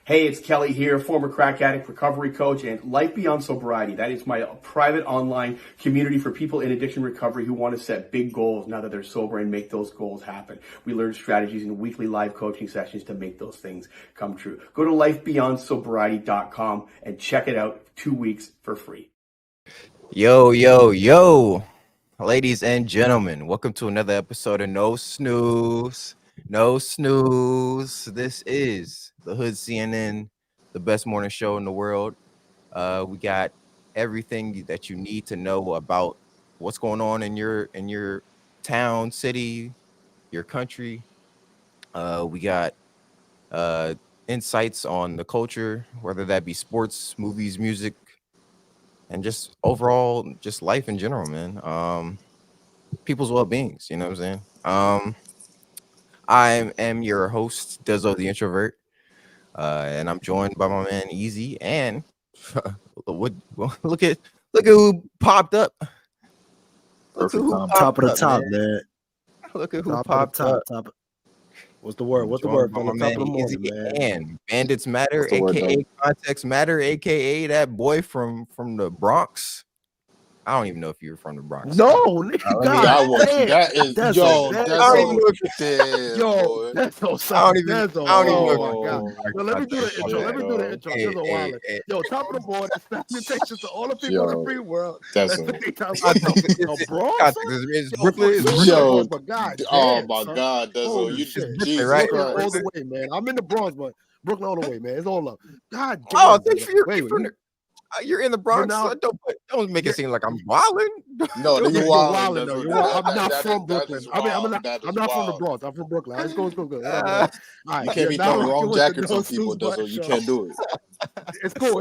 Hey, it's Kelly here, former crack addict, recovery coach, and Life Beyond Sobriety. That is my private online community for people in addiction recovery who want to set big goals now that they're sober and make those goals happen. We learn strategies in weekly live coaching sessions to make those things come true. Go to lifebeyondsobriety.com and check it out 2 weeks for free. Yo, yo, yo, ladies and gentlemen, welcome to another episode of No Snooze. No Snooze. This is the Hood CNN, the best morning show in the world. We got everything that you need to know about what's going on in your town, city, your country. We got insights on the culture, whether that be sports, movies, music, and just overall, just life in general, man. People's well-beings, you know what I'm saying? I am your host, Dezo the Introvert, and I'm joined by my man Easy. And look at who popped up. Look at who Top of the top, man. Look at who popped up. What's the word? What's the word? From the top of the morning, man. And Bandits Matter, aka Context Matter, aka that boy from the Bronx. I don't even know if you're from the Bronx. No, nigga, that is that's yo. I That's don't even dead, yo. That's so I don't even know. Oh my god. Yo, let me do the intro. Let me do the intro. Hey. Yo, top of the board. That's salutations to all the people in the free world. That's Bronx. It's Brooklyn. Yo, oh my god. oh my god. That's all you just Jesus right? Christ. All the way, man. I'm in the Bronx, but Brooklyn all the way, man. It's all up. God damn. Oh, thanks for your. Wait, You're in the Bronx. Now, Don't make it seem like I'm wilding. No, you're you're wilding. wilding. No, I'm not from Brooklyn. I'm not from the Bronx. I'm from Brooklyn. Let's go. Right, you can't be throwing wrong jackets on people, Dezo. You can't do it. It's cool.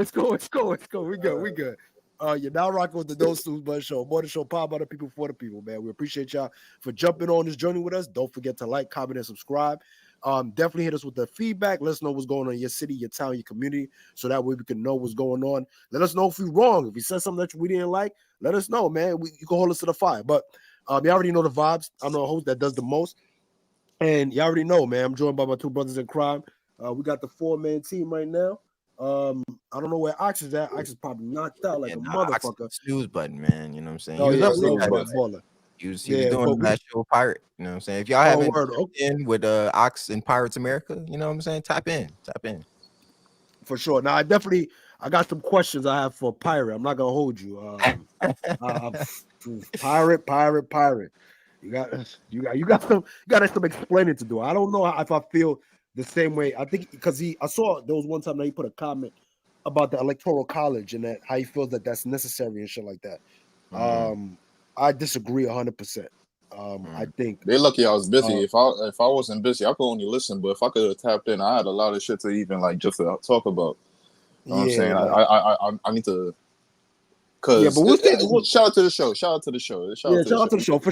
We good. You're now rocking with the No Snooze Button Show. More the show, powered by the people for the people, man. We appreciate y'all for jumping on this journey with us. Don't forget to like, comment, and subscribe. Definitely hit us with the feedback. Let us know what's going on in your city, your town, your community, so that way we can know what's going on. Let us know if we're wrong. If we said something that we didn't like, let us know, man. You can hold us to the fire. But you already know the vibes. I'm the host that does the most. And you already know, man. I'm joined by my two brothers in crime. We got the 4-man team right now. I don't know where Ox is at. Ox is probably knocked out like a motherfucker. Snooze button, man. You know what I'm saying? Oh, he was doing that show Pirate. You know what I'm saying? If y'all haven't tapped in with Ox and Pirates America, you know what I'm saying? Tap in. For sure. Now I got some questions I have for Pirate. I'm not gonna hold you. Pirate. You got some explaining to do. I don't know if I feel the same way. I think because I saw there was one time that he put a comment about the Electoral College and that how he feels that that's necessary and shit like that. I disagree 100%. I think they're lucky I was busy. If I wasn't busy, I could only listen. But if I could have tapped in, I had a lot of shit to even like just to talk about. You know what I'm saying? I need to. Cause shout out to the show. Shout out to the show for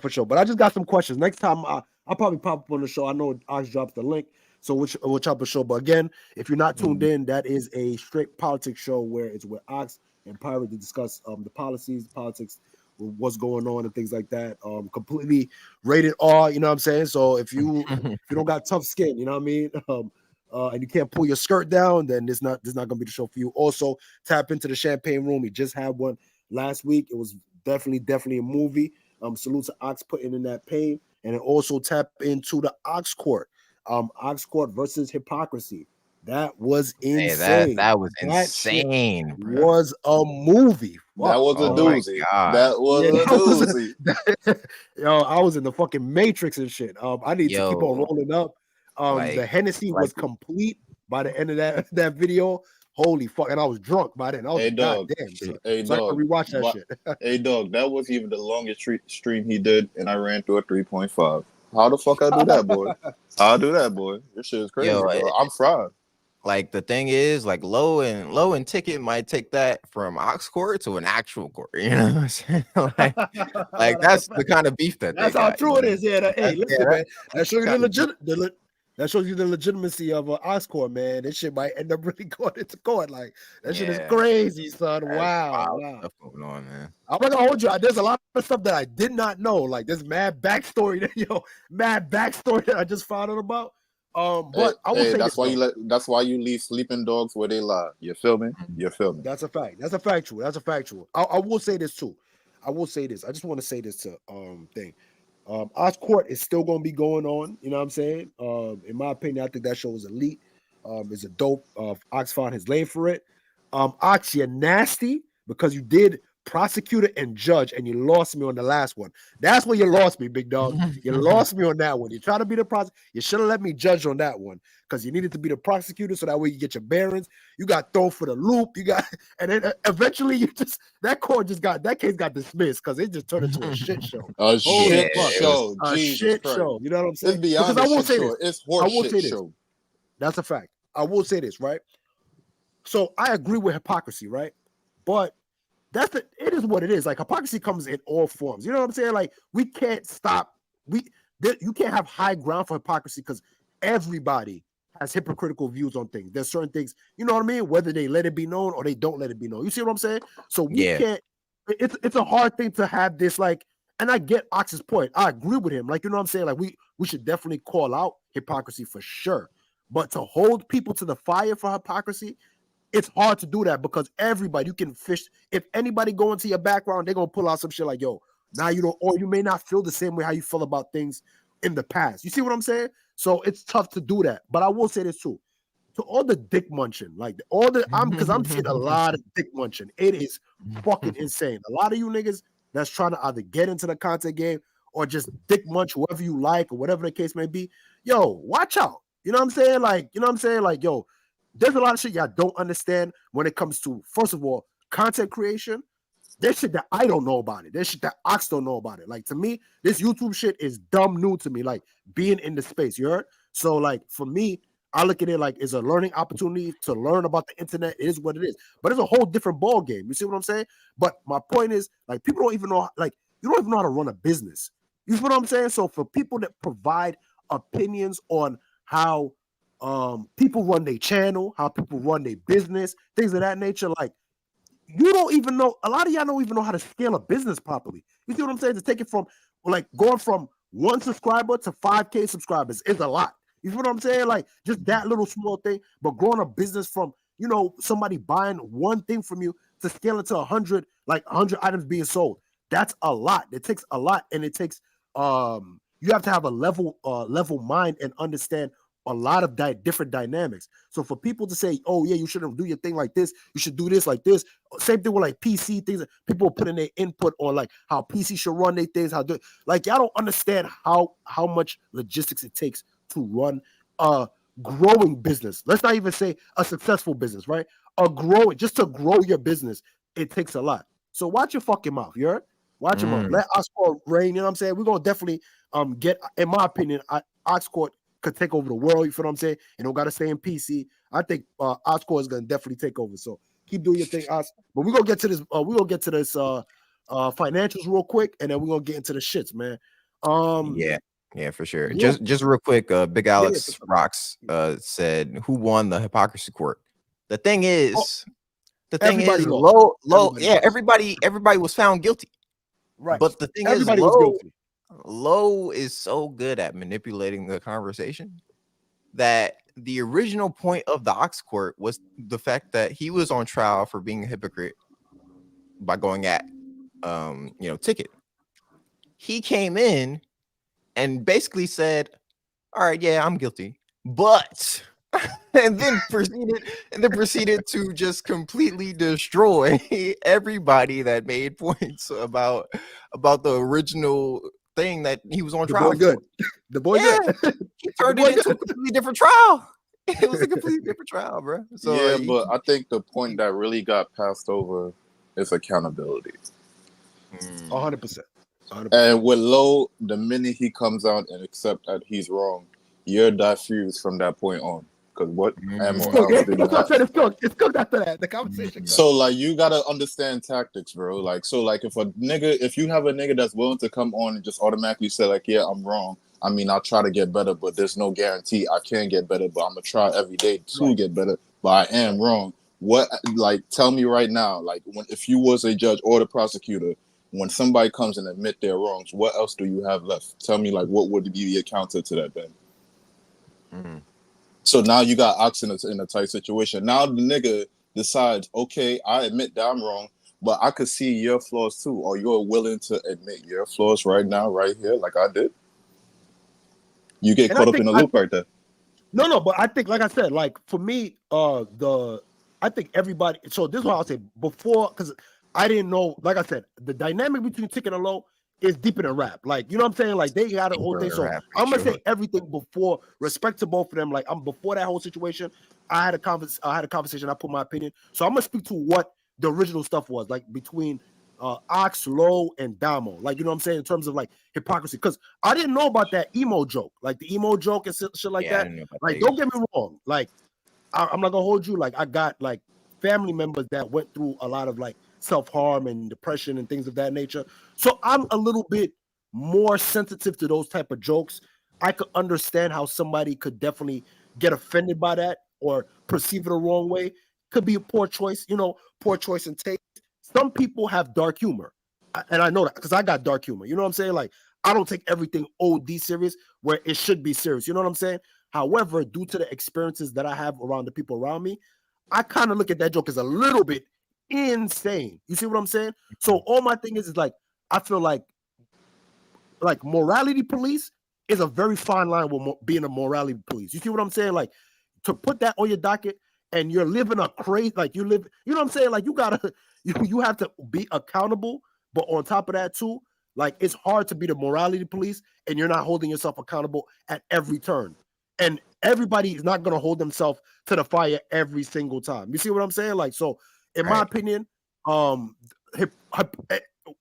sure. But I just got some questions. Next time I'll probably pop up on the show. I know Ox drops the link, so we'll chop the show. But again, if you're not tuned in, that is a straight politics show where it's with Ox and Pirate to discuss the policies, politics, what's going on and things like that. Completely rated R, you know what I'm saying? So if you don't got tough skin, you know what I mean? And you can't pull your skirt down, then this not gonna be the show for you. Also, tap into the Champagne Room. We just had one last week. It was definitely a movie. Salute to Ox putting in that pain. And then also tap into the Ox Court. Ox Court versus Hypocrisy. That was insane. That was insane. Bro. Was a movie. That was a doozy. That was a doozy. Yo, I was in the fucking Matrix and shit. I need to keep on rolling up. The Hennessy was complete by the end of that video. Holy fuck! And I was drunk by then. I was goddamn. So I can rewatch that shit. Hey dog, that was even the longest stream he did, and I ran through a 3.5. How the fuck I do that, boy? I'll do that, boy. This shit is crazy. I'm fried. Like the thing is, like low and ticket might take that from Ox court to an actual court. You know what I'm saying? like that's the kind of beef that's how true it is. Yeah. Hey, listen, man. That shows you that shows you the legitimacy of Ox court, man. This shit might end up really going into court. Like that shit is crazy, son. Wow. Stuff going on, man. I'm not gonna hold you. There's a lot of stuff that I did not know. Like this mad backstory that I just found out about. But I will say that's this, that's why you leave sleeping dogs where they lie. You feel me? You feel me? That's a fact. That's a factual. That's a factual. I will say this too. I will say this. I just want to say this to thing. Oscourt is still going to be going on. You know what I'm saying? In my opinion, I think that show is elite. It's a dope. Ox found his lane for it. Ox, you're nasty because you did prosecutor and judge, and you lost me on the last one. That's where you lost me, big dog. You lost me on that one. You try to be the prosecutor. You should have let me judge on that one because you needed to be the prosecutor so that way you get your bearings. You got thrown for the loop. You got, and then eventually you just that case got dismissed because it just turned into a shit show. A shit show. A Jesus shit Christ. show. You know what I'm saying? It's beyond because I will a shit say show. this. It's horse shit show. That's a fact. I will say this, right? So I agree with hypocrisy, right? But it is what it is. Like hypocrisy comes in all forms. You know what I'm saying? Like we can't stop. You can't have high ground for hypocrisy because everybody has hypocritical views on things. There's certain things, you know what I mean? Whether they let it be known or they don't let it be known. You see what I'm saying? So we can't. It's a hard thing to have this like. And I get Ox's point. I agree with him. Like you know what I'm saying? Like we should definitely call out hypocrisy for sure. But to hold people to the fire for hypocrisy, it's hard to do that because everybody, you can fish. If anybody go into your background, they're going to pull out some shit like, yo, now you don't, or you may not feel the same way how you feel about things in the past. You see what I'm saying? So it's tough to do that. But I will say this too. To all the dick munching, like because I'm seeing a lot of dick munching. It is fucking insane. A lot of you niggas that's trying to either get into the content game or just dick munch whoever you like or whatever the case may be. Yo, watch out. You know what I'm saying? Like, you know what I'm saying? Like, yo, there's a lot of shit y'all don't understand when it comes to, first of all, content creation. There's shit that I don't know about it. There's shit that Ox don't know about it. Like, to me, this YouTube shit is dumb new to me, like, being in the space, you heard? So, like, for me, I look at it like it's a learning opportunity to learn about the internet. It is what it is. But it's a whole different ball game. You see what I'm saying? But my point is, like, people don't even know, like, you don't even know how to run a business. You see what I'm saying? So, for people that provide opinions on how people run their channel, how people run their business, things of that nature. Like, you don't even know, a lot of y'all don't even know how to scale a business properly. You see what I'm saying? To take it from, like, going from 1 subscriber to 5K subscribers is a lot. You see what I'm saying? Like, just that little small thing, but growing a business from, you know, somebody buying one thing from you to scale it to 100, like 100 items being sold. That's a lot. It takes a lot, and it takes, you have to have a level mind and understand a lot of different dynamics. So for people to say, oh yeah, you shouldn't do your thing like this, you should do this like this. Same thing with like PC things. People putting their input on like how PC should run their things, like y'all don't understand how much logistics it takes to run a growing business. Let's not even say a successful business, right? Just to grow your business, it takes a lot. So watch your fucking mouth, you heard? Watch your mouth. Let Oxcourt reign, you know what I'm saying? We're gonna definitely get, in my opinion, Oxcourt could take over the world. You feel what I'm saying? And don't gotta stay in PC. I think Oscore is gonna definitely take over. So keep doing your thing, Os. But we're gonna get to this. We're gonna get to this financials real quick, and then we're gonna get into the shits, man. Yeah, for sure. Just real quick. Big Alex Rocks said, "Who won the hypocrisy court?" The thing is, low. Everybody was found guilty. Right. But the thing everybody is, was guilty. Low is so good at manipulating the conversation that the original point of the Ox Court was the fact that he was on trial for being a hypocrite by going at Ticket. He came in and basically said, all right, yeah, I'm guilty, but and then proceeded to just completely destroy everybody that made points about the original thing that he was on trial. The boy good. He turned it into a completely different trial. It was a completely different trial, bro. So yeah, but I think the point that really got passed over is accountability. 100%. And with Low, the minute he comes out and accept that he's wrong, you're diffused from that point on. Because what ammo else do you have? It's cooked after that. The conversation. So like you gotta understand tactics, bro. Like so, like if you have a nigga that's willing to come on and just automatically say like, yeah, I'm wrong. I mean, I'll try to get better, but there's no guarantee I can get better. But I'm gonna try every day to get better. But I am wrong. What? Like, tell me right now. Like, if you was a judge or the prosecutor, when somebody comes and admit their wrongs, what else do you have left? Tell me, like, what would be your counter to that, Ben? Mm. So now you got Ox in a tight situation. Now the nigga decides, okay, I admit that I'm wrong, but I could see your flaws too. Or you're willing to admit your flaws right now, right here, like I did. You get caught up in a loop right there. No, but I think, like I said, like for me, I think everybody. So this is what I'll say before, because I didn't know. Like I said, the dynamic between Ticket and Low is deeper than rap. Like, you know what I'm saying? Like they got a whole thing. So I'm gonna say everything before. Respect to both of them. Like I'm before that whole situation. I had a conversation. I put my opinion. So I'm gonna speak to what the original stuff was like between Ox, Low, and Damo. Like, you know what I'm saying, in terms of like hypocrisy. Because I didn't know about that emo joke, like the emo joke and shit like that. Like, don't get me wrong. Like, I'm not gonna hold you. Like, I got like family members that went through a lot of like self-harm and depression and things of that nature. So I'm a little bit more sensitive to those type of jokes. I could understand how somebody could definitely get offended by that or perceive it the wrong way. Could be a poor choice, poor choice in taste. Some people have dark humor, and I know that because I got dark humor. You know what I'm saying? Like, I don't take everything OD serious where it should be serious. You know what I'm saying? However, due to the experiences that I have around the people around me, I kind of look at that joke as a little bit insane. You see what I'm saying? So all my thing is like, I feel like morality police is a very fine line with being a morality police. You see what I'm saying? Like, to put that on your docket and you're living a crazy, like you know what I'm saying? Like, you gotta, you have to be accountable, but on top of that too, like, it's hard to be the morality police and you're not holding yourself accountable at every turn. And everybody is not going to hold themselves to the fire every single time. You see what I'm saying? Like, so in my opinion,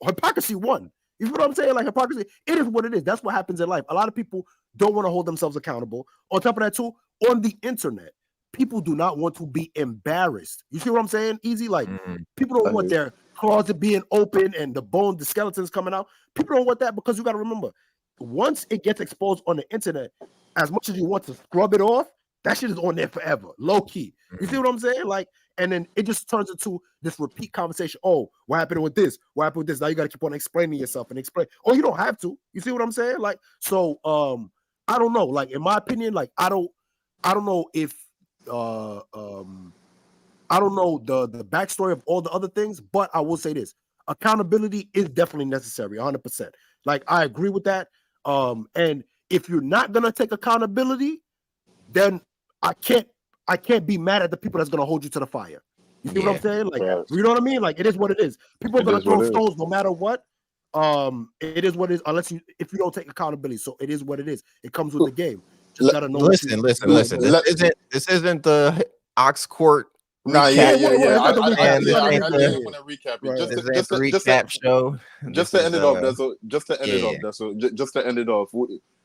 hypocrisy won. You know what I'm saying? Like, hypocrisy, it is what it is. That's what happens in life. A lot of people don't want to hold themselves accountable. On top of that too, on the internet, people do not want to be embarrassed. You see what I'm saying? Easy, like, people don't want their closet being open and the skeletons coming out. People don't want that because you got to remember, once it gets exposed on the internet, as much as you want to scrub it off, that shit is on there forever, low key. You see what I'm saying? Like, and then it just turns into this repeat conversation. Oh, what happened with this? What happened with this? Now you got to keep on explaining yourself and explain. Oh, you don't have to. You see what I'm saying? Like, so I don't know. Like, in my opinion, like, I don't know if I don't know the backstory of all the other things, but I will say this: accountability is definitely necessary, 100%. Like, I agree with that. And if you're not gonna take accountability, then I can't be mad at the people that's gonna hold you to the fire. You see what I'm saying? Like, you know what I mean? Like, it is what it is. People are gonna throw stones no matter what. It is what it is, if you don't take accountability. So it is what it is. It comes with the game. Just gotta know. Listen. This isn't the Ox Court. Nah, yeah. I didn't want to recap it. Just recap show. Just to end it off.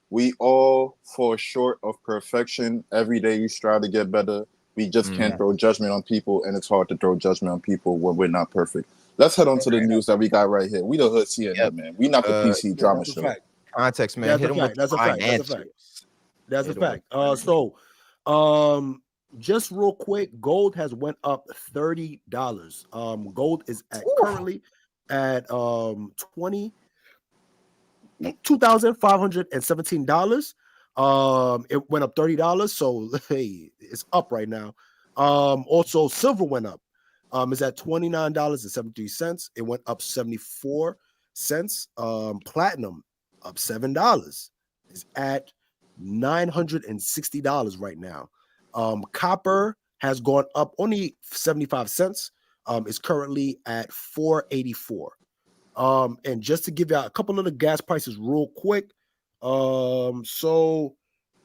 We all fall short of perfection. Every day we strive to get better. We just can't throw judgment on people, and it's hard to throw judgment on people when we're not perfect. Let's head on to the news that we got right here. We the hood CNN, man. We not the PC drama show. Fact. Context, man. Hit them with that's a fact. That's a fact. Just real quick, gold has went up $30. Gold is currently at $2,517. It went up $30, so hey, it's up right now. Also, silver went up. Is at $29.73. It went up 74 cents. Platinum up $7. Is at $960 right now. Copper has gone up only 75 cents. Is currently at $4.84. And just to give you a couple of the gas prices real quick. So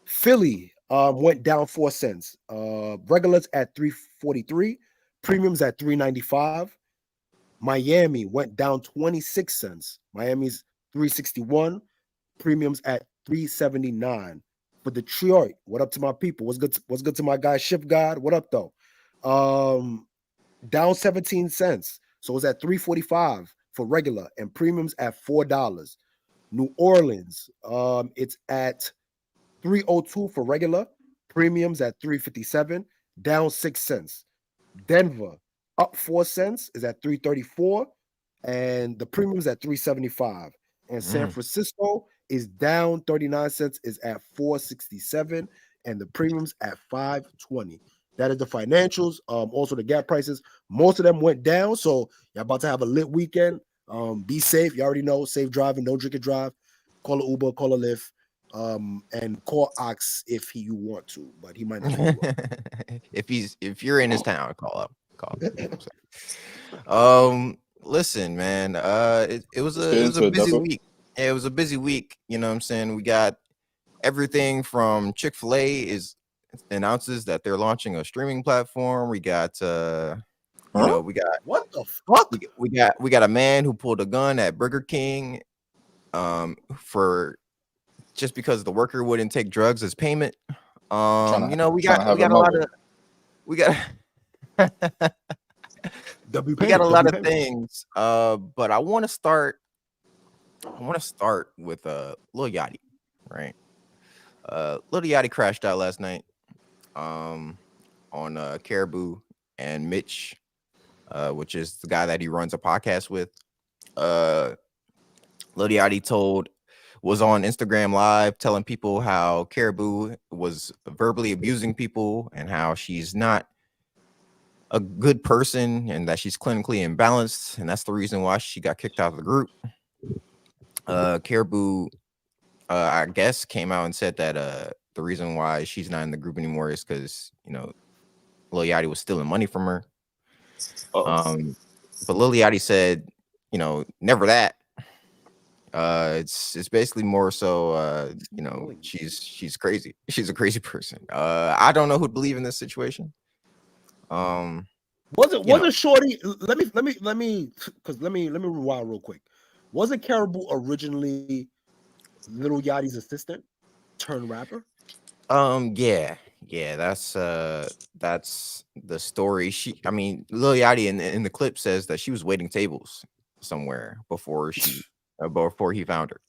Philly went down 4 cents. Regulars at $3.43. Premiums at $3.95. Miami went down 26 cents. Miami's $3.61. Premiums at $3.79. For Detroit, what up to my people? What's good to my guy Ship God? What up though? Down 17 cents. So it's at $3.45 for regular, and premiums at $4. New Orleans, it's at $3.02 for regular, premiums at $3.57, down 6 cents. Denver, up 4 cents, is at $3.34, and the premiums at $3.75. And San Francisco is down 39 cents, is at $4.67. and the premiums at 520. That is the financials. Also the gas prices. Most of them went down, so you're about to have a lit weekend. Be safe. You already know. Safe driving. Don't drink and drive. Call an Uber. Call a Lyft. And call Ox if you want to, but he might not pick you up. if you're in his town, call up. Listen, man. It was a busy week. Yeah, it was a busy week. You know what I'm saying? We got everything from Chick-fil-A announces that they're launching a streaming platform. We got we got what the fuck? We got a man who pulled a gun at Burger King for just because the worker wouldn't take drugs as payment. We got a lot of things. But I want to start with Lil Yachty, right? Lil Yachty crashed out last night on Caribou and Mitch, which is the guy that he runs a podcast with. Lil Yachty was on Instagram Live telling people how Caribou was verbally abusing people and how she's not a good person and that she's clinically imbalanced, and that's the reason why she got kicked out of the group. Caribou, I guess, came out and said that the reason why she's not in the group anymore is because Lil Yachty was stealing money from her. But Lil Yachty said, never that. It's basically more so, she's crazy. She's a crazy person. I don't know who to believe in this situation. Wasn't Shorty? Let me rewind real quick. Wasn't Caribou originally Lil Yachty's assistant turned rapper? Yeah, that's the story. Lil Yachty in the clip says that she was waiting tables somewhere before he found her.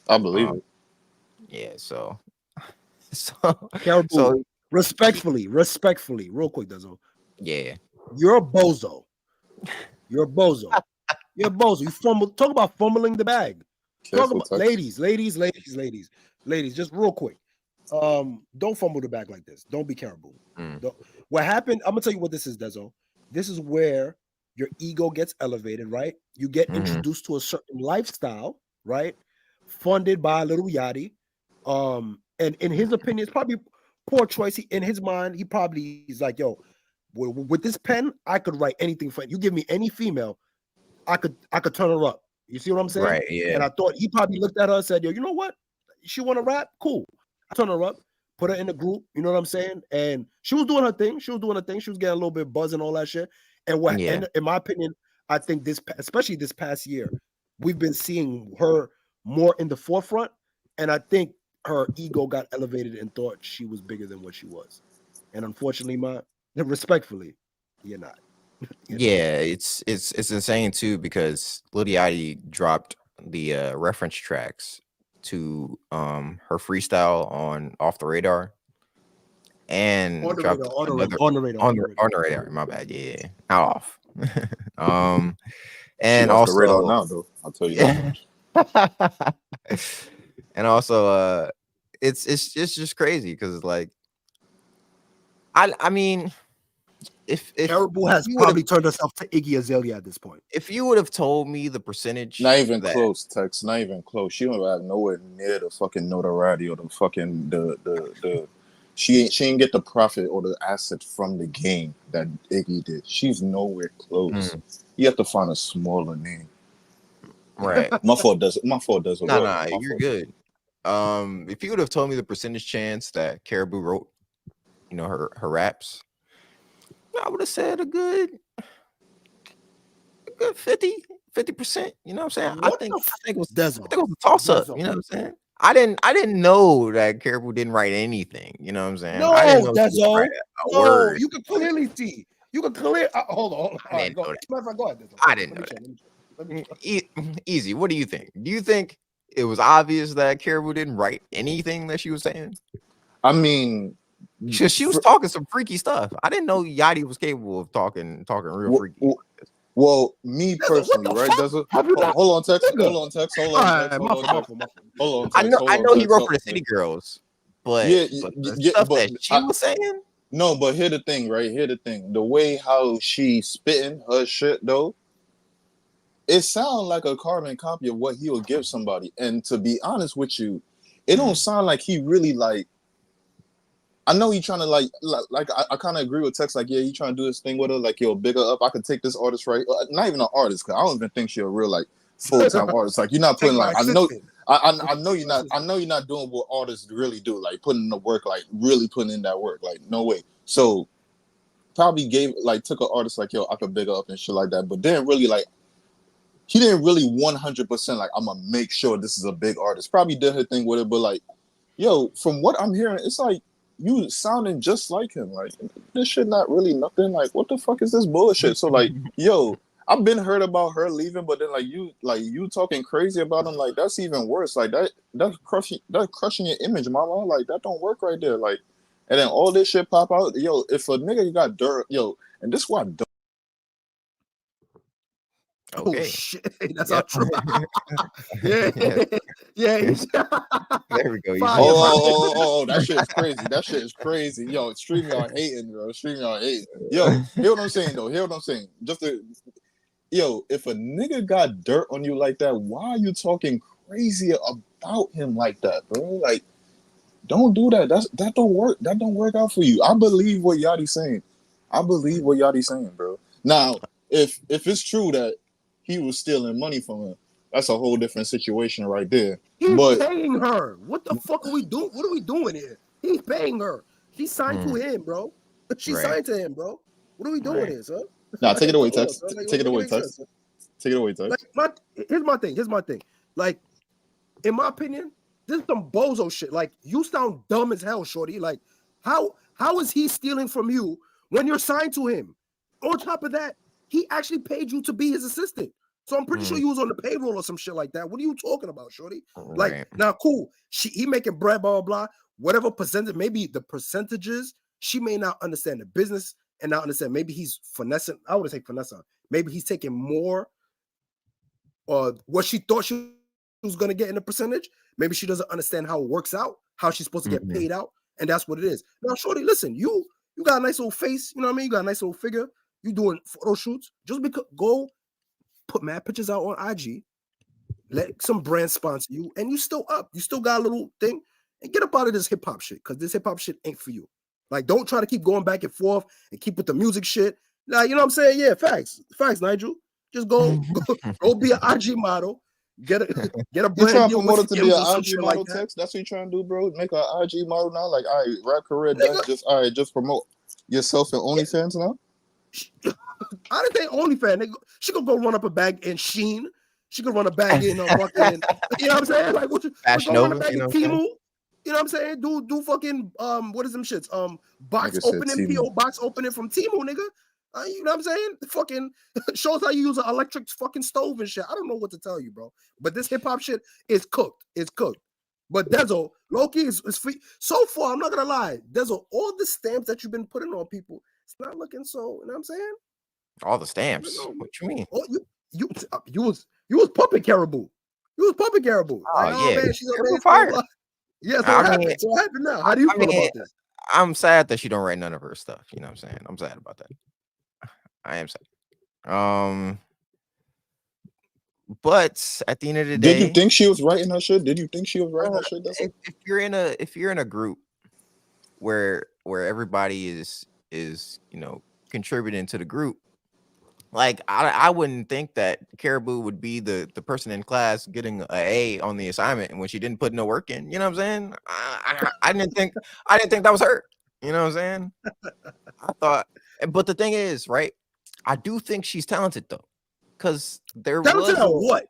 I believe it. Yeah, so Caribou, respectfully, real quick, Dezo. Yeah, you're a bozo. You fumble. Talk about fumbling the bag. Ladies, just real quick. Don't fumble the bag like this. Don't be Caribou. What happened? I'm gonna tell you what this is, Dezo. This is where your ego gets elevated, right? You get introduced to a certain lifestyle, right? Funded by Lil Yachty. And in his opinion, it's probably poor choice. In his mind, he's like, yo, with this pen, I could write anything for you. Give me any female, I could turn her up. You see what I'm saying? Right, yeah. And I thought he probably looked at her and said, yo, you know what? She want to rap? Cool. I turn her up, put her in the group. You know what I'm saying? And she was doing her thing. She was getting a little bit buzz and all that shit. And in my opinion, I think especially this past year, we've been seeing her more in the forefront. And I think her ego got elevated and thought she was bigger than what she was. And unfortunately, respectfully, you're not. It's insane too, because Lil Yachty dropped the reference tracks to her freestyle on Off the Radar, and on the radar. My bad. Yeah, not off. And also the radar now, though. I'll tell you that much. And also, it's just crazy because like, I mean. If Caribou has probably turned herself to Iggy Azalea at this point. If you would have told me the percentage, close, Tex, not even close. She don't have nowhere near the fucking notoriety or the fucking the. She ain't get the profit or the asset from the game that Iggy did. She's nowhere close. You have to find a smaller name. Right. My fault doesn't. Nah, you're good. If you would have told me the percentage chance that Caribou wrote, her raps, I would have said a good 50%. You know what I'm saying? I think it was a toss up. You know what I'm saying? I didn't know that Caribou didn't write anything. You know what I'm saying? No, I didn't know Dezo. Word. You can clearly see. Hold on. I didn't know that. Go ahead. I didn't know that. Easy. What do you think? Do you think it was obvious that Caribou didn't write anything that she was saying? I mean, she was talking some freaky stuff. I didn't know Yachty was capable of talking real freaky. Well, me personally, right? Hold on, Tex. I know he wrote for the City Girls. but the stuff that she was saying. No, but here's the thing, right? Here's the thing. The way how she spitting her shit though, it sounds like a carbon copy of what he would give somebody. And to be honest with you, it don't sound like he really like. I know he trying to like I kind of agree with Tex. Like, yeah, he trying to do this thing with her. Like, yo, bigger up. I could take this artist right. Not even an artist, cause I don't even think she a real like full-time artist. Like, you're not putting like I know you're not. I know you're not doing what artists really do. Like putting in the work. Like really putting in that work. Like no way. So probably took an artist like, yo, I could bigger up and shit like that. But didn't really like. He didn't really 100% like I'm gonna make sure this is a big artist. Probably did her thing with it, but like, yo, from what I'm hearing, it's like. You sounding just like him. Like, this shit not really nothing. Like, what the fuck is this bullshit? So like, yo, I've been heard about her leaving, but then you talking crazy about him. Like, that's even worse. Like that's crushing your image, mama. Like, that don't work right there. Like, and then all this shit pop out. Yo, if a nigga got dirt, yo, and this why. Okay. Oh shit, that's not true. Yeah. There we go. Oh, that shit is crazy. That shit is crazy. Yo, stream y'all hating, bro. Stream y'all hating. Yo, hear what I'm saying though. Hear what I'm saying. Yo, if a nigga got dirt on you like that, why are you talking crazy about him like that, bro? Like, don't do that. That don't work. That don't work out for you. I believe what Yachty's saying. Bro. Now, if it's true that he was stealing money from her, that's a whole different situation right there. He's paying her. What the fuck are we doing? What are we doing here? He's paying her. She signed to him, bro. She signed to him, bro. What are we doing here, son? Nah, take it away, Tex. Take it away, Tex. Take it away, Tex. Here's my thing. Like, in my opinion, this is some bozo shit. Like, you sound dumb as hell, shorty. Like, how is he stealing from you when you're signed to him? On top of that, he actually paid you to be his assistant. So I'm pretty sure you was on the payroll or some shit like that. What are you talking about, shorty? Like, now, cool. He making bread, blah, blah, blah. Whatever percentage, maybe the percentages, she may not understand the business and not understand. Maybe he's finessing. I wouldn't say finessing. Maybe he's taking more what she thought she was going to get in the percentage. Maybe she doesn't understand how it works out, how she's supposed to get paid out. And that's what it is. Now, shorty, listen, you got a nice little face. You know what I mean? You got a nice little figure. You doing photo shoots. Just because go put mad pictures out on IG, let some brand sponsor you, and you still up. You still got a little thing, and get up out of this hip hop shit, because this hip hop shit ain't for you. Like, don't try to keep going back and forth and keep with the music shit. Nah, you know what I'm saying? Yeah, facts, Nigel. Just go be an IG model. Get a brand. You trying to promote it to be an IG model, like Text? That's what you trying to do, bro. Make an IG model now. Like, all right, rap career done. Just promote yourself in OnlyFans now. I didn't think OnlyFans. She could go run up a bag in Sheen. She could run a bag in fucking. You know what I'm saying? Like, what you run a bag in Timu? You know what I'm saying? Do fucking what is them shits? Box opening, PO box opening from Timu, nigga. You know what I'm saying? Fucking shows how you use an electric fucking stove and shit. I don't know what to tell you, bro. But this hip hop shit is cooked. It's cooked. But Dezo, Loki is free. So far, I'm not gonna lie. Dezo, all the stamps that you've been putting on people, it's not looking so. You know what I'm saying? All the stamps. What you mean? Oh, you was pumping Caribou. You was pumping Caribou. Like, yeah, man, she's a fire. Yeah, so what happened? So what happened now? How do you feel about this? I'm sad that she don't write none of her stuff. You know what I'm saying? I'm sad about that. I am sad. But at the end of the day, did you think she was writing her shit? If you're in a group where everybody is contributing to the group, like I wouldn't think that Caribou would be the person in class getting an A on the assignment when she didn't put no work in. You know what I'm saying? I didn't think that was her. You know what I'm saying? I thought, but the thing is, right? I do think she's talented though, because there was a vlog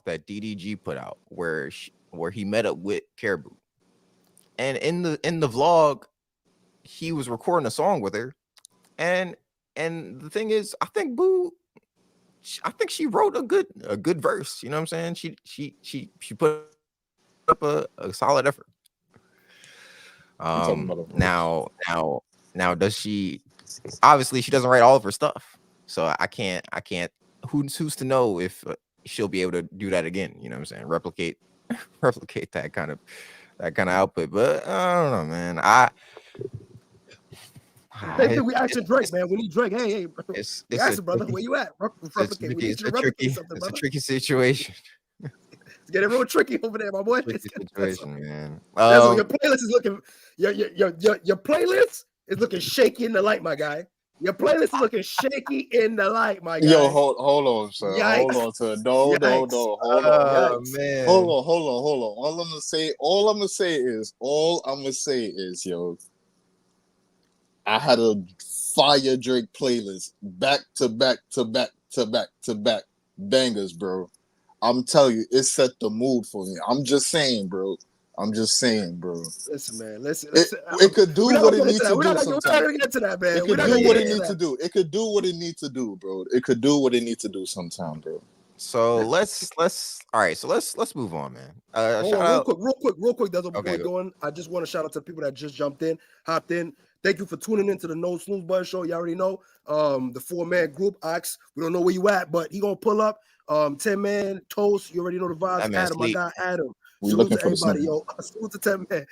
that DDG put out where he met up with Caribou, and in the vlog, he was recording a song with her, and the thing is, I think she wrote a good verse. You know what I'm saying? She put up a solid effort. Now does she? Obviously, she doesn't write all of her stuff, so I can't. Who's to know if she'll be able to do that again? You know what I'm saying? Replicate replicate that kind of output. But I don't know, man. Same thing we asking Drake, man. We need Drake. Hey, it's we a asking, brother, tricky, where you at? Replicate. We need you to replicate something, it's a brother. tricky situation. It's getting real tricky over there, my boy. Tricky situation, man. Your playlist is looking your playlist is looking shaky in the light, my guy. Your playlist is looking shaky in the light, my guy. Yo, hold on, sir. Yikes. Hold on, sir. No. Hold on. Man. Hold on. All I'm gonna say is, yo, I had a fire Drake playlist back to back bangers, bro. I'm telling you, it set the mood for me. I'm just saying, bro. Listen, man. Listen. It could do what it needs to do. We're not gonna get to that, man. It could do what it needs to do. It could do what it needs to do, bro. It could do what it needs to do sometime, bro. So let's move on, man. Real quick. That's what we're doing. I just want to shout out to the people that just hopped in. Thank you for tuning into the No Snooze Buzz Show. You already know the 4-man group. Ox, we don't know where you at, but he gonna pull up. 10-man Toast. You already know the vibes. Adam, my guy Adam. Salute to everybody, yo. Salute to 10-man.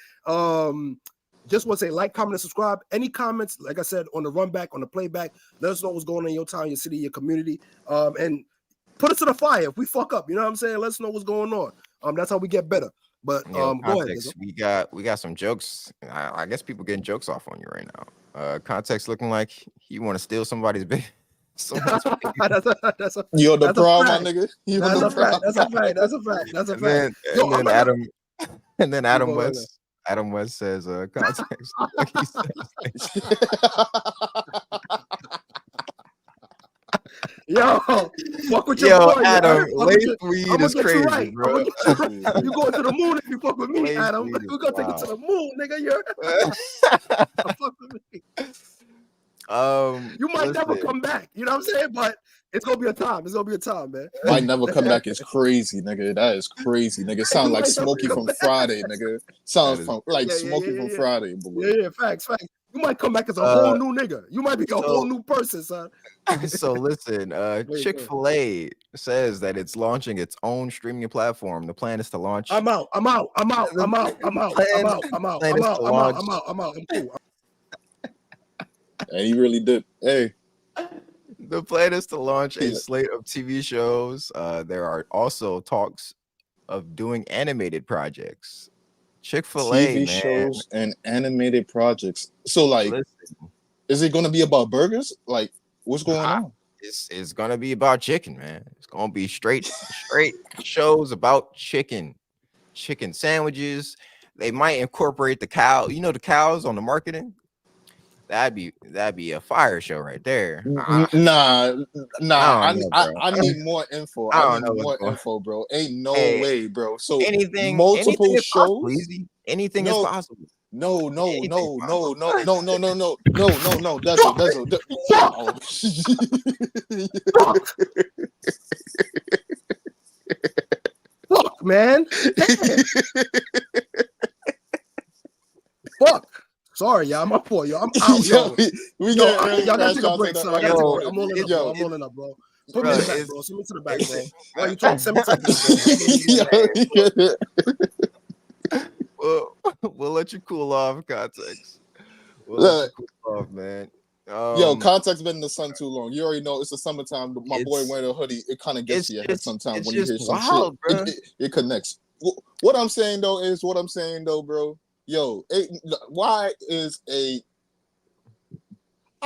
Just want to say, like, comment, and subscribe. Any comments, like I said, on the run back, on the playback, let us know what's going on in your town, your city, your community. And put us to the fire if we fuck up. You know what I'm saying? Let us know what's going on. That's how we get better. But go ahead. We got some jokes. I guess people getting jokes off on you right now. Context looking like you want to steal somebody's big. You're the problem, my nigga. That's a fact. And then Adam West says context. Yo, fuck with your boy, Adam. Late weed is crazy, right, bro. You going to the moon if you fuck with me, Adam. We're gonna take it to the moon, nigga. You're fuck with me. You might never come back. You know what I'm saying? But it's gonna be a time. Man. Might never come back is crazy, nigga. That is crazy, nigga. Sound like Smokey from Friday, nigga. Sounds like Smokey from Friday, boy. Yeah, facts. You might come back as a whole new nigga. You might be a whole new person, son. So listen, Chick-fil-A says that it's launching its own streaming platform. The plan is to launch. I'm out. I'm cool. And he really did. Hey. The plan is to launch a slate of TV shows. There are also talks of doing animated projects. Chick-fil-A, TV shows and animated projects. So, like, is it going to be about burgers? Like, what's going on? It's going to be about chicken, man. It's going to be straight shows about chicken sandwiches. They might incorporate the cow. You know the cows on the marketing. That'd be a fire show right there. Nah. I need more info. I need more info, bro. Ain't no way, bro. So multiple shows. Anything is possible. No. Fuck, man. Fuck. Sorry, y'all. My fault, yo. I'm out, yo. Y'all gotta take a break, son. I'm rolling up, bro. Put me in the back, bro. Send me to the back, bro. Why you talking? Send me to the back. We'll let you cool off, context. We'll let you cool off, man. Context been in the sun too long. You already know it's the summertime. My boy wearing a hoodie. It kind of gets to your head sometimes when you hear some shit. It connects. What I'm saying though, bro. Yo, why is I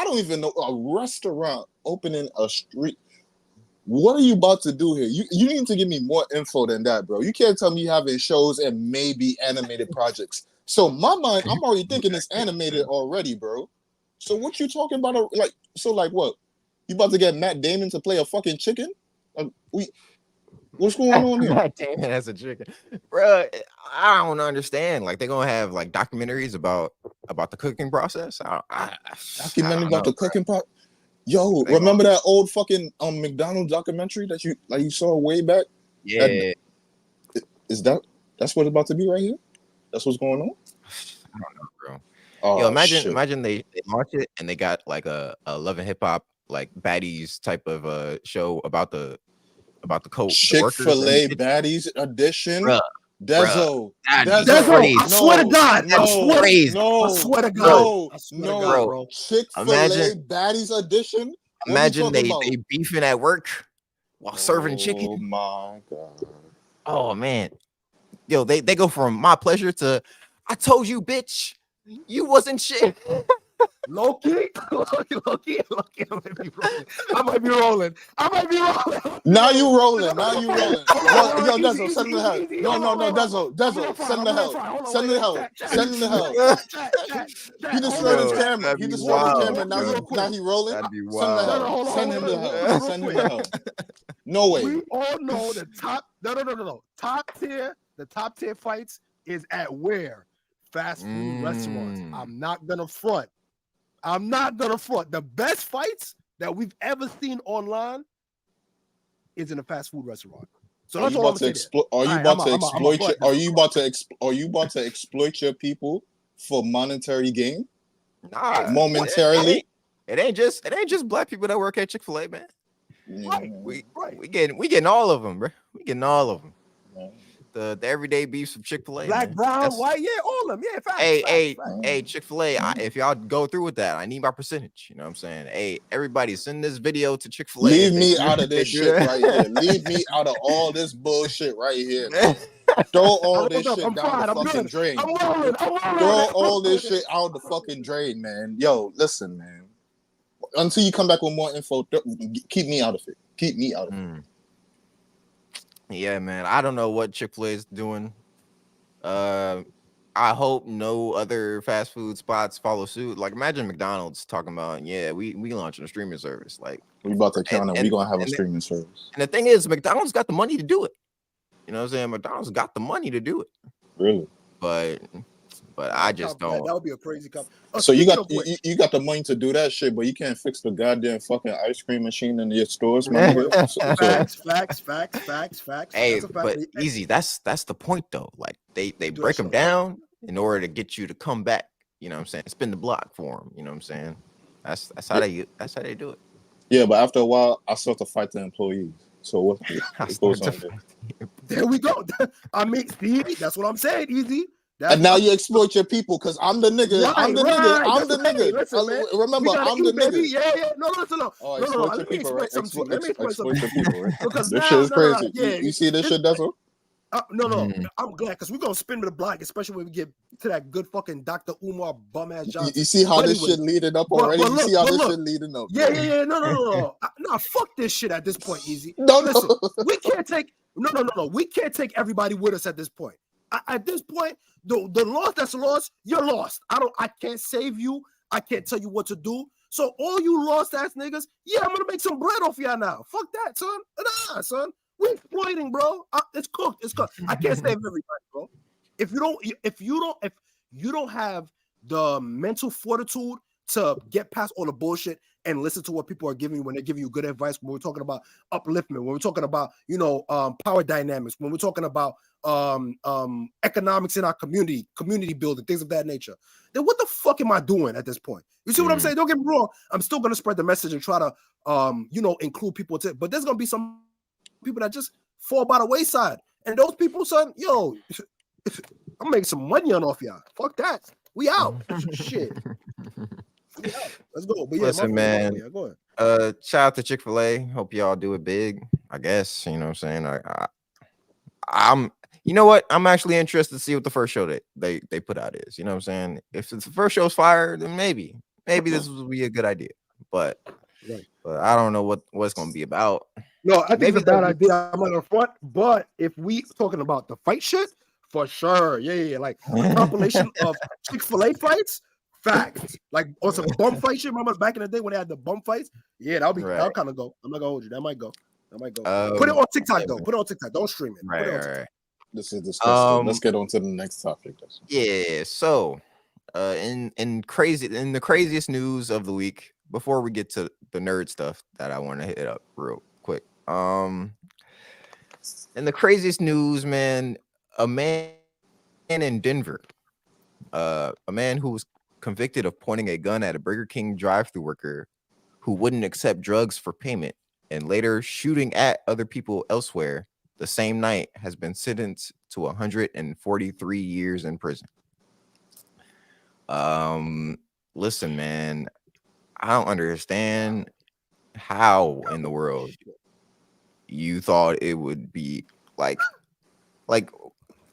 don't even know, a restaurant opening a street? What are you about to do here? You need to give me more info than that, bro. You can't tell me you having shows and maybe animated projects. So my mind, I'm already thinking it's animated already, bro. So what you talking about? Like what? You about to get Matt Damon to play a fucking chicken? What's going on here? Matt Damon as a chicken, bro. I don't understand. Like they're gonna have like documentaries about the cooking process. Documentary about the cooking part. Yo, remember that old fucking McDonald's documentary that you saw way back? Yeah. That's what it's about to be right here? That's what's going on? I don't know, bro. Oh, yo, imagine they launch it and they got like a Love and Hip Hop like baddies type of show about the Chick-fil-A baddies edition. Dezo. Crazy. I swear to God. I swear to God. No. Chick-fil-A Baddies Edition. Imagine they beefing at work while serving chicken. Oh my God. Oh man. Yo, they go from my pleasure to I told you, bitch, you wasn't shit. Low key. I might be rolling. Now you rolling. Yo, Dezo, send him to hell. No, Dezo, send him to hell. Send him to hell. He destroyed his camera. Now he rolling. That'd be wild. Send him to hell. No way. We all know the top. No. The top tier fights is at where? Fast food restaurants. I'm not gonna front. The best fights that we've ever seen online is in a fast food restaurant. So that's all I'm saying. Are you about to exploit your people for monetary gain? Nah, momentarily. It ain't just black people that work at Chick-fil-A, man. Right. We getting all of them, bro. We getting all of them. Yeah. The everyday beefs from Chick-fil-A. Black, brown, white, all of them. Yeah, facts. Hey, Chick-fil-A, if y'all go through with that, I need my percentage. You know what I'm saying? Hey, everybody, send this video to Chick-fil-A. Leave me out of this shit right here. Leave me out of all this bullshit right here. Throw all this shit down the fucking drain. I'm rolling. Throw all this shit out the fucking drain, man. Yo, listen, man. Until you come back with more info, keep me out of it. Yeah, man. I don't know what Chick-fil-A is doing. I hope no other fast food spots follow suit. Like, imagine McDonald's talking about, we launching a streaming service. Like, we about to count it. We gonna have a streaming service. And the thing is, McDonald's got the money to do it. You know what I'm saying? McDonald's got the money to do it. Really? But I just don't. That would be a crazy company. So you got the money to do that shit, but you can't fix the goddamn fucking ice cream machine in your stores, man. Facts. Hey, but easy. That's the point though. Like they break them down in order to get you to come back. You know what I'm saying? Spin the block for them. You know what I'm saying? That's how they do it. Yeah, but after a while, I start to fight the employees. So what goes on there? There we go. I mean, Steve, that's what I'm saying. Easy. And now you exploit your people because I'm the nigga. Right, I'm the nigga. Listen, remember, I'm the nigga. Yeah. No. Exploit your people, right? Exploit your people, right? Because this shit is crazy. You see this shit, Dezo? No. I'm glad because we're gonna spin the block, especially when we get to that good fucking Dr. Umar bum ass job. You see how this shit leading up already? You see how this shit leading up? Yeah. No. Fuck this shit at this point, Easy. Listen, we can't take we can't take everybody with us at this point. At this point, the loss that's lost, you're lost. I can't save you. I can't tell you what to do. So all you lost ass niggas, I'm gonna make some bread off y'all now. Fuck that, son. Nah, son. We're exploiting, bro. It's cooked. I can't save everybody, bro. If you don't have the mental fortitude to get past all the bullshit and listen to what people are giving you when they give you good advice, when we're talking about upliftment, when we're talking about power dynamics, when we're talking about economics in our community building, things of that nature, then what the fuck am I doing at this point? You see what I'm saying? Don't get me wrong. I'm still gonna spread the message and try to include people but there's gonna be some people that just fall by the wayside. And those people, son, I'm making some money on off y'all. Fuck that. We out. Shit. Let's go. But listen, man. Go ahead. Shout out to Chick-fil-A. Hope y'all do it big. I guess. You know what I'm saying? I'm. You know what? I'm actually interested to see what the first show that they put out is. You know what I'm saying? If the first show's fire, then maybe this would be a good idea. But I don't know what it's gonna be about. No, I think it's a bad idea. I'm on the front. But if we talking about the fight shit, for sure. Yeah. Like a compilation of Chick-fil-A fights. Facts. Like on some bum fight shit. Remember back in the day when they had the bum fights? Yeah, that'll kind of go. I'm not gonna hold you. That might go. Put it on TikTok though. Put it on TikTok. Don't stream it. Right. This is disgusting. Let's get on to the next topic. Yeah. So, in the craziest news of the week, before we get to the nerd stuff that I want to hit up real quick. In the craziest news, man, a man in Denver, a man who was convicted of pointing a gun at a Burger King drive-thru worker who wouldn't accept drugs for payment and later shooting at other people elsewhere the same night has been sentenced to 143 years in prison. Listen, man, I don't understand how in the world you thought it would be like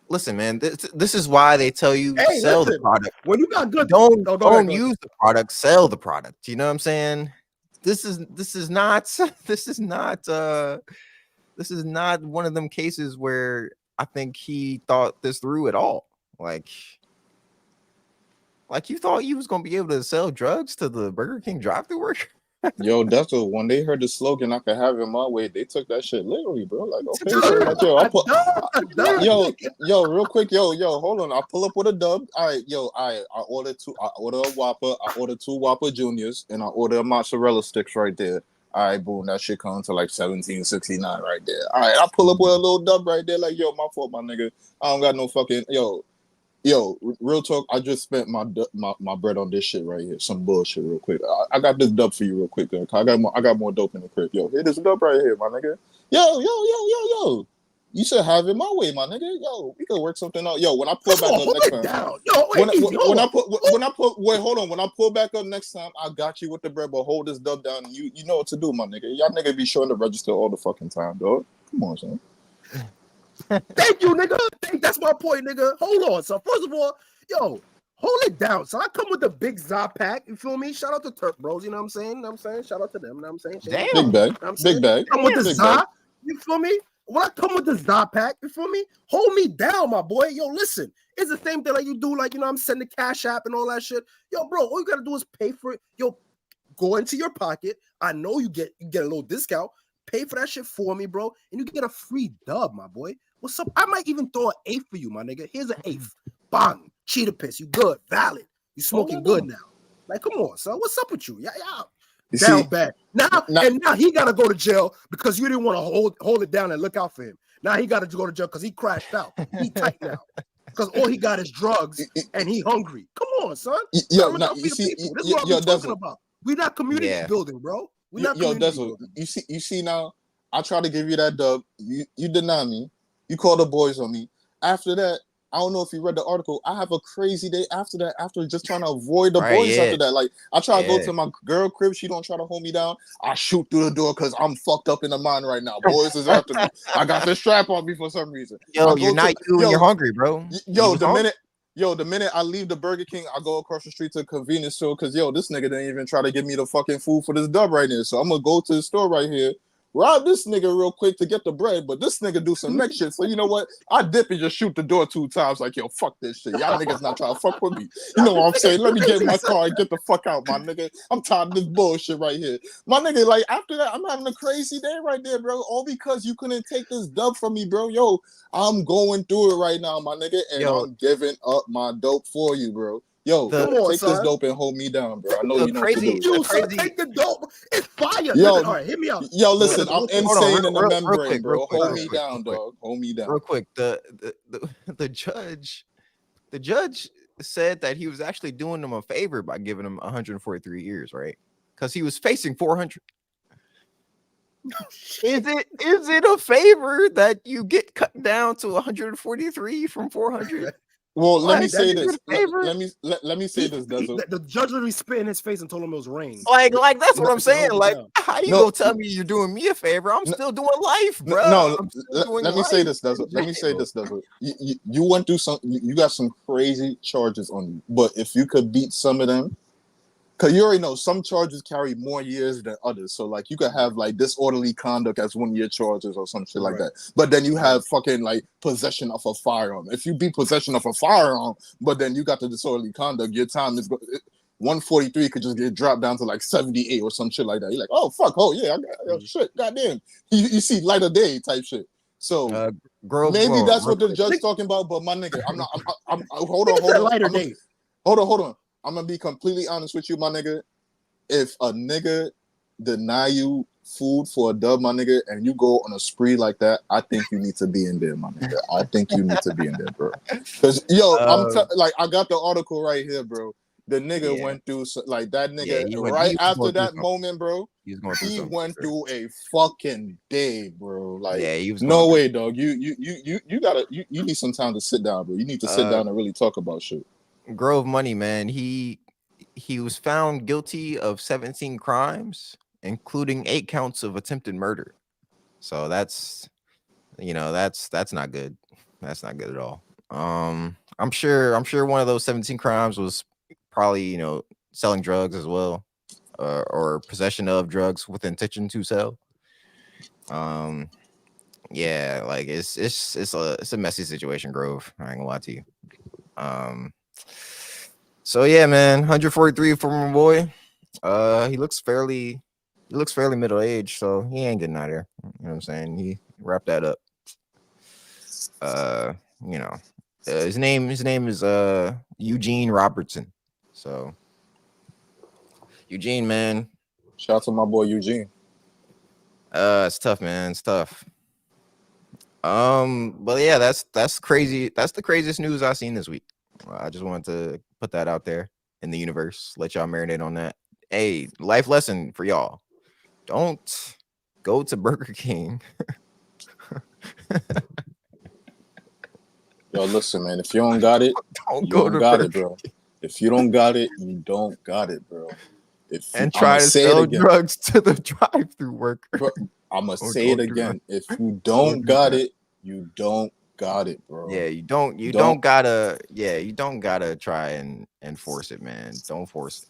listen, man, this is why they tell you sell the product. When you got good, don't use the product, sell the product. You know what I'm saying? This is not one of them cases where I think he thought this through at all. Like you thought you was gonna be able to sell drugs to the Burger King drive-thru worker? Yo, that's the when they heard the slogan, I can have it my way, they took that shit literally, bro. Like, okay, so like, yo, real quick, yo, hold on. I pull up with a dub. All right, I order a Whopper, I order 2 Whopper Juniors, and I order a mozzarella sticks right there. All right, boom, that shit comes to like $17.69 right there. All right, I pull up with a little dub right there, like, yo, my fault, my nigga. I don't got no fucking Yo, real talk. I just spent my bread on this shit right here. Some bullshit, real quick. I got this dub for you, real quick. Girl. I got more dope in the crib. Yo, here this dub right here, my nigga. Yo. You should have it my way, my nigga. Yo, we could work something out. Yo, when I pull back up next time. When I pull back up next time, I got you with the bread, but hold this dub down. And you know what to do, my nigga. Y'all nigga be showing the register all the fucking time, dog. Come on, son. Thank you, nigga. That's my point, nigga. Hold on. So first of all, yo, hold it down. So I come with the big Za pack. You feel me? Shout out to Turk Bros. You know what I'm saying? Shout out to them. You know what I'm saying? Damn. Big bag. Come with the Za. You feel me? When I come with the Za pack, you feel me? Hold me down, my boy. Yo, listen. It's the same thing like you do, like, you know, I'm sending the Cash App and all that shit. Yo, bro, all you gotta do is pay for it. Yo, go into your pocket. I know you get a little discount. Pay for that shit for me, bro, and you get a free dub, my boy. What's up? I might even throw an eighth for you, my nigga. Here's an eighth. Bang. Cheetah piss. You good. Valid. You smoking good now. Like, come on, son. What's up with you? Yeah. Down bad. Now he got to go to jail because you didn't want to hold it down and look out for him. Now he got to go to jail because he crashed out. He tight now. Because all he got is drugs and he hungry. Come on, son. Yo, now, you see, this is what we're talking about. We're not community building, bro. We're not community building. You see now, I try to give you that dub. You deny me. You call the boys on me. After that, I don't know if you read the article. I have a crazy day after that, after just trying to avoid the boys after that. Like, I try to go to my girl crib. She don't try to hold me down. I shoot through the door because I'm fucked up in the mind right now. Boys is after me. I got this strap on me for some reason. Yo, you're hungry, bro. The minute I leave the Burger King, I go across the street to a convenience store because, this nigga didn't even try to give me the fucking food for this dub right here. So I'm going to go to the store right here, rob this nigga real quick to get the bread, but this nigga do some next shit. So you know what? I dip and just shoot the door 2 times like, yo, fuck this shit. Y'all niggas not trying to fuck with me. You know what I'm saying? Let me get in my car and get the fuck out, my nigga. I'm tired of this bullshit right here. My nigga, like, after that, I'm having a crazy day right there, bro. All because you couldn't take this dub from me, bro. Yo, I'm going through it right now, my nigga, and I'm giving up my dope for you, bro. Yo, take this dope and hold me down, bro. I know you know crazy. Take the dope. It's fire. Yo, all right, hit me out. Yo, listen, I'm insane in the membrane, bro. Hold me down, dog. Hold me down. Real quick, the judge said that he was actually doing them a favor by giving him 143 years, right? Because he was facing 400. Is it a favor that you get cut down to 143 from 400? Well, let me say this. Let me say this. The judge literally spit in his face and told him it was rain. Like that's what I'm saying. Like, how you gonna tell me you're doing me a favor? I'm still doing life, bro. Let me say this, Desert. Let me say this, Desert. You went through some. You got some crazy charges on you, but if you could beat some of them, because you already know some charges carry more years than others. So like you could have like disorderly conduct as 1 year charges or some shit like that. But then you have fucking like possession of a firearm. If you beat possession of a firearm, but then you got the disorderly conduct, your time is 143 could just get dropped down to like 78 or some shit like that. You're like, oh fuck, oh yeah, shit, goddamn. You see light of day type shit. So maybe that's what the judge talking about. But my nigga, I'm hold on. I'm gonna be completely honest with you, my nigga. If a nigga deny you food for a dub, my nigga, and you go on a spree like that, I think you need to be in there, my nigga. I think you need to be in there, bro. Because I got the article right here, bro. The nigga went through like that nigga right after that moment, bro. He's going through he something. went through a fucking day, bro. Like, Yeah, he was no going way, dog. You gotta you need some time to sit down, bro. You need to sit down and really talk about shit. Grove Money, man. He was found guilty of 17 crimes, including 8 counts of attempted murder. So that's not good. That's not good at all. I'm sure one of those 17 crimes was probably, selling drugs as well, or possession of drugs with intention to sell. Yeah, like it's a messy situation, Grove. I ain't gonna lie to you. So yeah, man, 143 for my boy. He looks fairly middle aged, so he ain't getting out of here. You know what I'm saying? He wrapped that up. His name is Eugene Robertson. So Eugene, man. Shout out to my boy Eugene. It's tough, man. It's tough. But yeah, that's crazy. That's the craziest news I've seen this week. I just wanted to put that out there in the universe. Let y'all marinate on that. Hey, life lesson for y'all. Don't go to Burger King. Yo, listen, man. If you don't got it, you don't got it, bro. If you don't got it, you don't got it, bro. And try to sell drugs to the drive-through worker. I'm gonna say it again. If you don't got it, you don't got it, bro. Yeah, you don't gotta try and force it, man. Don't force it.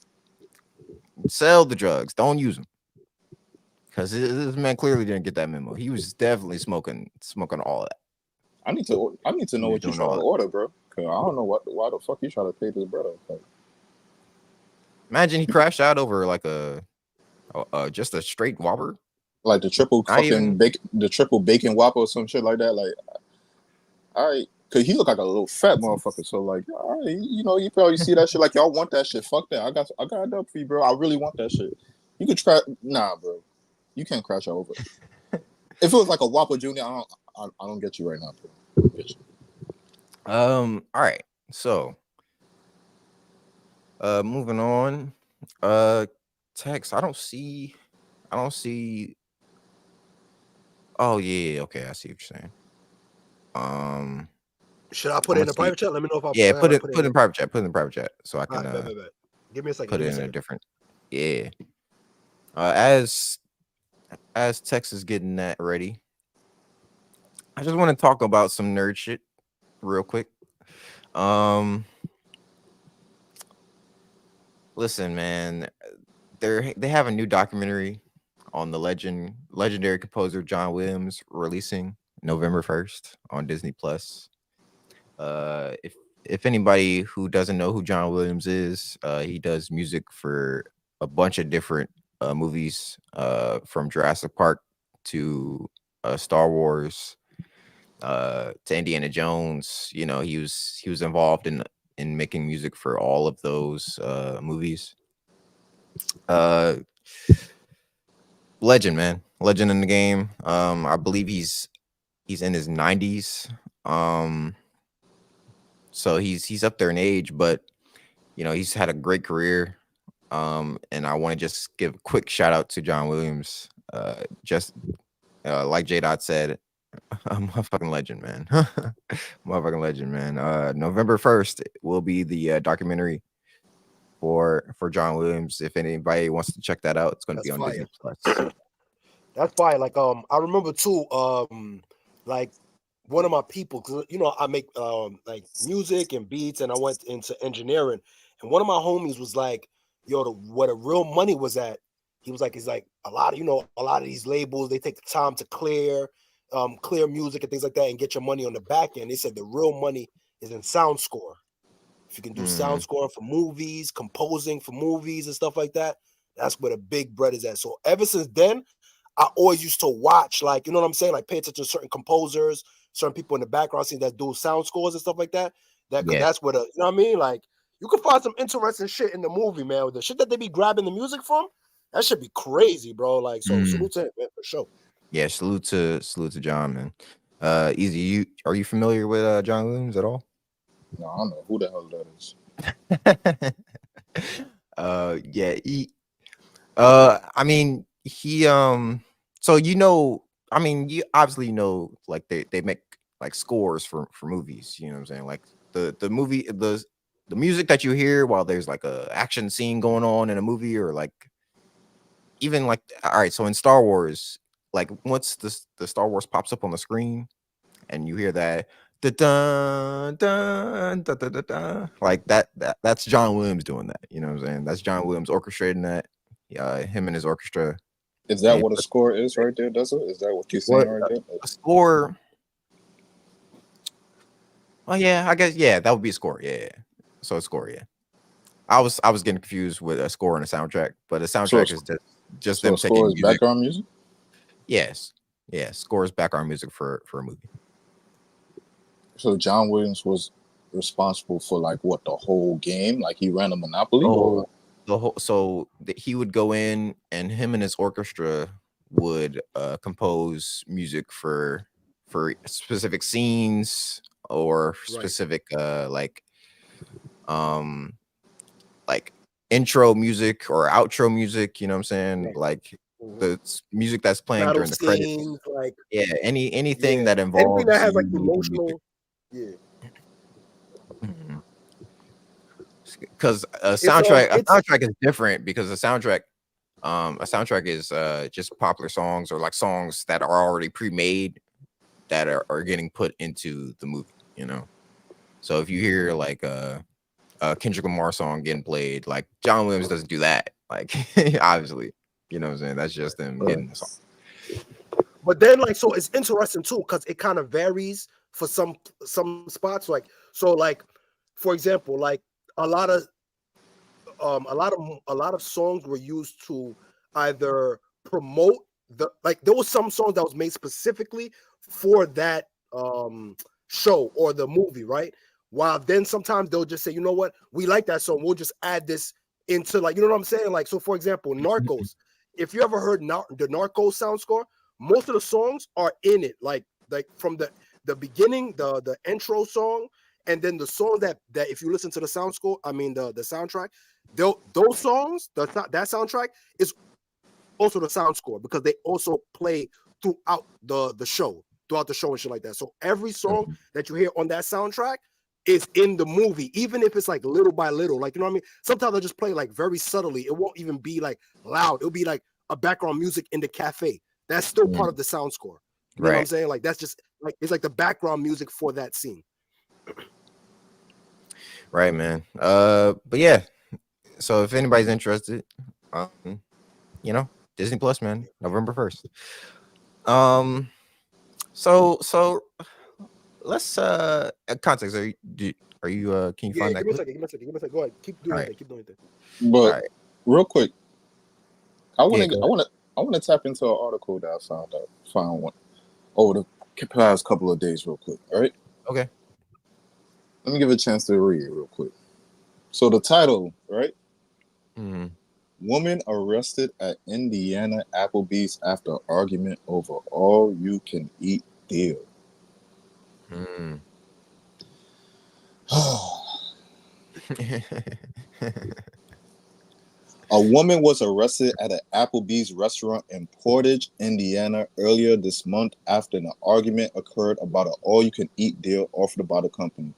Sell the drugs. Don't use them. Because this man clearly didn't get that memo. He was definitely smoking all that. I need to know what you're trying to order, bro. Cause I don't know why the fuck you trying to pay this brother. Like, imagine he crashed out over like a just a straight Whopper, like the triple bacon Whopper or some shit like that. Like, all right, cause he look like a little fat motherfucker. So like, all right, you probably see that shit. Like, y'all want that shit? Fuck that. I got it up for you, bro. I really want that shit. You could try. Nah, bro. You can't crash out over. If it was like a Whopper Junior, I don't get you right now, bro. Get you. All right. So, moving on. Text. I don't see. Oh yeah. Okay, I see what you're saying. Should I put it in a private chat? Let me know if I put it in private chat. Put it in private chat so I can. Give me a second. Put it in a different. Yeah. As Tex is getting that ready, I just want to talk about some nerd shit real quick. Listen, man, they have a new documentary on the legendary composer John Williams releasing November 1st on Disney Plus. If anybody who doesn't know who John Williams is, he does music for a bunch of different movies, from Jurassic Park to Star Wars, to Indiana Jones. He was involved in making music for all of those movies. Legend, man. Legend in the game. I believe he's in his 90s. So he's up there in age, but he's had a great career. And I want to just give a quick shout out to John Williams. Just like J Dot said, a motherfucking legend, man. Motherfucking legend, man. November 1st will be the documentary for John Williams. If anybody wants to check that out, it's going to be on Disney Plus. That's fine. Like I remember too. Like one of my people, cause I make like music and beats, and I went into engineering. And one of my homies was like, "Yo, where the real money was at." He was like, "It's like a lot of these labels. They take the time to clear music and things like that, and get your money on the back end." They said the real money is in sound score. If you can do sound scoring for movies, composing for movies and stuff like that, that's where the big bread is at. So ever since then, I always used to watch, like, you know what I'm saying? Like, pay attention to certain composers, certain people in the background scene that do sound scores and stuff like that. Because that's where you know what I mean? Like, you can find some interesting shit in the movie, man. With the shit that they be grabbing the music from, that should be crazy, bro. Like, so salute to him, man, for sure. Yeah, salute to John, man. Easy, are you familiar with John Williams at all? No, I don't know who the hell that is. Yeah, I mean, he so you know, I mean, you obviously know like they make like scores for movies, you know what I'm saying? Like the movie the music that you hear while there's like a action scene going on in a movie, or like even like, all right, so in Star Wars, like once the Star Wars pops up on the screen and you hear that da dun dun da da da da, like that's John Williams doing that, you know what I'm saying? That's John Williams orchestrating that. Him and his orchestra. Is that And what a score is right there? Does it? Is that what you're saying what right there? a score? Oh yeah, I guess yeah, that would be a score. Yeah, yeah. So a score, yeah. I was getting confused with a score and a soundtrack, but a So, soundtrack is just so them a score taking is music. background music. Yes, yeah, scores background music for a movie. So John Williams was responsible for like what, the whole game? Like he ran a monopoly, or He would go in and him and his orchestra would compose music for specific scenes or specific um like intro music or outro music, you know what I'm saying? Like the music that's playing battle during the credits. scenes, like Yeah, anything yeah, that anything that involves has you like needing music. emotional, yeah. Because a It's soundtrack is different, because a soundtrack is just popular songs or like songs that are already pre-made that are getting put into the movie, you know. So if you hear like a Kendrick Lamar song getting played, like John Williams doesn't do that, like obviously, you know what I'm saying? That's just them getting the song. But then like, so it's interesting too, because it kind of varies for some spots. Like, so like, for example, like a lot of songs were used to either promote like there was some songs that was made specifically for that show or the movie, right? While then sometimes they'll just say, you know what, we like that song, we'll just add this into, like, you know what I'm saying? Like, so for example, Narcos, if you ever heard the Narcos sound score, most of the songs are in it, like from the beginning, the intro song, and then the song that if you listen to the sound score, I mean the soundtrack, those songs, that soundtrack is also the sound score, because they also play throughout the show and shit like that. So every song that you hear on that soundtrack is in the movie, even if it's like little by little, like, you know what I mean? Sometimes they'll just play like very subtly. It won't even be like loud. It'll be like a background music in the cafe. That's still part of the sound score. You know what I'm saying? Like, that's just like, it's like the background music for that scene. Right, man. But yeah. So if anybody's interested, you know, Disney Plus, man, November 1st. So let's context. Are you can you find that? Give me a second. Go ahead. Keep doing it. Keep doing it. But real quick, I want to tap into an article that I found one over the past couple of days, real quick. All right. Okay. Let me give it a chance to read it real quick. So the title, right? Woman arrested at Indiana Applebee's after argument over all-you-can-eat deal. A woman was arrested at an Applebee's restaurant in Portage, Indiana, earlier this month after an argument occurred about an all-you-can-eat deal offered by the company.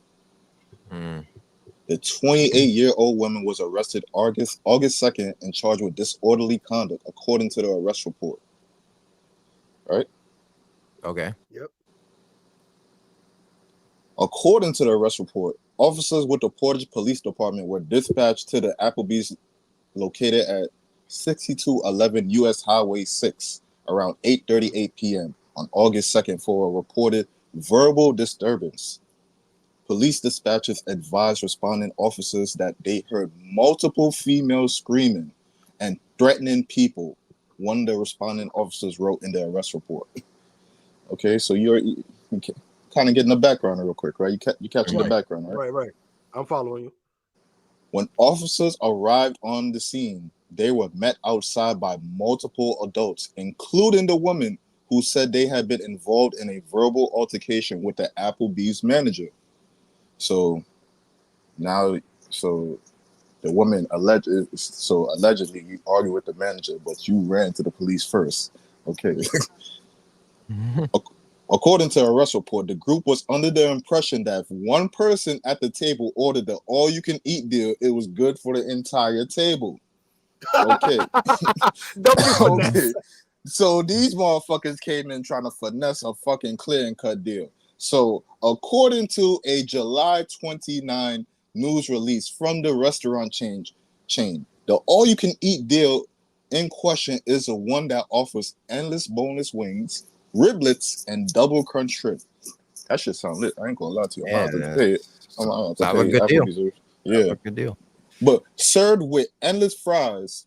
The 28-year-old woman was arrested August 2nd and charged with disorderly conduct, according to the arrest report. Right? Okay. Yep. According to the arrest report, officers with the Portage Police Department were dispatched to the Applebee's located at 6211 U.S. Highway 6 around 8:38 p.m. on August 2nd for a reported verbal disturbance. Police dispatchers advised responding officers that they heard multiple females screaming and threatening people, one of the responding officers wrote in the arrest report. Okay, so you're kind of getting the background real quick, right? You catching the background, right? Right. I'm following you. When officers arrived on the scene, they were met outside by multiple adults, including the woman who said they had been involved in a verbal altercation with the Applebee's manager. So now, The woman allegedly you argued with the manager, but you ran to the police first. Okay. According to a arrest report, the group was under the impression that if one person at the table ordered the all-you-can-eat deal, it was good for the entire table. Okay. Okay. So these motherfuckers came in trying to finesse a fucking clear and cut deal. So according to a July 29 news release from the restaurant chain, the all-you-can-eat deal in question is the one that offers endless boneless wings, riblets, and double crunch shrimp. That shit sound lit. I ain't gonna lie to you. I'm gonna have to pay it. I'm gonna have to pay a good deal. Yeah, a good deal. But served with endless fries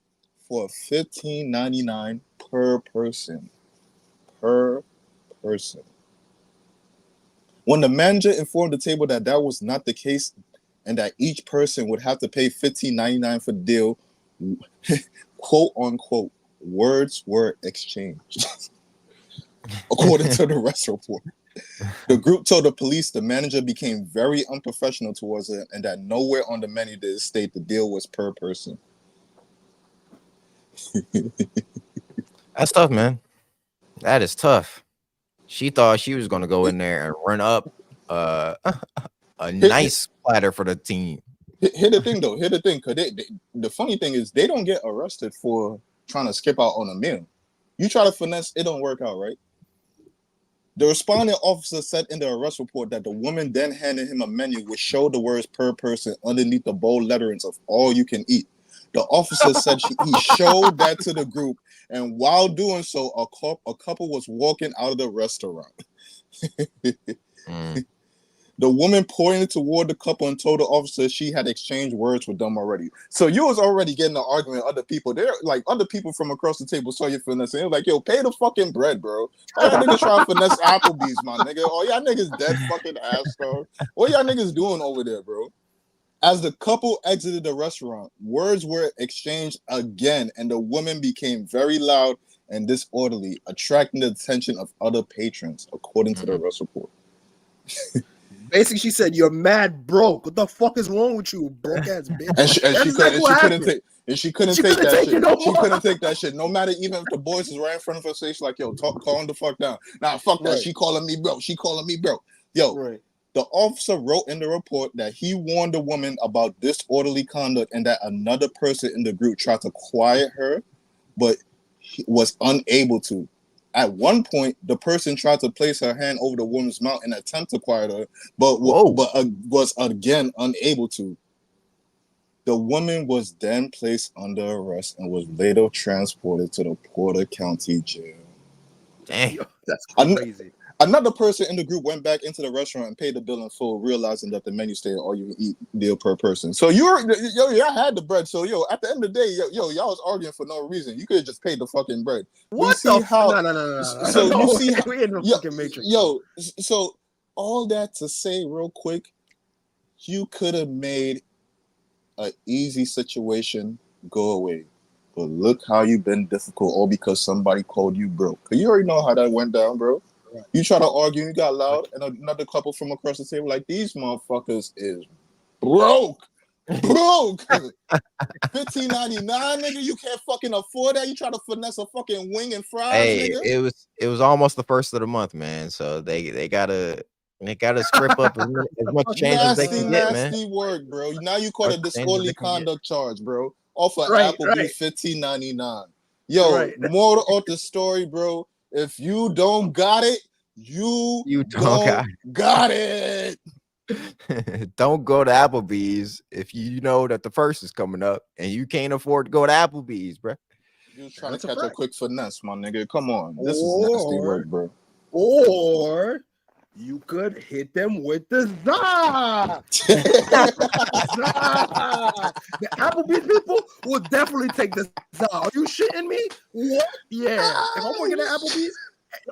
for $15.99 per person. Per person. When the manager informed the table that that was not the case and that each person would have to pay $15.99 for the deal, quote unquote, words were exchanged. According to the rest report. The group told the police the manager became very unprofessional towards it and that nowhere on the menu did it state the deal was per person. That's tough, man. That is tough. She thought she was going to go in there and run up a nice platter for the team. Here's the thing, though. Because the funny thing is they don't get arrested for trying to skip out on a meal. You try to finesse, it don't work out, right? The responding officer said in the arrest report that the woman then handed him a menu which showed the words per person underneath the bold letterings of all you can eat. The officer said he showed that to the group, and while doing so, a couple was walking out of the restaurant. The woman pointed toward the couple and told the officer she had exchanged words with them already. So you was already getting an argument with other people. They're like other people from across the table saw you finesse. They were like, yo, pay the fucking bread, bro. All y'all niggas trying to finesse Applebee's, my nigga. All y'all niggas dead fucking ass, dog. What y'all niggas doing over there, bro? As the couple exited the restaurant, words were exchanged again, and the woman became very loud and disorderly, attracting the attention of other patrons, according to the arrest report. Basically, she said, "You're mad broke. What the fuck is wrong with you, broke ass bitch?" And she couldn't take that shit. No matter even if the boys is right in front of her, say she's like, "Yo, calm the fuck down." Nah, fuck that. She calling me bro. Yo, the officer wrote in the report that he warned the woman about disorderly conduct and that another person in the group tried to quiet her, but he was unable to. At one point, the person tried to place her hand over the woman's mouth in an attempt to quiet her, but was again unable to. The woman was then placed under arrest and was later transported to the Porter County Jail. Damn, that's crazy. Another person in the group went back into the restaurant and paid the bill in full, realizing that the menu stated all you can eat deal per person. So y'all had the bread. So at the end of the day, y'all was arguing for no reason. You could have just paid the fucking bread. What see how? No. So no, you see how? We in the fucking matrix. So all that to say, real quick, you could have made an easy situation go away. But look how you've been difficult, all because somebody called you broke. Cause you already know how that went down, bro. You try to argue, you got loud, and another couple from across the table like, these motherfuckers is broke. $15.99, nigga. You can't fucking afford that. You try to finesse a fucking wing and fries, nigga. It was almost the first of the month, man. So they gotta script up as much change as they can get, man. Nasty work, bro. Now you call it disorderly conduct charge, bro. Off of Applebee's $15.99. Yo, moral of the story, bro. If you don't got it, you don't got it. Don't go to Applebee's if you know that the first is coming up and you can't afford to go to Applebee's, bro. You're trying to catch a quick finesse, my nigga. Come on. This is nasty work, bro. Or you could hit them with the za. The Applebee's people will definitely take the za. Are you shitting me? What? Yeah. If I'm working at Applebee's,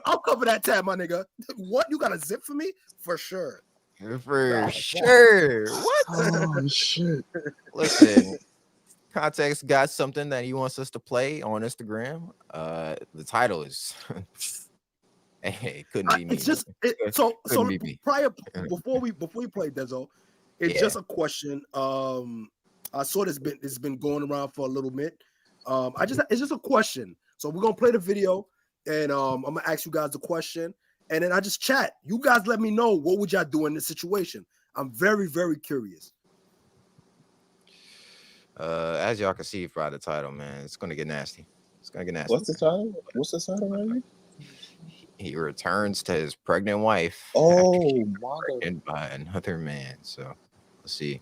I'll cover that tab, my nigga. What? You got a zip for me? For sure. For sure. What? Oh, shit. Listen, Context got something that he wants us to play on Instagram. The title is... Hey, it couldn't be me. It's just prior before we play Dezo, it's just a question. I saw this been going around for a little bit. It's just a question. So we're gonna play the video, and I'm gonna ask you guys the question, and then I just chat. You guys let me know what would y'all do in this situation. I'm very, very curious. As y'all can see by the title, man, it's gonna get nasty. It's gonna get nasty. What's the title? What's the title right here? He returns to his pregnant wife. Oh, pregnant by another man. So let's see.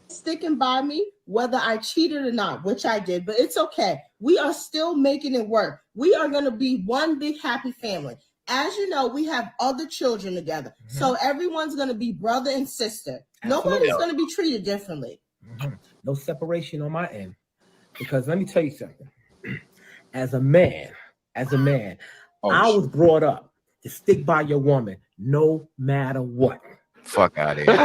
Sticking by me, whether I cheated or not, which I did, but it's okay. We are still making it work. We are going to be one big happy family. As you know, we have other children together. Mm-hmm. So everyone's going to be brother and sister. Absolutely. Nobody's going to be treated differently. Mm-hmm. No separation on my end. Because let me tell you something. As a man, I was brought up to stick by your woman no matter what. Fuck out of here.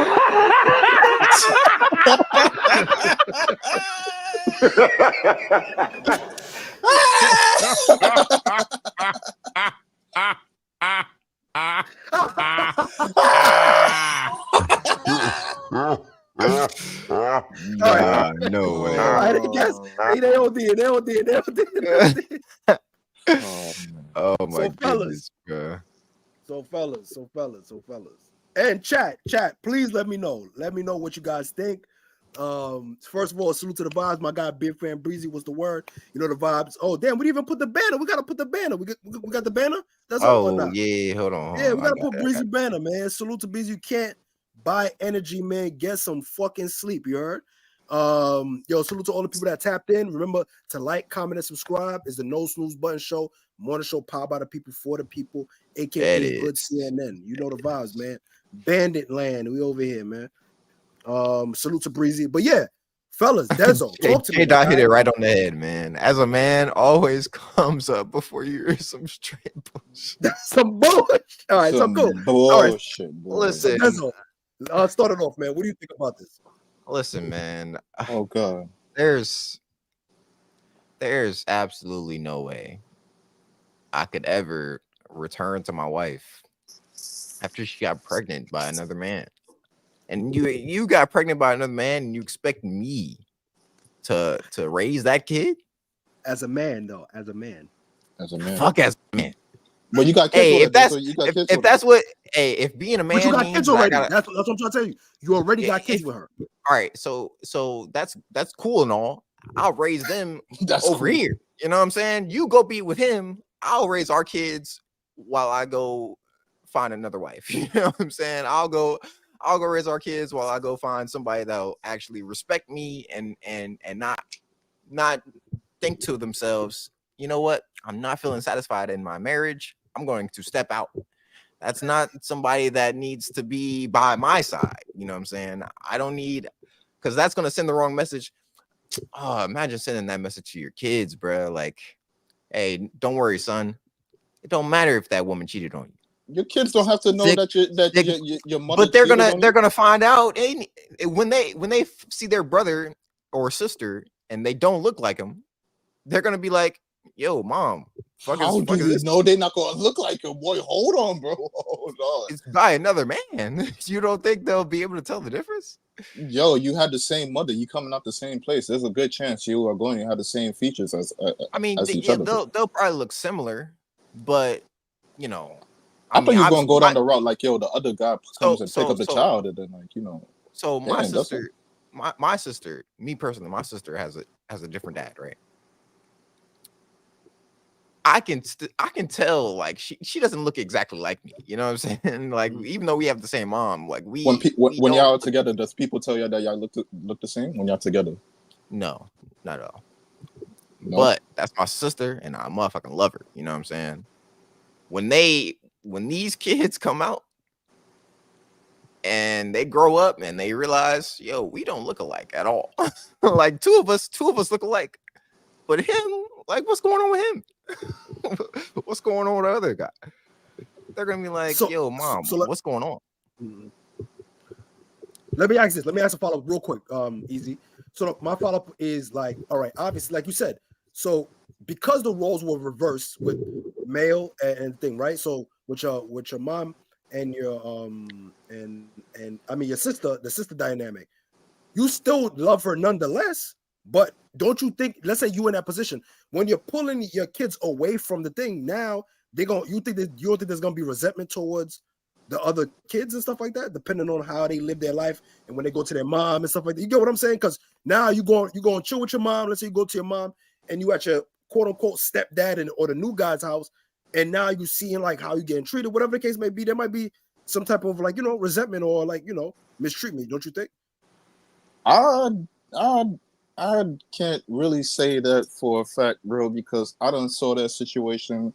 No way. I didn't guess. They OD. Oh my goodness, bro. So fellas. And chat, please let me know. Let me know what you guys think. First of all, salute to the vibes. My guy, Big Fan Breezy, was the word. You know the vibes. Oh, damn, we didn't even put the banner. We gotta put the banner. We got the banner? That's all. Oh, yeah, hold on. Yeah, we gotta put Breezy banner, man. Salute to Breezy. You can't buy energy, man. Get some fucking sleep, you heard? Yo, salute to all the people that tapped in. Remember to like, comment, and subscribe. Is the No Snooze Button Show, morning show powered by the people for the people, aka Good CNN. You know the vibes, man. Bandit land, we over here, man. Salute to Breezy, but yeah, fellas, Dezo, talk to me. I hit it right on the head, man. As a man, always comes up before you hear some straight bullshit. That's some bullshit. All right, so cool. Bullshit. All right. Listen, so Dezo, start it off, man. What do you think about this? Listen, man. Oh God, there's absolutely no way I could ever return to my wife after she got pregnant by another man. And you got pregnant by another man, and you expect me to raise that kid? As a man, though, as a man. Fuck as a man. Well, you got kids. If being a man, but you got kids already. That's what I'm trying to tell you. You already got kids with her. All right, so that's cool and all. I'll raise them over here. You know what I'm saying? You go be with him. I'll raise our kids while I go find another wife. You know what I'm saying? I'll go raise our kids while I go find somebody that'll actually respect me and not think to themselves, you know what? I'm not feeling satisfied in my marriage. I'm going to step out. That's not somebody that needs to be by my side. You know what I'm saying? I don't need, because that's going to send the wrong message. Oh, imagine sending that message to your kids, bro. Like, hey, don't worry, son. It don't matter if that woman cheated on you. Your kids don't have to know your mother. But they're gonna find out when they see their brother or sister and they don't look like him. They're gonna be like, "Yo, mom, how do you know they're not gonna look like him, boy? Hold on, bro. Hold on. It's by another man. You don't think they'll be able to tell the difference? Yo, you had the same mother. You coming out the same place. There's a good chance you are going to have the same features as. They'll probably look similar, but you know. I thought you were gonna go down the route like, yo, the other guy comes and pick up the child, and then like, you know. So my sister, my sister, me personally, my sister has a different dad, right? I can tell like she doesn't look exactly like me. You know what I'm saying? Like even though we have the same mom, like when y'all are together, does people tell you that y'all look the same when y'all together? No, not at all. No. But that's my sister, and I motherfucking love her. You know what I'm saying? When these kids come out and they grow up and they realize, yo, we don't look alike at all. Like two of us look alike. But him, like, what's going on with him? What's going on with the other guy? They're gonna be like, yo, mom, what's going on? Let me ask this. Let me ask a follow-up real quick. Easy. So my follow-up is like, all right, obviously, like you said, so because the roles were reversed with male and thing, right? So with your mom and your and I mean your sister, the sister dynamic, you still love her nonetheless. But don't you think, let's say you in that position, when you're pulling your kids away from the thing, now you don't think there's gonna be resentment towards the other kids and stuff like that, depending on how they live their life and when they go to their mom and stuff like that. You get what I'm saying? Because now you go and chill with your mom. Let's say you go to your mom and you at your quote unquote stepdad or the new guy's house, and now you seeing like how you getting treated, whatever the case may be. There might be some type of like, resentment or like, mistreatment, don't you think? I can't really say that for a fact, bro, because I done saw that situation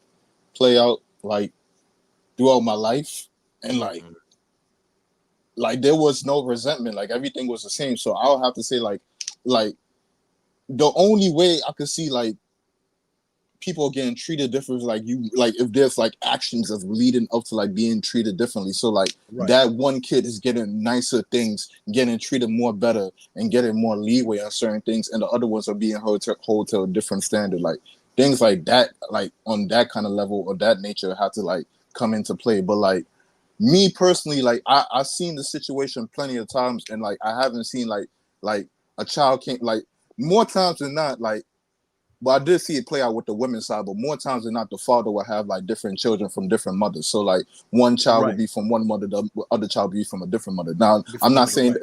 play out like throughout my life, and like there was no resentment, like everything was the same. So I'll have to say like the only way I could see like people getting treated differently, like if there's like actions that's leading up to like being treated differently. So like that one kid is getting nicer things, getting treated more better, and getting more leeway on certain things, and the other ones are being held to a different standard. Like things like that, like on that kind of level or that nature, have to like come into play. But like me personally, like I've seen the situation plenty of times, and like I haven't seen like a child can't, like more times than not, like. But I did see it play out with the women's side, but more times than not, the father will have like different children from different mothers. So like one child would be from one mother, the other child would be from a different mother. Now, I'm not saying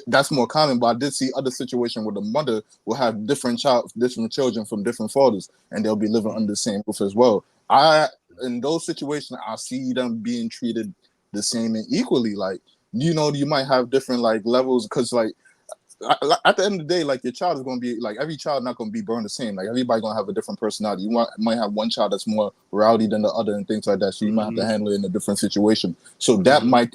that's more common, but I did see other situations where the mother will have different children from different fathers, and they'll be living under the same roof as well. In those situations, I see them being treated the same and equally. Like, you might have different like levels, because like, at the end of the day, like your child is going to be like, every child not going to be born the same. Like everybody going to have a different personality. You might have one child that's more rowdy than the other and things like that. So you might have to handle it in a different situation. So that might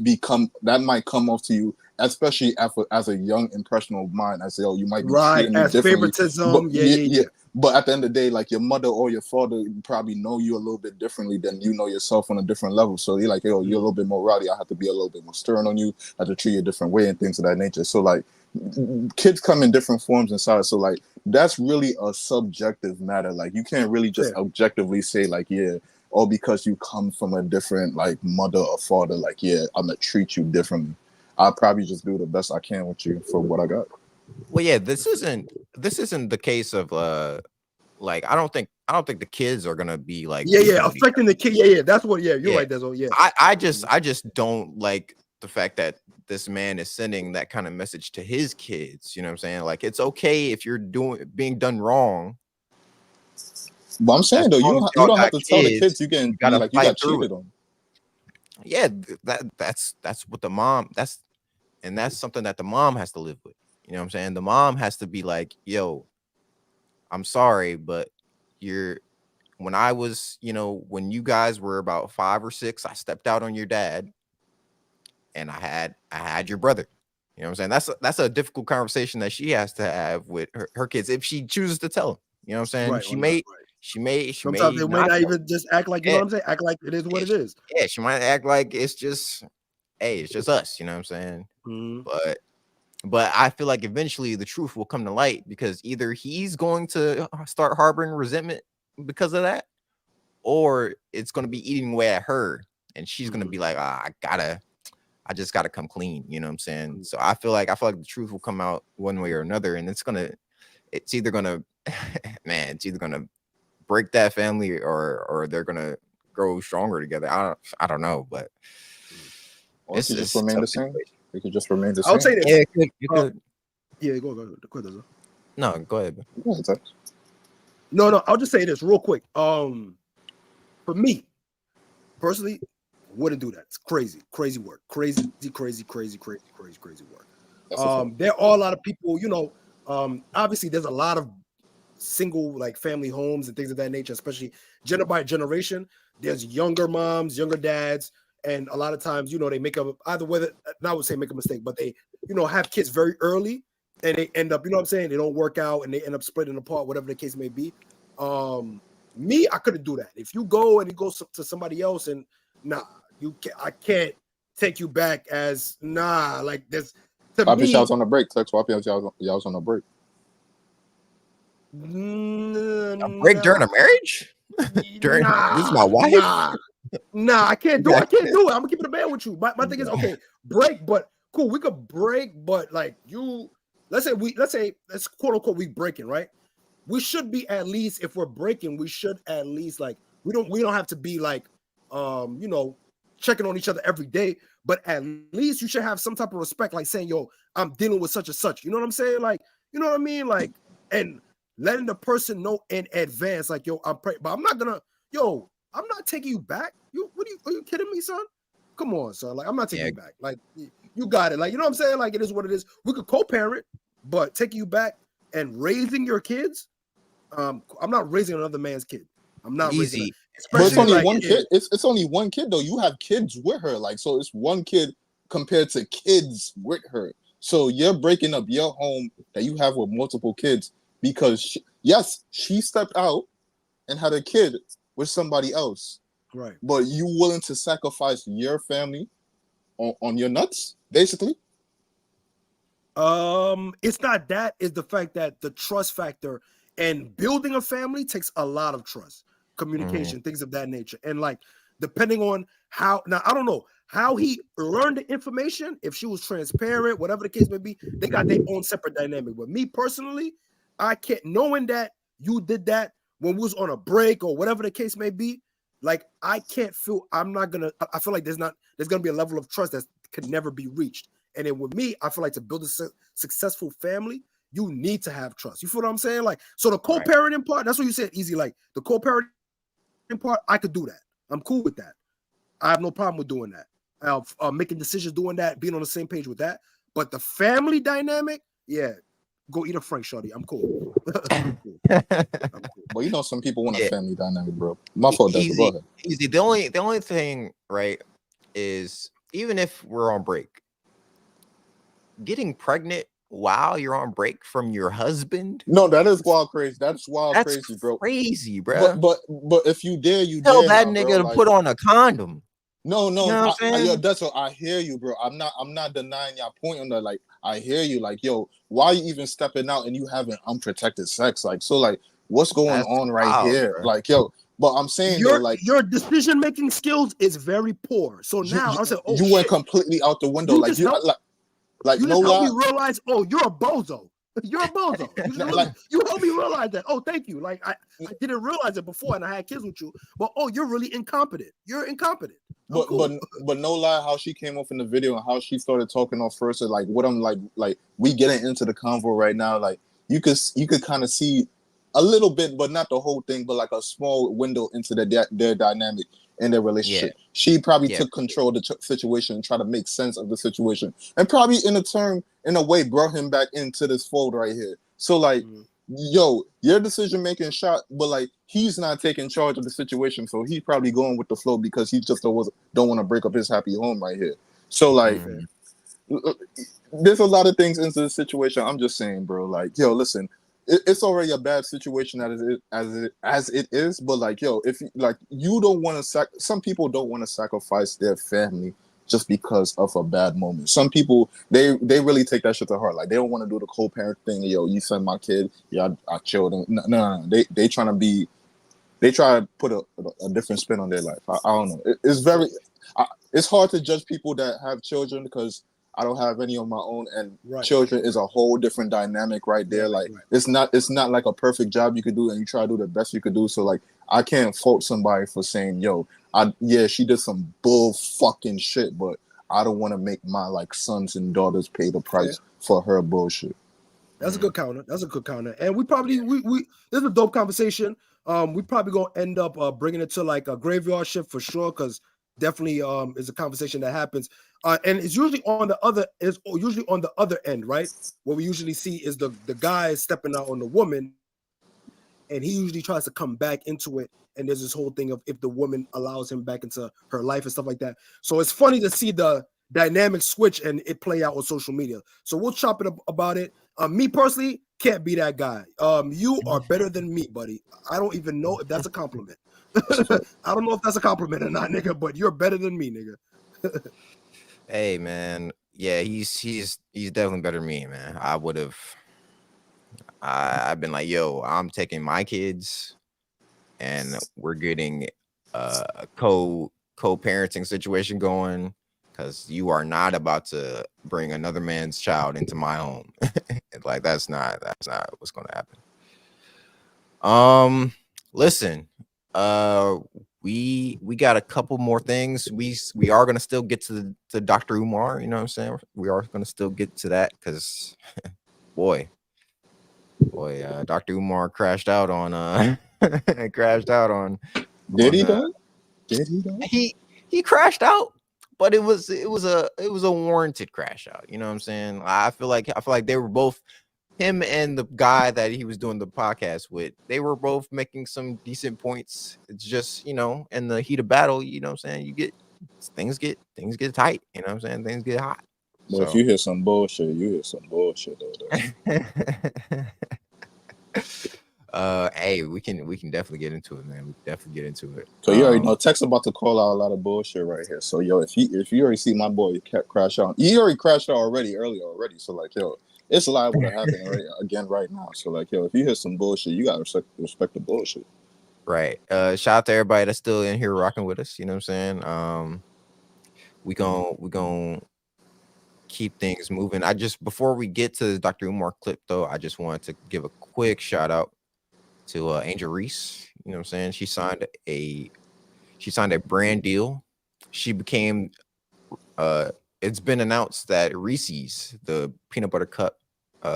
come off to you, especially as a young impressionable mind. I say, you might be treating it differently. Favoritism. But at the end of the day, like your mother or your father probably know you a little bit differently than you know yourself on a different level. So you're like, you're a little bit more rowdy. I have to be a little bit more stern on you. I have to treat you a different way and things of that nature. So like, kids come in different forms and sizes. So like, that's really a subjective matter. Like you can't really just objectively say like, because you come from a different like mother or father, like, I'm gonna treat you differently. I'll probably just do the best I can with you for what I got. Well, this isn't the case of like I don't think the kids are gonna be like affecting the kid. That's what you're right, Dezo. I just don't like the fact that this man is sending that kind of message to his kids. You know what I'm saying? Like it's okay if you're being done wrong. But I'm saying though, you don't have to tell the kids you got cheated on. Yeah, that's what the mom that's something that the mom has to live with. You know what I'm saying? The mom has to be like, yo, I'm sorry, but when I was, when you guys were about 5 or 6, I stepped out on your dad and I had your brother. You know what I'm saying? That's a difficult conversation that she has to have with her kids if she chooses to tell them. You know what I'm saying? She may sometimes they might not even just act like, you know what I'm saying? Act like it is what it is. Yeah, she might act like it's just us, you know what I'm saying? But I feel like eventually the truth will come to light, because either he's going to start harboring resentment because of that, or it's going to be eating away at her, and she's going to be like, I just gotta come clean. You know what I'm saying? So I feel like the truth will come out one way or another, and it's either gonna break that family or they're gonna grow stronger together. I don't know, but it could just remain the same. It could just remain the same. I would say this. Yeah, it could. Yeah, go ahead. No, go ahead. No, I'll just say this real quick. For me, personally, wouldn't do that. It's crazy work. Crazy work. There are a lot of people, obviously there's a lot of single like family homes and things of that nature, especially by generation. There's younger moms, younger dads, and a lot of times, they make up make a mistake, but they, have kids very early, and they end up, they don't work out and they end up splitting apart, whatever the case may be. Me, I couldn't do that. If you go and you go to somebody else and I can't take you back as like this. Swap your shouts on the break. Swap your shouts on the break. A break during a marriage? This is my wife? I can't do it. I can't do it. I'm gonna keep it a man with you. My thing is, okay, break, but cool, we could break, but like you let's quote unquote we breaking, right? We should be at least, if we're breaking, we should at least like we don't have to be like checking on each other every day, but at least you should have some type of respect, like saying, yo, I'm dealing with such and such. You know what I'm saying? Like, you know what I mean? Like, and letting the person know in advance, like, yo, I'm praying, but I'm not taking you back. Are you kidding me, son? Come on, son. Like, I'm not taking you back. Like, you got it. Like, you know what I'm saying? Like, it is what it is. We could co-parent, but taking you back and raising your kids, I'm not raising another man's kid. I'm not easy. But it's only one kid. It's only one kid though. You have kids with her, like, so it's one kid compared to kids with her. So you're breaking up your home that you have with multiple kids because she stepped out and had a kid with somebody else. Right. But you willing to sacrifice your family on your nuts, basically? It's not that. It's the fact that the trust factor and building a family takes a lot of trust, communication, things of that nature. And like, depending on how, now I don't know how he learned the information, if she was transparent, whatever the case may be, they got their own separate dynamic. But me personally, I can't, knowing that you did that when we was on a break or whatever the case may be, like, I can't feel, I feel like there's gonna be a level of trust that could never be reached. And then with me, I feel like to build a successful family, you need to have trust. You feel what I'm saying? Like, so the co-parenting part, that's what you said, easy. Like, the co-parenting part, I could do that. I'm cool with that. I have no problem with doing that. Making decisions, doing that, being on the same page with that. But the family dynamic, yeah, go eat a Frank, shorty. I'm cool. I'm cool. Well, you know, some people want a family dynamic, bro. My fault, Desmond. Go ahead. Easy. The only thing, right, is even if we're on break, getting pregnant while you're on break from your husband. No, that is wild crazy. That's crazy, bro. Crazy, bro. But if you dare, you tell dare that now, nigga bro. to Like, put on a condom. No, you know that's what I hear you, bro. I'm not denying your point on that. Like, I hear you. Like, yo, why are you even stepping out and you having unprotected sex? Like, so, like, what's going on right here? Bro. Like, yo, but I'm saying your decision making skills is very poor. So now I said, oh, you went completely out the window. Like, you just helped me realize, oh, you're a bozo. You're a bozo. You helped me realize that. Oh, thank you. Like, I didn't realize it before, and I had kids with you. But you're really incompetent. You're incompetent. But no lie, how she came off in the video and how she started talking off first, and like what I'm like we getting into the convo right now. Like, you could kind of see a little bit, but not the whole thing, but like a small window into their dynamic in their relationship. Yeah. She probably took control of the situation and tried to make sense of the situation, and probably in a way brought him back into this fold right here. So like, yo, your decision making shot, but like, he's not taking charge of the situation, so he's probably going with the flow because he just don't want to break up his happy home right here. So like, there's a lot of things into the situation. I'm just saying, bro. Like, yo, listen. It's already a bad situation as it is, but like, yo, if like you don't want to some people don't want to sacrifice their family just because of a bad moment. Some people they really take that shit to heart. Like, they don't want to do the co-parent thing. Yo, you send my kid, yeah, I chilled them. No. They trying to put a different spin on their life. I don't know. It's hard to judge people that have children because I don't have any of my own, and children is a whole different dynamic right there. Like, it's not like a perfect job you could do, and you try to do the best you could do. So like, I can't fault somebody for saying, yo, she did some bull fucking shit, but I don't want to make my like sons and daughters pay the price for her bullshit. That's a good counter. And we probably this is a dope conversation. We probably gonna end up bringing it to like a graveyard shift for sure, because definitely is a conversation that happens. And it's usually on the other end, right? What we usually see is the guy stepping out on the woman, and he usually tries to come back into it. And there's this whole thing of if the woman allows him back into her life and stuff like that. So it's funny to see the dynamic switch and it play out on social media. So we'll chop it up about it. Me personally, can't be that guy. You are better than me, buddy. I don't even know if that's a compliment. I don't know if that's a compliment or not, nigga, but you're better than me, nigga. Hey, man. Yeah, he's definitely better than me, man. I've been like, yo, I'm taking my kids and we're getting a co-parenting situation going. because you are not about to bring another man's child into my home. Like that's not what's gonna happen. Listen, we got a couple more things. We are gonna still get to Dr. Umar. You know what I'm saying? We are gonna still get to that because, boy, Dr. Umar crashed out on crashed out on. Did he though? Did he though? He crashed out, but it was a warranted crash out. You know what I'm saying? I feel like they were both, him and the guy that he was doing the podcast with, they were both making some decent points. It's just, in the heat of battle, you know what I'm saying, things get tight, you know what I'm saying, things get hot. Well, if you hear some bullshit, though. Hey, we can definitely get into it, man. We can definitely get into it. So you already know Tech's about to call out a lot of bullshit right here. So if you already see my boy crash out, he already crashed out earlier already. So it's liable to happen right now. So if you hear some bullshit, you gotta respect the bullshit. Right. Shout out to everybody that's still in here rocking with us. You know what I'm saying? We gon' keep things moving. Before we get to the Dr. Umar clip though, I just wanted to give a quick shout out to Angel Reese. You know what I'm saying? She signed a brand deal. She became it's been announced that Reese's, the peanut butter cup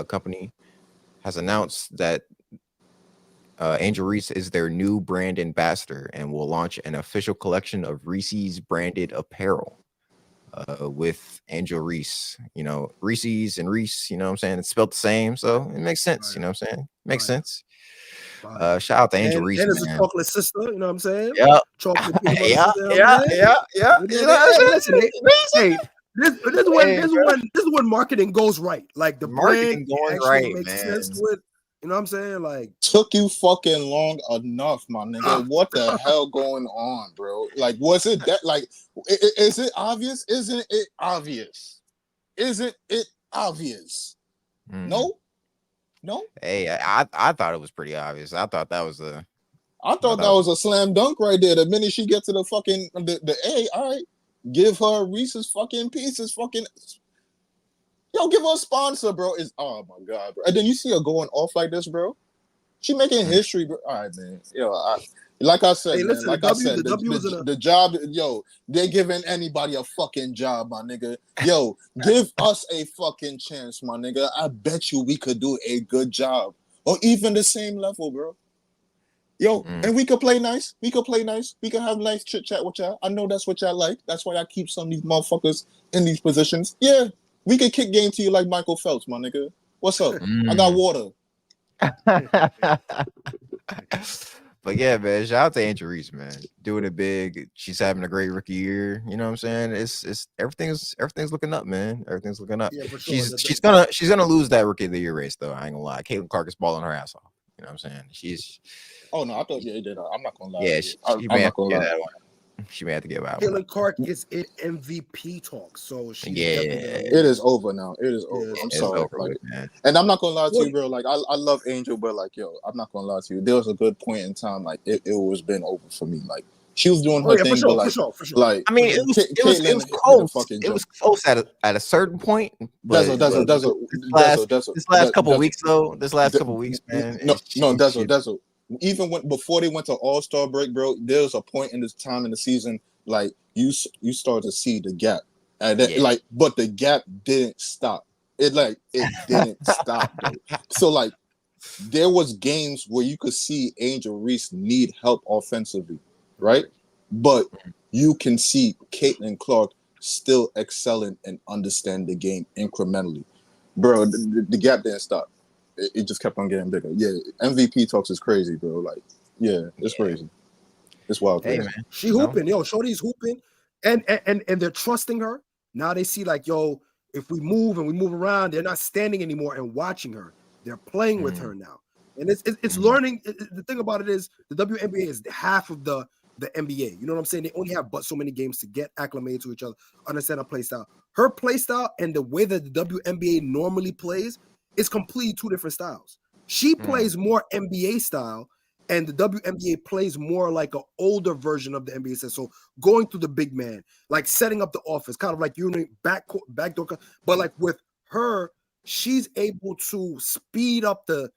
company, has announced that Angel Reese is their new brand ambassador and will launch an official collection of Reese's branded apparel with Angel Reese. Reese's and Reese, you know what I'm saying? It's spelled the same, so it makes sense. Right. You know what I'm saying? Makes sense. Right. Shout out to Angel Reese. And it's a chocolate sister, you know what I'm saying? Yeah. Chocolate yeah. Hey, this is when marketing goes right. Like the marketing brand going actually right, makes man. sense with, you know what I'm saying? Like, took you fucking long enough, my nigga. What the hell going on, bro? Like, was it that? Like, is it obvious? Isn't it obvious? Isn't it obvious? No. Hey, I thought it was pretty obvious. I thought that was a slam dunk right there. The minute she gets to the fucking the A, all right, give her Reese's fucking pieces, fucking. Yo, give her a sponsor, bro. Oh my god, bro. And then you see her going off like this, bro. She making history, bro. All right, man. Yo, like I said, the job, yo, they're giving anybody a fucking job, my nigga. Yo, give us a fucking chance, my nigga. I bet you we could do a good job, or even the same level, bro. Yo, and we could play nice. We could have nice chit chat with y'all. I know that's what y'all like. That's why I keep some of these motherfuckers in these positions. Yeah, we could kick game to you like Michael Phelps, my nigga. What's up? I got water. But yeah, man, shout out to Angel Reese, man. Doing it big. She's having a great rookie year. You know what I'm saying? It's everything's looking up, man. Everything's looking up. Yeah, for sure. She's gonna lose that rookie of the year race, though. I ain't gonna lie. Caitlin Clark is balling her ass off. You know what I'm saying? Oh no, I thought you did. I'm not gonna lie. Yeah, I'm not gonna lie. That one. She may have to give out. Caitlin Clark is in MVP talk, so it is over now. It is over. I'm sorry, man. And I'm not gonna lie to you, bro. Like I love Angel, but like, yo, I'm not gonna lie to you. There was a good point in time, like it was been over for me. Like she was doing her thing, for but sure. Like I mean, it was close. It was close at a certain point. This last couple weeks, man. Dazzle. Even before they went to All-Star break, bro, there was a point in this time in the season, like you start to see the gap, and but the gap didn't stop. It didn't stop, bro. So like, there was games where you could see Angel Reese need help offensively, right? But you can see Caitlin Clark still excelling and understand the game incrementally, bro. The gap didn't stop. It just kept on getting bigger. Yeah, MVP talks is crazy, bro. Like, yeah, it's crazy. It's wild. Hey, crazy. Man. She hooping, yo. Shorty's hooping, and they're trusting her. Now they see like, yo, if we move and we move around, they're not standing anymore and watching her. They're playing with her now, and it's learning. The thing about it is the WNBA is half of the NBA. You know what I'm saying? They only have but so many games to get acclimated to each other, understand her play style. Her play style and the way that the WNBA normally plays. It's completely two different styles. She plays more NBA style, And the WNBA plays more like an older version of the NBA. So going through the big man, like setting up the offense, kind of like backdoor. But like with her, she's able to speed up the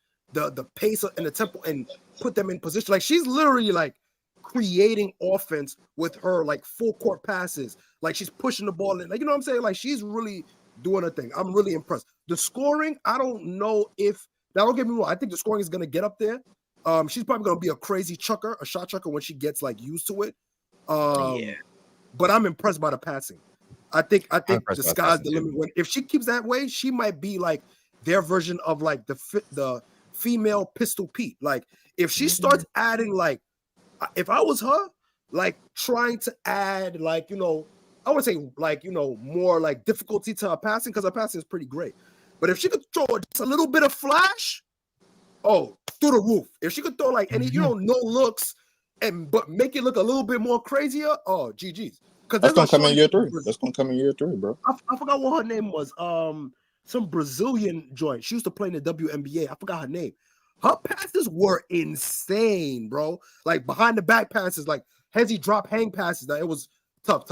pace and the tempo and put them in position. Like she's literally like creating offense with her like full court passes. Like she's pushing the ball in. Like, you know what I'm saying? Like she's really doing her thing. I'm really impressed. The scoring, I don't know if now don't get me wrong. I think the scoring is gonna get up there. She's probably gonna be a crazy chucker, a shot chucker when she gets like used to it. But I'm impressed by the passing. I think the sky's the limit. If she keeps that way, she might be like their version of like the female Pistol Pete. Like if she starts adding like, if I was her, like trying to add like, you know, I would say like, you know, more like difficulty to her passing, because her passing is pretty great. But if she could throw just a little bit of flash, oh, through the roof. If she could throw like any, you know, no looks but make it look a little bit more crazier, oh, GG's. Because that's gonna come in year 3. That's gonna come in year 3, bro. I forgot what her name was. Some Brazilian joint. She used to play in the WNBA. I forgot her name. Her passes were insane, bro. Like behind the back passes, like heavy drop hang passes. That it was tough.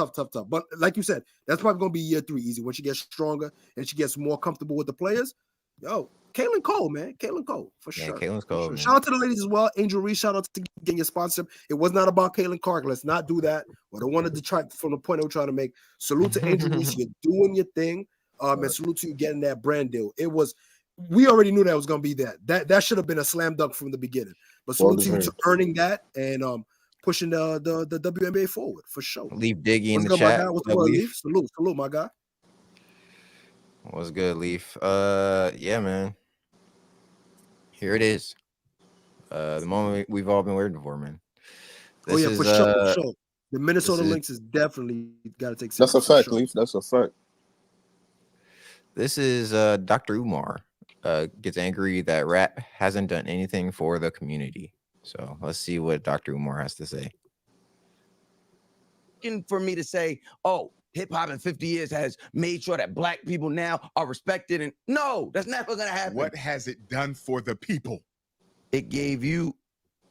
But like you said, that's probably gonna be year 3 easy when she gets stronger and she gets more comfortable with the players. Yo, Caitlin Cole, man. Caitlin Cole, for sure. Caitlin's Cole. Sure. Shout out to the ladies as well. Angel Reese, shout out to getting your sponsorship. It was not about Caitlin Clark. Let's not do that. But I wanted to try from the point I'm trying to make. Salute to Angel Reese. You're doing your thing. And salute to you getting that brand deal. It was, we already knew that was going to be that. That should have been a slam dunk from the beginning. But salute to you to earning that and pushing the WNBA forward, for sure. Leaf Diggy in the chat. My guy? What's good, Leaf? Salute, my guy. What's good, Leaf? Yeah, man. Here it is. The moment we've all been waiting for, man. This for sure. The Minnesota Lynx is definitely got to take. That's a fact, Leaf. That's a fact. This is Dr. Umar. Gets angry that rap hasn't done anything for the community. So let's see what Dr. Umar has to say. For me to say, oh, hip hop in 50 years has made sure that black people now are respected, and no, that's never gonna happen. What has it done for the people? It gave you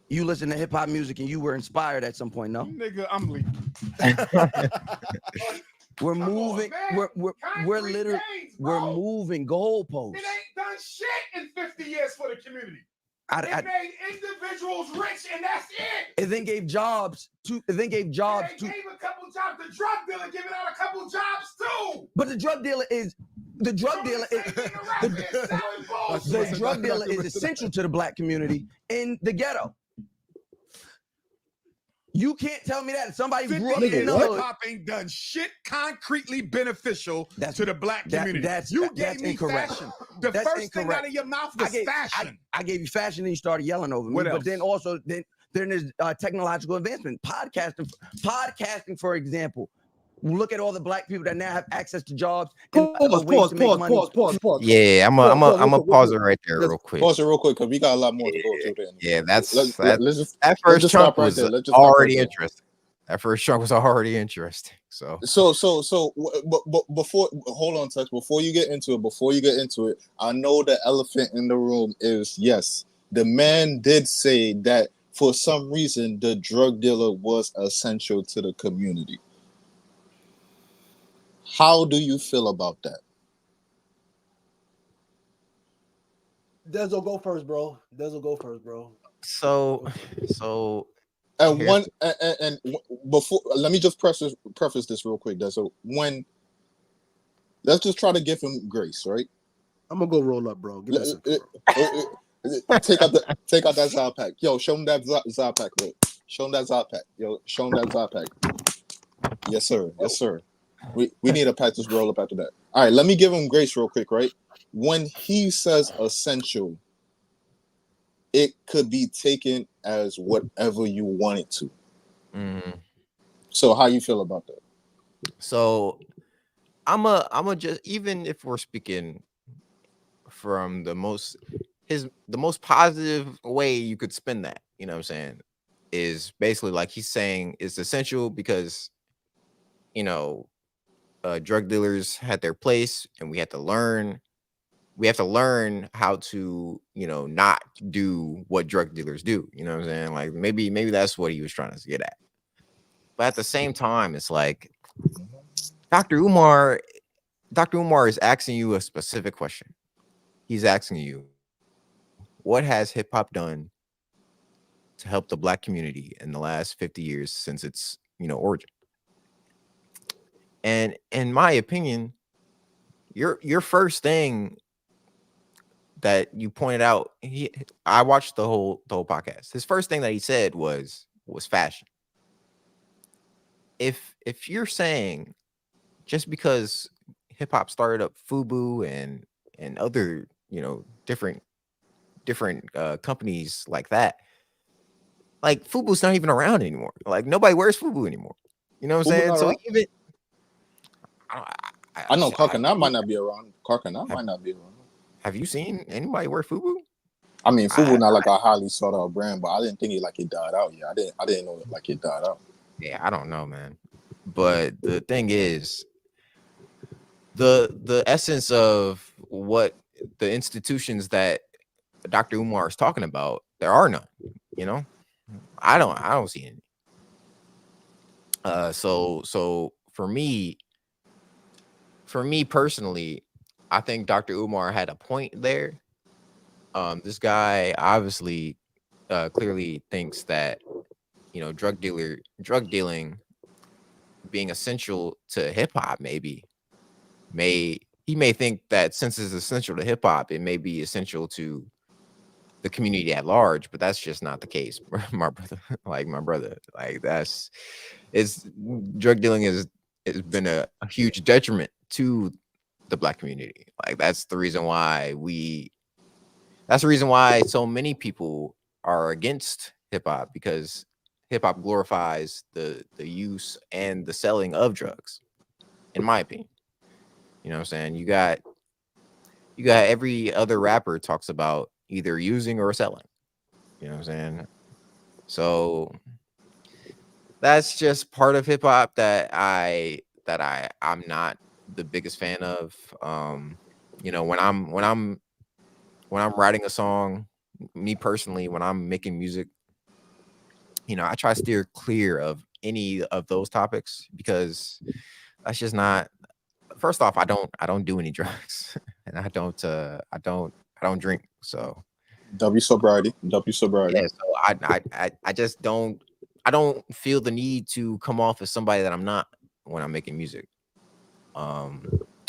listen to hip hop music and you were inspired at some point, no? Nigga, I'm leaving. We're moving. We're literally moving goalposts. It ain't done shit in 50 years for the community. It made individuals rich, and that's it. It then gave jobs to. It gave a couple jobs. The drug dealer giving out a couple jobs too. But the drug dealer is essential to the black community in the ghetto. You can't tell me that somebody grew up in the hood. Hip hop ain't done shit concretely beneficial to the black community. You gave me incorrect. Fashion. The first thing out of your mouth was fashion. I gave you fashion, and you started yelling over me. What else? But then also, then there's technological advancement. Podcasting, for example. Look at all the black people that now have access to jobs. Pause. Yeah, I'm gonna pause it right there real quick. Pause it real quick because we got a lot more to go through. Yeah, that first chunk was already interesting. That first chunk was already interesting. So before, hold on, Tex. Before you get into it, I know the elephant in the room is, yes, the man did say that for some reason the drug dealer was essential to the community. How do you feel about that? Dezo, go first, bro. So and before, let me just preface this real quick, Dezo. Let's just try to give him grace, right? I'm gonna go roll up, bro. Give me a second, take out that Zod pack. Yo, show him that Zod pack, bro. Show him that Zod pack. Yo, show him that Zod pack. Yes, sir. We need a practice roll up after that. All right, let me give him grace real quick, right? When he says essential, it could be taken as whatever you want it to. Mm-hmm. So how you feel about that? So I'm a just, even if we're speaking from the most positive way you could spin that, you know what I'm saying, is basically like he's saying it's essential because, you know, drug dealers had their place and we had to learn we have to learn how to, you know, not do what drug dealers do. You know what I'm saying? Like maybe that's what he was trying to get at. But at the same time, it's like Dr. Umar is asking you a specific question. He's asking you, what has hip hop done to help the Black community in the last 50 years since its, you know, origin? And in my opinion, your first thing that you pointed out, I watched the whole podcast. His first thing that he said was fashion. If you're saying just because hip hop started up FUBU and other, you know, different companies like that, like FUBU's not even around anymore. Like nobody wears FUBU anymore. You know what I'm saying? So even I know Karkanat might not be around. Karkanat might not be around. Have you seen anybody wear FUBU? I mean, FUBU not like a highly sought out brand, but I didn't think it died out yet. I didn't know it died out. Yeah, I don't know, man. But the thing is, the essence of what the institutions that Dr. Umar is talking about, there are none. You know, I don't see any. So for me personally, I think Dr. Umar had a point there. This guy obviously clearly thinks that, you know, drug dealing being essential to hip hop he may think that since it's essential to hip hop, it may be essential to the community at large, but that's just not the case. my brother, like drug dealing has been a huge detriment to the Black community. Like that's the reason why so many people are against hip hop, because hip hop glorifies the use and the selling of drugs, in my opinion. You know what I'm saying? You got every other rapper talks about either using or selling. You know what I'm saying? So that's just part of hip hop that I'm not the biggest fan of. You know, when I'm writing a song, me personally, when I'm making music, you know, I try to steer clear of any of those topics, because that's just not. First off, I don't do any drugs, and I don't drink. So W sobriety. Yeah, so I just don't feel the need to come off as somebody that I'm not when I'm making music.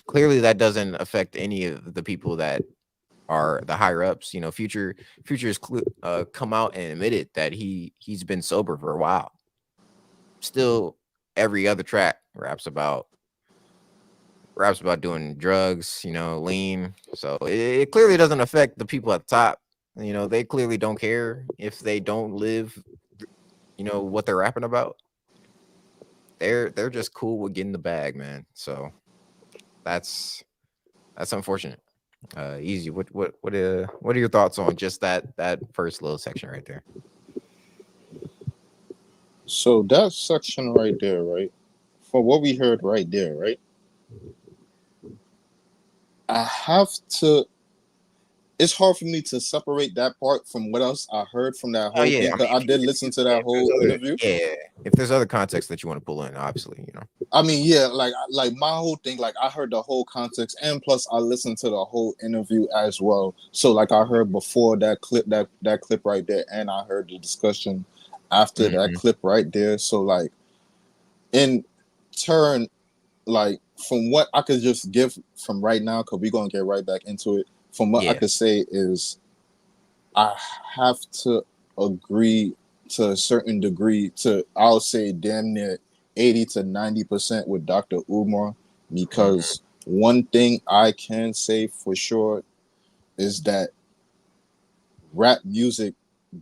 Clearly that doesn't affect any of the people that are the higher ups. You know, Future's come out and admitted that he's been sober for a while. Still, every other track raps about doing drugs, you know, lean. So it clearly doesn't affect the people at the top. You know, they clearly don't care if they don't live, you know, what they're rapping about. They're just cool with getting the bag, man. So that's unfortunate. Easy. What are your thoughts on just that first little section right there? So that section right there, right? For what we heard right there, right? I have to. It's hard for me to separate that part from what else I heard from that whole thing. I did listen to that whole interview. Yeah, if there's other context that you want to pull in, obviously, you know. I mean, yeah, like my whole thing, like I heard the whole context, and plus I listened to the whole interview as well. So like I heard before that clip, that clip right there, and I heard the discussion after that clip right there. So like, in turn, like from what I could just give from right now, because we're gonna get right back into it. From what I could say is, I have to agree to a certain degree to, I'll say damn near 80 to 90% with Dr. Umar, because one thing I can say for sure is that rap music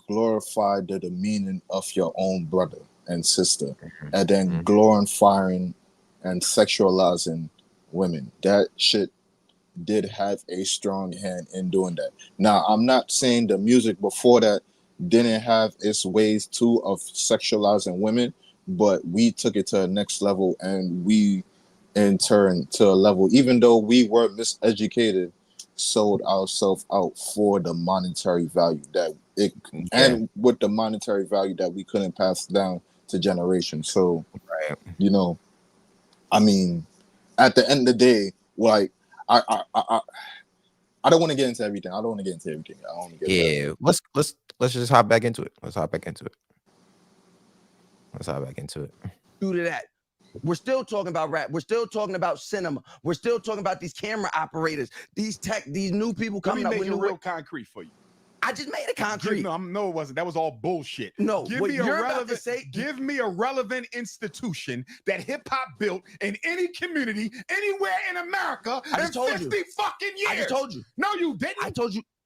glorified the demeaning of your own brother and sister, and then glorifying and sexualizing women. That shit did have a strong hand in doing that. Now, I'm not saying the music before that didn't have its ways too of sexualizing women, but we took it to a next level, and we in turn to a level, even though we were miseducated, sold ourselves out for the monetary value that it, and with the monetary value that we couldn't pass down to generations. So, you know, I mean, at the end of the day, like I don't want to get into everything. I don't want to get into everything. I don't want to get into let's just hop back into it. Let's hop back into it. Due to that, we're still talking about rap. We're still talking about cinema. We're still talking about these camera operators, these new people coming up with new real concrete for you. I just made it concrete. No, it wasn't. That was all bullshit. No, give me a relevant institution that hip hop built in any community anywhere in America in 50 fucking years. I just told you. No, you didn't.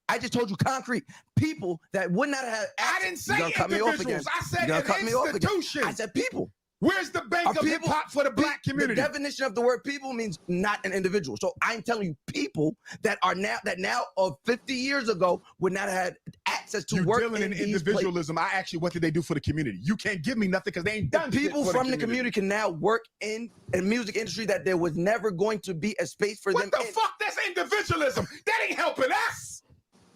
I just told you concrete. People that would not have access. I didn't say individuals. I said an institution. I said people. Where's the bank of hip hop for the black community? The definition of the word people means not an individual. So I'm telling you, people that now of 50 years ago would not have had access to work dealing in individualism. I asked you, what did they do for the community? You can't give me nothing because they ain't done shit people for from the community can now work in a music industry that there was never going to be a space for them. What the fuck? That's individualism. That ain't helping us.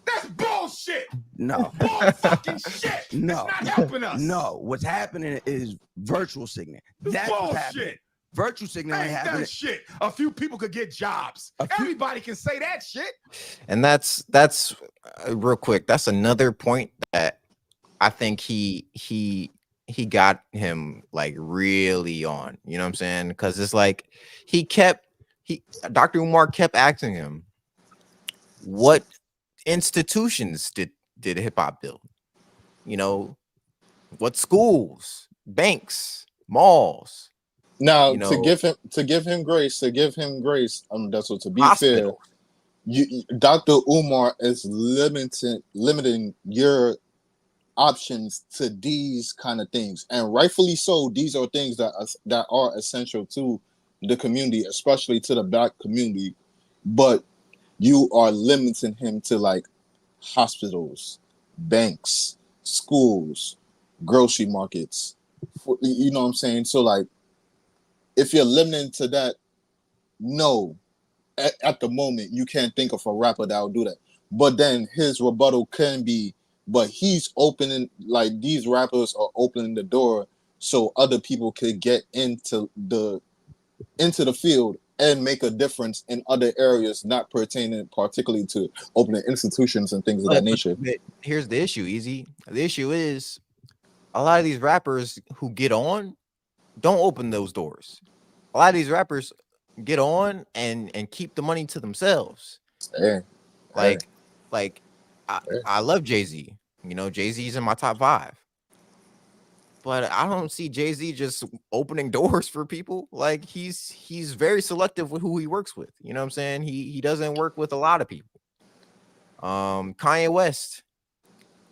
That's bullshit. No. Bull fucking shit. No. It's not helping us. No. What's happening is virtual signaling. That's bullshit. Virtual signaling ain't happening. Shit. A few people could get jobs. Everybody can say that shit. And that's real quick. That's another point that I think he got him like really on. You know what I'm saying? Because it's like Dr. Umar kept asking him, what institutions did hip hop build? You know, what schools, banks, malls? Now, to give him grace. That's what, to be fair, Dr. Umar is limiting your options to these kind of things, and rightfully so. These are things that are essential to the community, especially to the black community, but you are limiting him to like hospitals, banks, schools, grocery markets. You know what I'm saying? So like, if you're limiting to that, no, at the moment you can't think of a rapper that will do that. But then his rebuttal can be, but he's opening, like, these rappers are opening the door so other people could get into the field and make a difference in other areas not pertaining particularly to opening institutions and things of that nature. But here's the issue, Easy. The issue is a lot of these rappers who get on don't open those doors. A lot of these rappers get on and keep the money to themselves. I love Jay-Z. You know, Jay-Z's in my top 5. But I don't see Jay-Z just opening doors for people. Like, he's very selective with who he works with. You know what I'm saying? He doesn't work with a lot of people. Kanye West,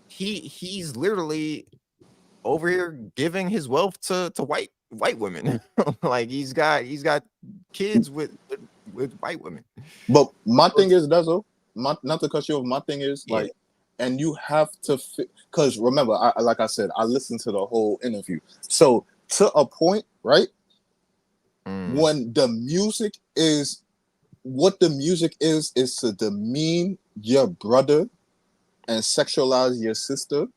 he's literally over here giving his wealth to white women. Like, he's got kids with white women. But my thing is, Dezo, not to cut you off, my thing is like, and you have to because remember, like I said, I listened to the whole interview. So to a point, right? When the music is what the music is to demean your brother and sexualize your sister.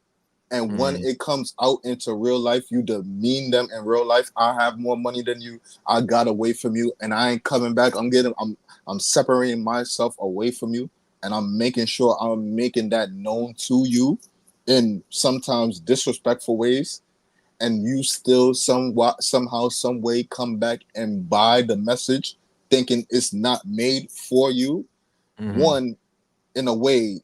And when it comes out into real life, you demean them in real life. I have more money than you. I got away from you, and I ain't coming back. I'm separating myself away from you, and I'm making sure I'm making that known to you in sometimes disrespectful ways. And you still somehow, some way come back and buy the message, thinking it's not made for you. One, in a way,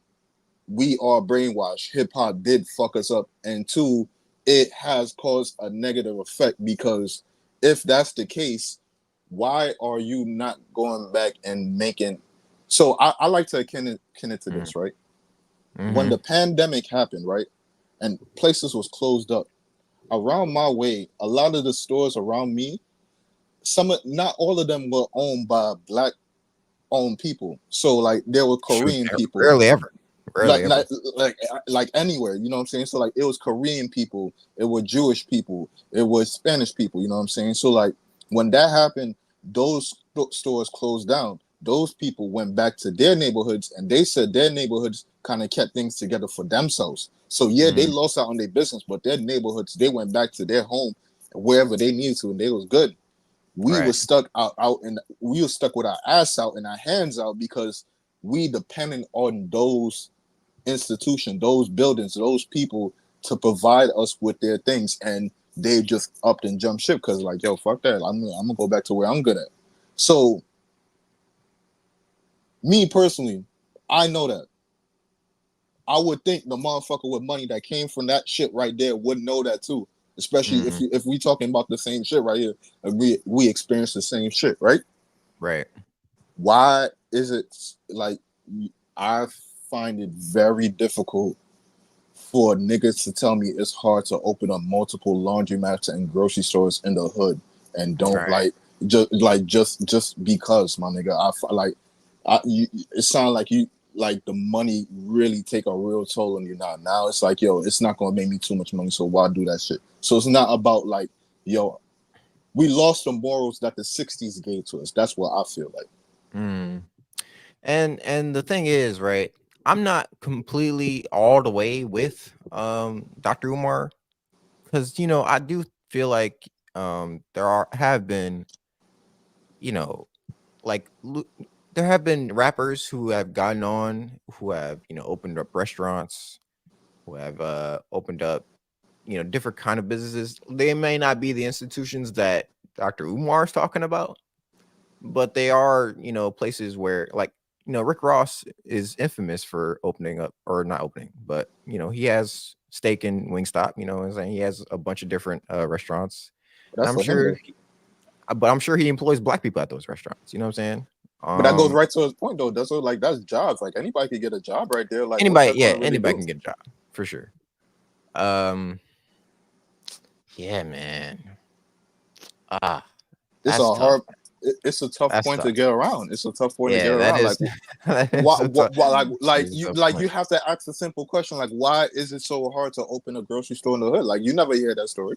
we are brainwashed. Hip hop did fuck us up. And 2, it has caused a negative effect, because if that's the case, why are you not going back and making? So I like to akin it to this, right? When the pandemic happened, right, and places was closed up, around my way, a lot of the stores around me, not all of them were owned by black-owned people. So like, there were Korean people. Rarely ever. Like anywhere, you know what I'm saying? So like, it was Korean people, it was Jewish people, it was Spanish people, you know what I'm saying? So like, when that happened, those stores closed down. those people went back to their neighborhoods, and they said their neighborhoods kind of kept things together for themselves. So yeah, they lost out on their business, but their neighborhoods, they went back to their home wherever they needed to, and they was good. We were stuck we were stuck with our ass out and our hands out because we depended on those institutions, those buildings, those people to provide us with their things, and they just upped and jumped ship because like, yo, fuck that. I'm gonna go back to where I'm good at. So me personally, I know that. I would think the motherfucker with money that came from that shit right there would know that too. Especially if we talking about the same shit right here, and we experience the same shit, right? Right. Why is it like I find it very difficult for niggas to tell me it's hard to open up multiple laundromats and grocery stores in the hood and don't just because, my nigga. It sounds like you like the money really take a real toll on you now. Now it's like, yo, it's not gonna make me too much money, so why do that shit? So it's not about like, yo, we lost the morals that the 60s gave to us. That's what I feel like. And the thing is, right, I'm not completely all the way with Dr. Umar, because I do feel like have been, like there have been rappers who have gotten on, who have opened up restaurants, who have opened up different kind of businesses. They may not be the institutions that Dr. Umar is talking about, but they are places where, like, Rick Ross is infamous for opening up, or not opening, but he has steak in Wingstop. What I'm saying? He has a bunch of different restaurants. I'm sure he employs black people at those restaurants. You know what I'm saying? But that goes right to his point, though. That's jobs. Like anybody can get a job right there. Like anybody can get a job for sure. Yeah, man. It's a tough point to get around. It's a tough point to get around. You have to ask a simple question, like, why is it so hard to open a grocery store in the hood? Like, you never hear that story.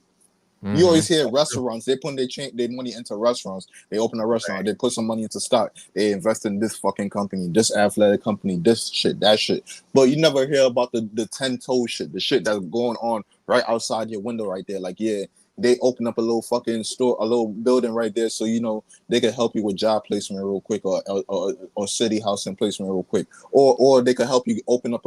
You always hear restaurants. They put their money into restaurants. They open a restaurant. They put some money into stock. They invest in this fucking company, this athletic company, this shit, that shit. But you never hear about the 10-toe shit, the shit that's going on right outside your window right there. Like, yeah, they open up a little fucking store, a little building right there, so they can help you with job placement real quick, or city housing placement real quick, or they can help you open up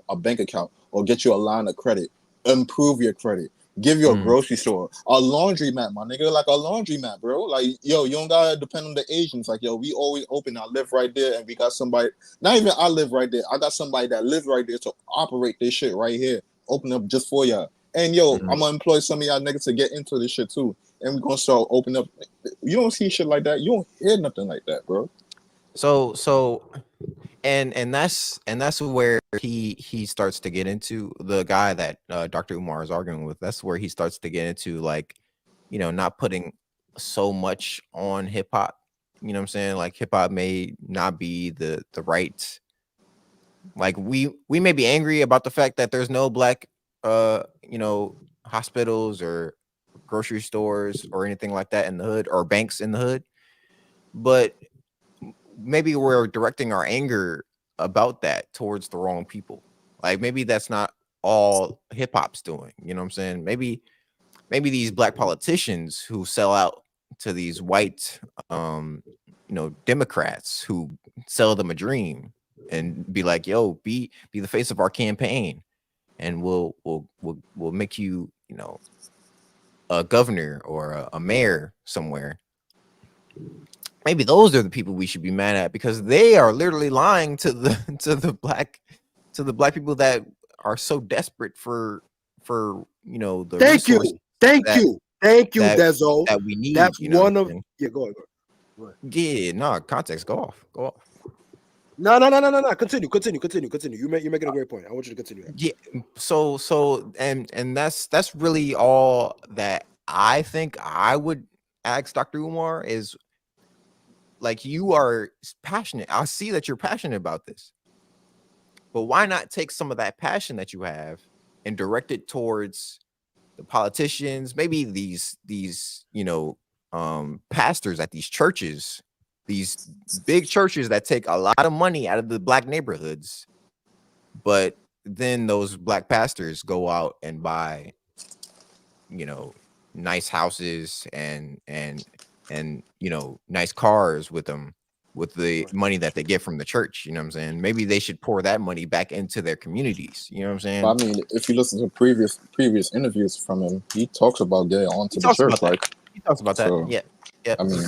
a bank account, or get you a line of credit, improve your credit. Give you a grocery store, a laundromat, my nigga, like a laundromat, bro. Like, yo, you don't gotta depend on the Asians. Like, yo, we always open. I live right there, and we got somebody. Not even I live right there. I got somebody that lives right there to operate this shit right here. Open up just for y'all. And yo, I'm gonna employ some of y'all niggas to get into this shit too. And we're gonna start opening up. You don't see shit like that. You don't hear nothing like that, bro. And that's where he starts to get into, the guy that Dr. Umar is arguing with. That's where he starts to get into, like, not putting so much on hip hop. You know what I'm saying? Like, hip hop may not be the right. Like, we may be angry about the fact that there's no black hospitals or grocery stores or anything like that in the hood, or banks in the hood, but maybe we're directing our anger about that towards the wrong people. Like, maybe that's not all hip hop's doing. You know what I'm saying? Maybe these black politicians who sell out to these white Democrats who sell them a dream and be like, yo, be the face of our campaign, and we'll make you a governor or a mayor somewhere. Maybe those are the people we should be mad at, because they are literally lying to the black people that are so desperate for the Thank you, Dezo. That we need. That's one of go ahead. Yeah, no, context. Go off. No. Continue. You're making a great point. I want you to continue. Yeah. So and that's really all that I think I would ask Dr. Umar is, like, you are passionate. I see that you're passionate about this, but why not take some of that passion that you have and direct it towards the politicians, maybe these pastors at these churches these big churches that take a lot of money out of the black neighborhoods, but then those black pastors go out and buy, you know, nice houses and you know, nice cars with them, with the money that they get from the church. You know what I'm saying? Maybe they should pour that money back into their communities. You know what I'm saying? But I mean, if you listen to previous interviews from him, he talks about getting onto the church. Like he talks about that. So, Yeah. I mean,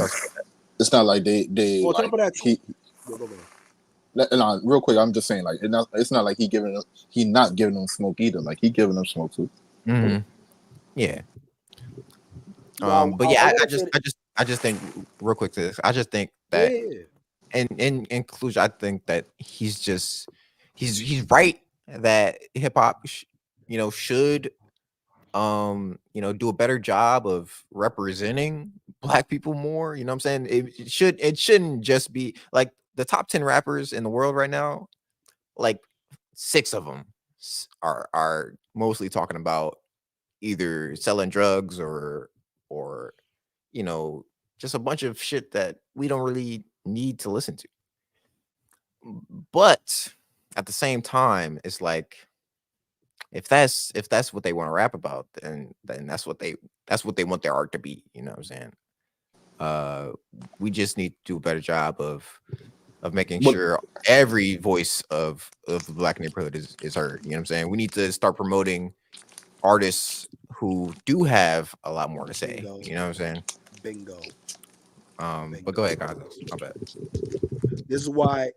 it's not like they On top like of that, he. No, real quick, I'm just saying, like, it's not like he not giving them smoke either. Like, he giving them smoke too. Mm-hmm. Yeah. But yeah, I just think, real quick to this, I just think that, and in conclusion, I think that he's right that hip hop, you know, should, you know, do a better job of representing black people more. You know what I'm saying? It shouldn't just be like the top 10 rappers in the world right now, like 6 of them are mostly talking about either selling drugs or you know, just a bunch of shit that we don't really need to listen to. But at the same time, it's like, if that's what they want to rap about, then that's what they want their art to be. You know what I'm saying? We just need to do a better job of making sure every voice of the black neighborhood is heard. You know what I'm saying? We need to start promoting artists who do have a lot more to say. Bingo. You know what I'm saying? Bingo. But go ahead, guys. My bad. This is why,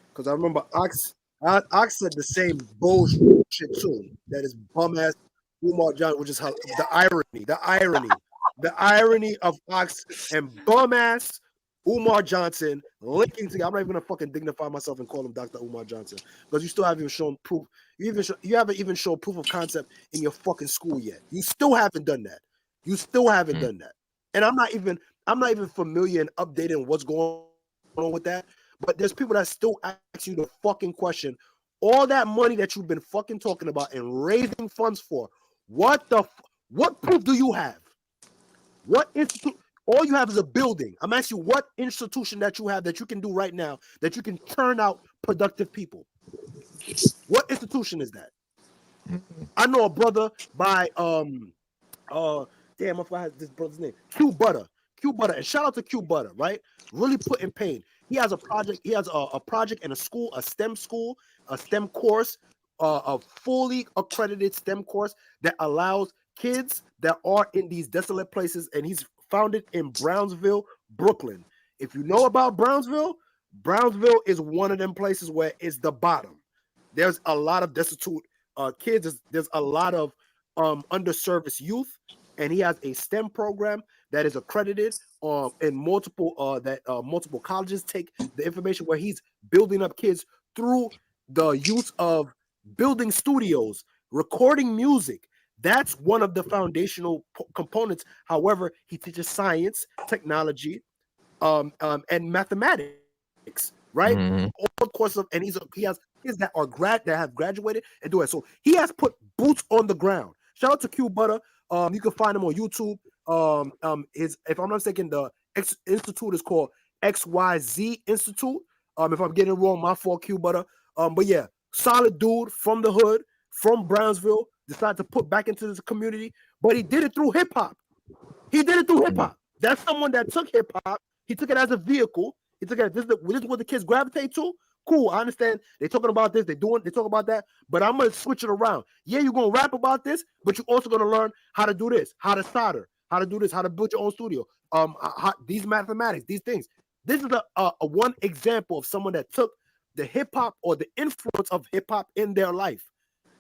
because I remember Ox said the same bullshit too. That is bum ass Umar Johnson, which is how the irony of Ox and bum ass Umar Johnson linking together. I'm not even gonna fucking dignify myself and call him Dr. Umar Johnson because you still haven't even shown proof. You haven't even shown proof of concept in your fucking school yet. You still haven't done that. Done that. And I'm not even familiar and updated on what's going on with that. But there's people that still ask you the fucking question. All that money that you've been fucking talking about and raising funds for, what proof do you have? What institute? All you have is a building. I'm asking you what institution that you have that you can do right now that you can turn out productive people. What institution is that? I know a brother by damn, I forgot this brother's name. Q Butter. And shout out to Q Butter, right? Really put in pain. He has a project. He has a project in a school, a STEM course, a fully accredited STEM course that allows kids that are in these desolate places, and he's founded in Brownsville, Brooklyn. If you know about Brownsville is one of them places where it's the bottom. There's a lot of destitute kids. There's a lot of underserviced youth, and he has a STEM program that is accredited in multiple colleges take the information, where he's building up kids through the use of building studios, recording music. That's one of the foundational components. However, he teaches science, technology, and mathematics, right? Mm-hmm. All courses of, and he has kids that have graduated and do it. So he has put boots on the ground. Shout out to Q Butter. You can find him on YouTube. If I'm not mistaken, the institute is called XYZ Institute. If I'm getting it wrong, my fault, Q Butter. But yeah, solid dude from the hood, from Brownsville, decided to put back into this community, but he did it through hip hop. That's someone that took hip hop. He took it as a vehicle. He took it. This is what the kids gravitate to. Cool, I understand. They're talking about this. They talk about that. But I'm gonna switch it around. Yeah, you're gonna rap about this, but you're also gonna learn how to do this, how to solder, how to do this, how to build your own studio. These mathematics, these things. This is a one example of someone that took the hip hop or the influence of hip hop in their life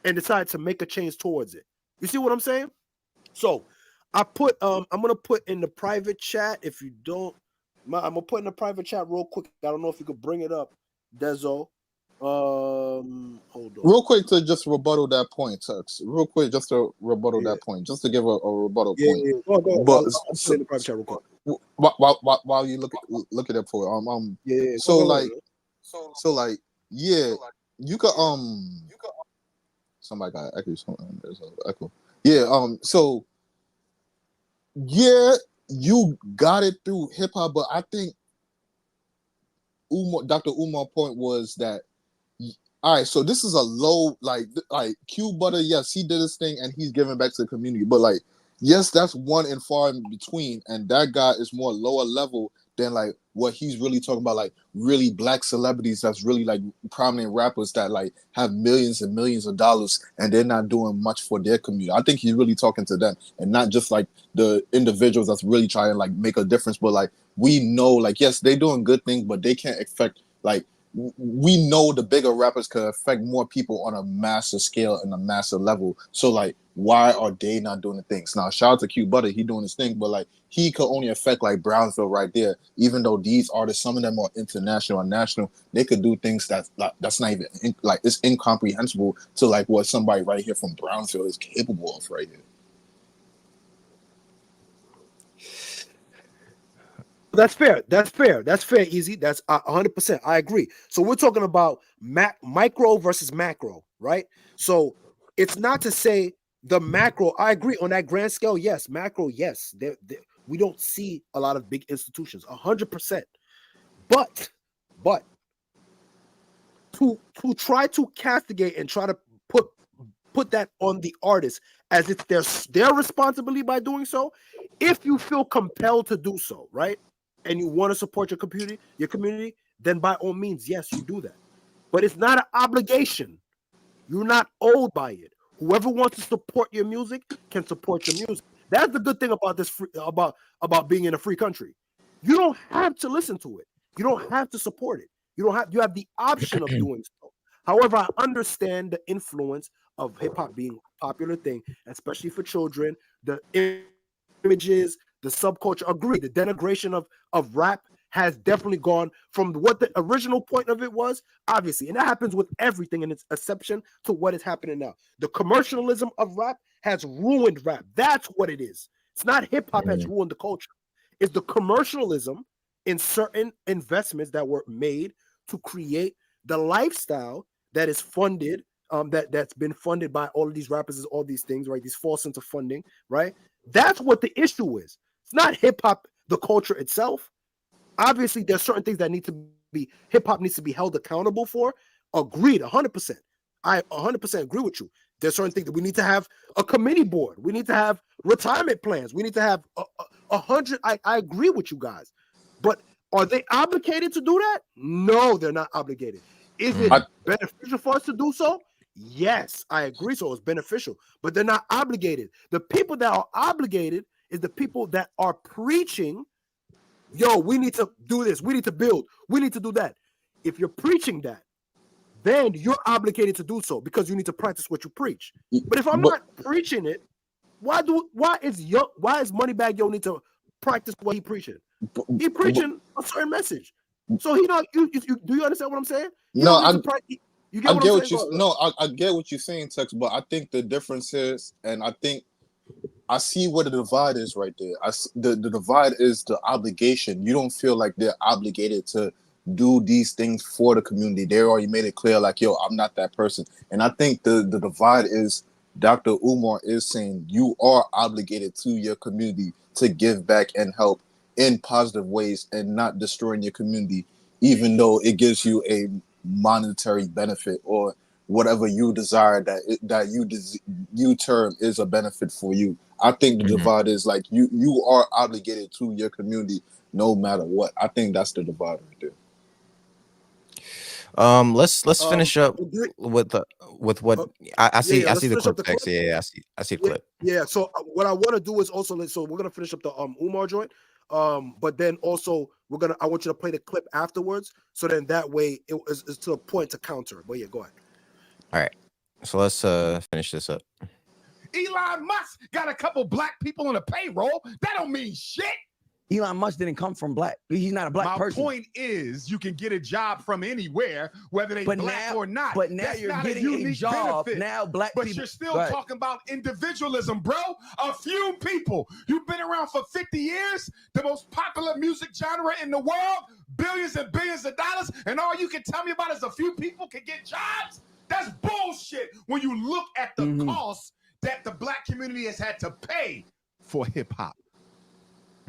and decided to make a change towards it. You see what I'm saying? So I'm gonna put in the private chat. If you don't, I'm gonna put in the private chat real quick. I don't know if you could bring it up, Dezo. Hold on. Real quick to just rebuttal that point, Tux. Real quick, just to rebuttal that point, just to give a rebuttal point. Yeah. Go ahead. But I'll put in the private chat real quick. While you look at that point, yeah. So like, yeah, you could somebody got echo. There's an echo. Yeah. So yeah, you got it through hip hop, but I think Dr. Umar point was that, all right, so this is a low, like Q Butter, yes, he did his thing and he's giving back to the community, but like, yes, that's one and far in between, and that guy is more lower level than like what he's really talking about, like really black celebrities that's really like prominent rappers that like have millions and millions of dollars and they're not doing much for their community. I think he's really talking to them and not just like the individuals that's really trying to like make a difference, but like we know like, yes, they're doing good things, but they can't affect like, we know the bigger rappers could affect more people on a massive scale and a massive level. So like, why are they not doing the things? Now, shout out to Q Butter, he doing his thing, but like he could only affect like Brownsville right there. Even though these artists, some of them are international and national, they could do things that's not even like it's incomprehensible to like what somebody right here from Brownsville is capable of right here. That's fair. That's fair. That's fair, Easy. That's 100%. I agree. So we're talking about micro versus macro, right? So it's not to say the macro. I agree on that grand scale. Yes, macro. Yes, we don't see a lot of big institutions. 100%. But to try to castigate and try to put that on the artist as if their responsibility by doing so, if you feel compelled to do so, right? And you want to support your community, then by all means, yes, you do that. But it's not an obligation. You're not owed by it. Whoever wants to support your music can support your music. That's the good thing about this about being in a free country. You don't have to listen to it. You don't have to support it. You have the option of doing so. However, I understand the influence of hip hop being a popular thing, especially for children. The images, the subculture, agree. The denigration of rap has definitely gone from what the original point of it was, obviously. And that happens with everything in its exception to what is happening now. The commercialism of rap has ruined rap. That's what it is. It's not hip hop has ruined the culture. It's the commercialism in certain investments that were made to create the lifestyle that is funded, that's been funded by all of these rappers, all these things, right? These false sense of funding, right? That's what the issue is. It's not hip hop, the culture itself. Obviously, there's certain things that need to be, hip hop needs to be held accountable for. Agreed, 100%. I 100% agree with you. There's certain things that we need to have a committee board. We need to have retirement plans. We need to have 100. I agree with you guys. But are they obligated to do that? No, they're not obligated. Is it beneficial for us to do so? Yes, I agree. So it's beneficial, but they're not obligated. The people that are obligated is the people that are preaching, yo, we need to do this. We need to build. We need to do that. If you're preaching that, then you're obligated to do so because you need to practice what you preach. But if I'm not preaching it, why is Moneybagg Yo need to practice what he preaching? He preaching a certain message. So he don't. You do you understand what I'm saying? You get what I'm saying? I get what you're saying, Tex. But I think the difference is, and I think I see what the divide is right there. The divide is the obligation. You don't feel like they're obligated to do these things for the community. They already made it clear, like, yo, I'm not that person. And I think the divide is Dr. Umar is saying you are obligated to your community to give back and help in positive ways and not destroying your community, even though it gives you a monetary benefit or whatever you desire that you term is a benefit for you. I think the divide is like you are obligated to your community no matter what. I think that's the divide right there. Let's finish up with what I see. I see the clip text. Yeah, I see the clip. Yeah. So what I want to do is also so we're gonna finish up the Umar joint. But then also I want you to play the clip afterwards. So then that way it's to a point to counter. But yeah, go ahead. All right. So let's finish this up. Elon Musk got a couple black people on the payroll. That don't mean shit. Elon Musk didn't come from black. He's not a black person. My point is, you can get a job from anywhere, whether they black or not. But now you're getting a job. Benefit. Now black people. But you're still talking about individualism, bro. A few people. You've been around for 50 years. The most popular music genre in the world. Billions and billions of dollars. And all you can tell me about is a few people can get jobs? That's bullshit when you look at the cost that the black community has had to pay for hip-hop.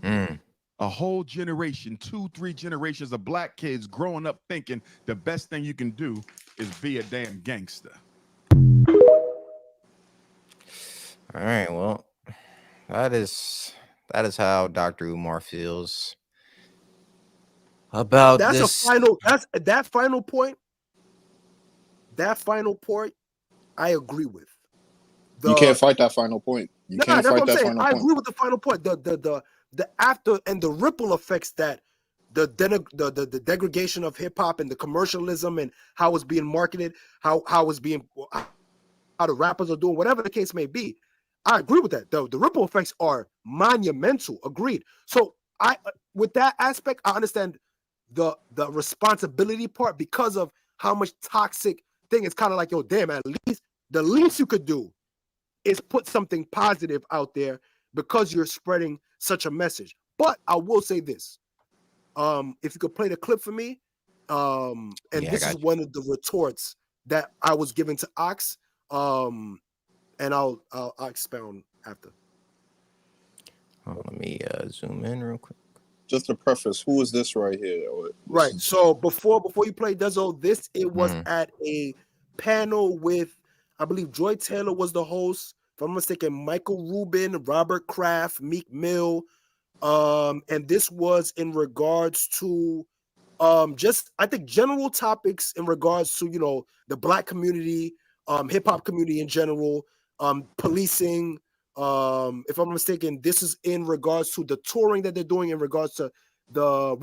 A whole generation, 2-3 generations of black kids growing up thinking the best thing you can do is be a damn gangster. All right, well, that is how Dr. Umar feels about this. That final point. I agree with. You can't fight that final point. That's what I'm saying. I agree with the final point. The after and the ripple effects that the degradation of hip hop and the commercialism and how it's being marketed, how the rappers are doing, whatever the case may be. I agree with that. The ripple effects are monumental. Agreed. So with that aspect, I understand the responsibility part because of how much toxic thing. It's kind of like, yo, damn, at least the least you could do is put something positive out there because you're spreading such a message. But I will say this. If you could play the clip for me, this is one of the retorts that I was given to Ox, and I'll expound after. Let me zoom in real quick. Just to preface, who is this right here? Right. So before you play Dezo, it was at a panel with, I believe Joy Taylor was the host. If I'm mistaken, Michael Rubin, Robert Kraft, Meek Mill. And this was in regards to just, I think, general topics in regards to, the Black community, hip hop community in general, policing. If I'm mistaken, this is in regards to the touring that they're doing in regards to the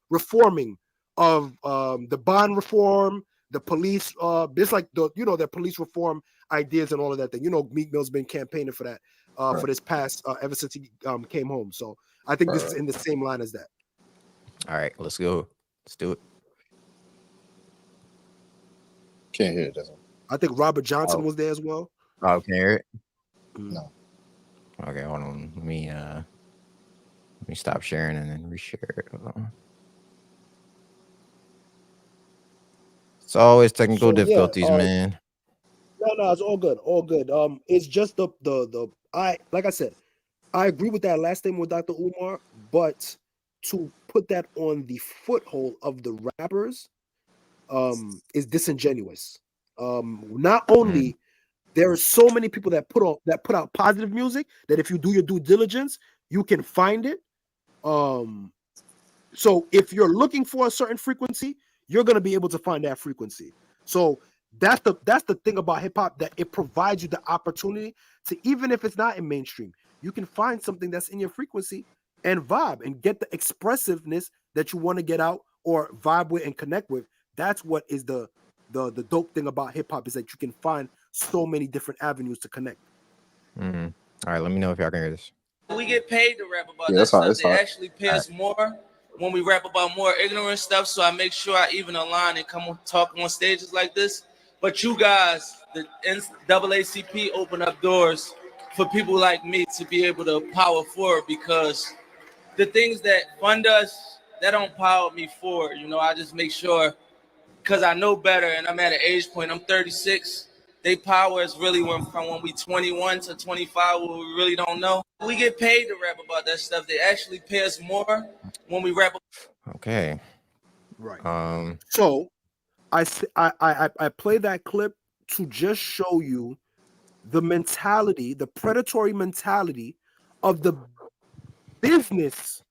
reforming of the bond reform, the police, it's like their police reform ideas and all of that thing. Meek Mill's been campaigning for that for this past ever since he came home. So I think this is in the same line as that. All right, let's go. Let's do it. Can't hear it, doesn't. I think Robert Johnson was there as well. Oh, can you hear it? No. Okay, hold on. Let me stop sharing and then reshare it. It's always technical difficulties, man. No, it's all good. All good. It's just like I said, I agree with that last statement with Dr. Umar, but to put that on the foothold of the rappers is disingenuous. Not only there are so many people that put out positive music that if you do your due diligence, you can find it. So if you're looking for a certain frequency, you're going to be able to find that frequency. So that's the thing about hip hop, that it provides you the opportunity to, even if it's not in mainstream, you can find something that's in your frequency and vibe and get the expressiveness that you want to get out or vibe with and connect with. That's what is the dope thing about hip hop, is that you can find so many different avenues to connect. All right, let me know if y'all can hear this. We get paid to rap about that stuff. They actually pay us more when we rap about more ignorant stuff. So I make sure I even align and come talk on stages like this. But you guys, the NAACP, open up doors for people like me to be able to power forward, because the things that fund us, that don't power me forward. I just make sure, because I know better and I'm at an age point, I'm 36. They power us really from when we 21 to 25, where we really don't know. We get paid to rap about that stuff. They actually pay us more when we rap. Okay. Right. So I play that clip to just show you the mentality, the predatory mentality of the business,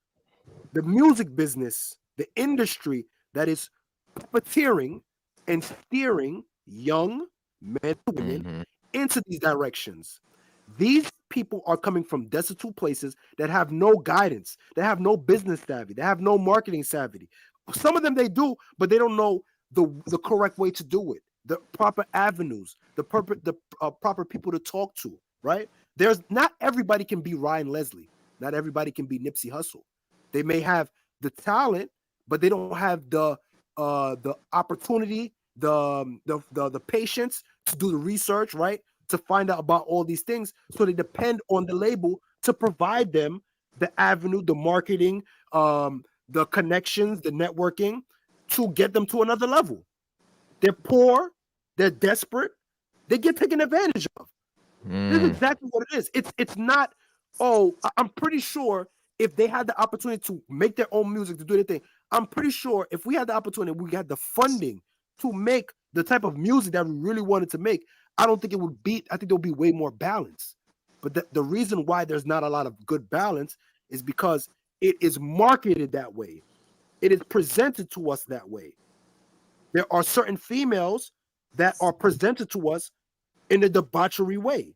the music business, the industry that is puppeteering and steering young men and women into these directions. These people are coming from destitute places that have no guidance, they have no business savvy, they have no marketing savvy. Some of them they do, but they don't know the correct way to do it, the proper avenues, the proper people to talk to. Right? There's not everybody can be Ryan Leslie, not everybody can be Nipsey Hussle. They may have the talent, but they don't have the opportunity, the patience to do the research, right? To find out about all these things. So they depend on the label to provide them the avenue, the marketing, the connections, the networking to get them to another level. They're poor, they're desperate, they get taken advantage of. This is exactly what it is. It's not I'm pretty sure if they had the opportunity to make their own music, to do their thing, I'm pretty sure if we had the opportunity, we had the funding to make the type of music that we really wanted to make, I don't think it would be, I think there would be way more balance. But the reason why there's not a lot of good balance is because it is marketed that way. It is presented to us that way. There are certain females that are presented to us in a debauchery way.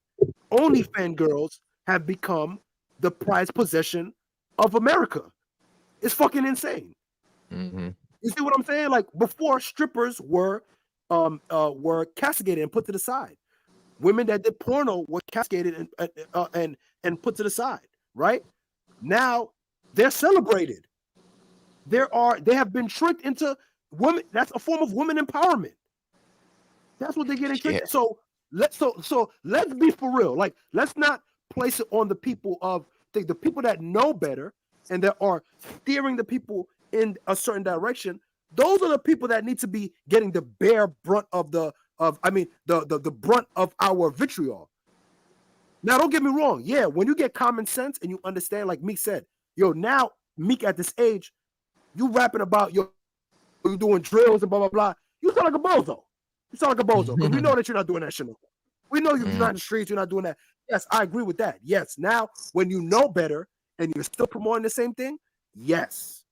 OnlyFans girls have become the prized possession of America. It's fucking insane. Mm-hmm. You see what I'm saying? Like before, strippers were castigated and put to the side. Women that did porno were castigated and put to the side. Right now, they're celebrated. They have been tricked into women. That's a form of women empowerment. That's what they're getting tricked. Yeah. So let's be for real. Like, let's not place it on the people of the people that know better and that are steering the people in a certain direction. Those are the people that need to be getting the bare brunt of the brunt of our vitriol. Now, don't get me wrong. Yeah, when you get common sense and you understand, like Meek said, now Meek at this age, you rapping about you doing drills and blah blah blah. You sound like a bozo. You sound like a bozo because we know that you're not doing that shit no more. We know you're not in the streets. You're not doing that. Yes, I agree with that. Yes, now when you know better and you're still promoting the same thing, yes,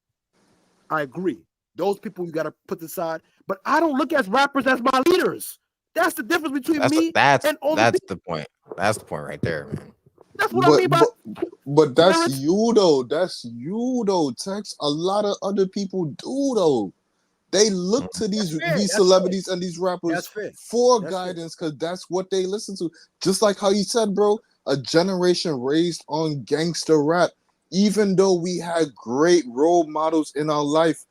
I agree. Those people you got to put aside. But I don't look at rappers as my leaders. That's the difference between me and all that's the point. That's the point right there, man. That's what I mean by. But that's you though. That's you though, Tex. A lot of other people do though. They look to these celebrities and these rappers for guidance because that's what they listen to. Just like how you said, bro, a generation raised on gangster rap. Even though we had great role models in our life,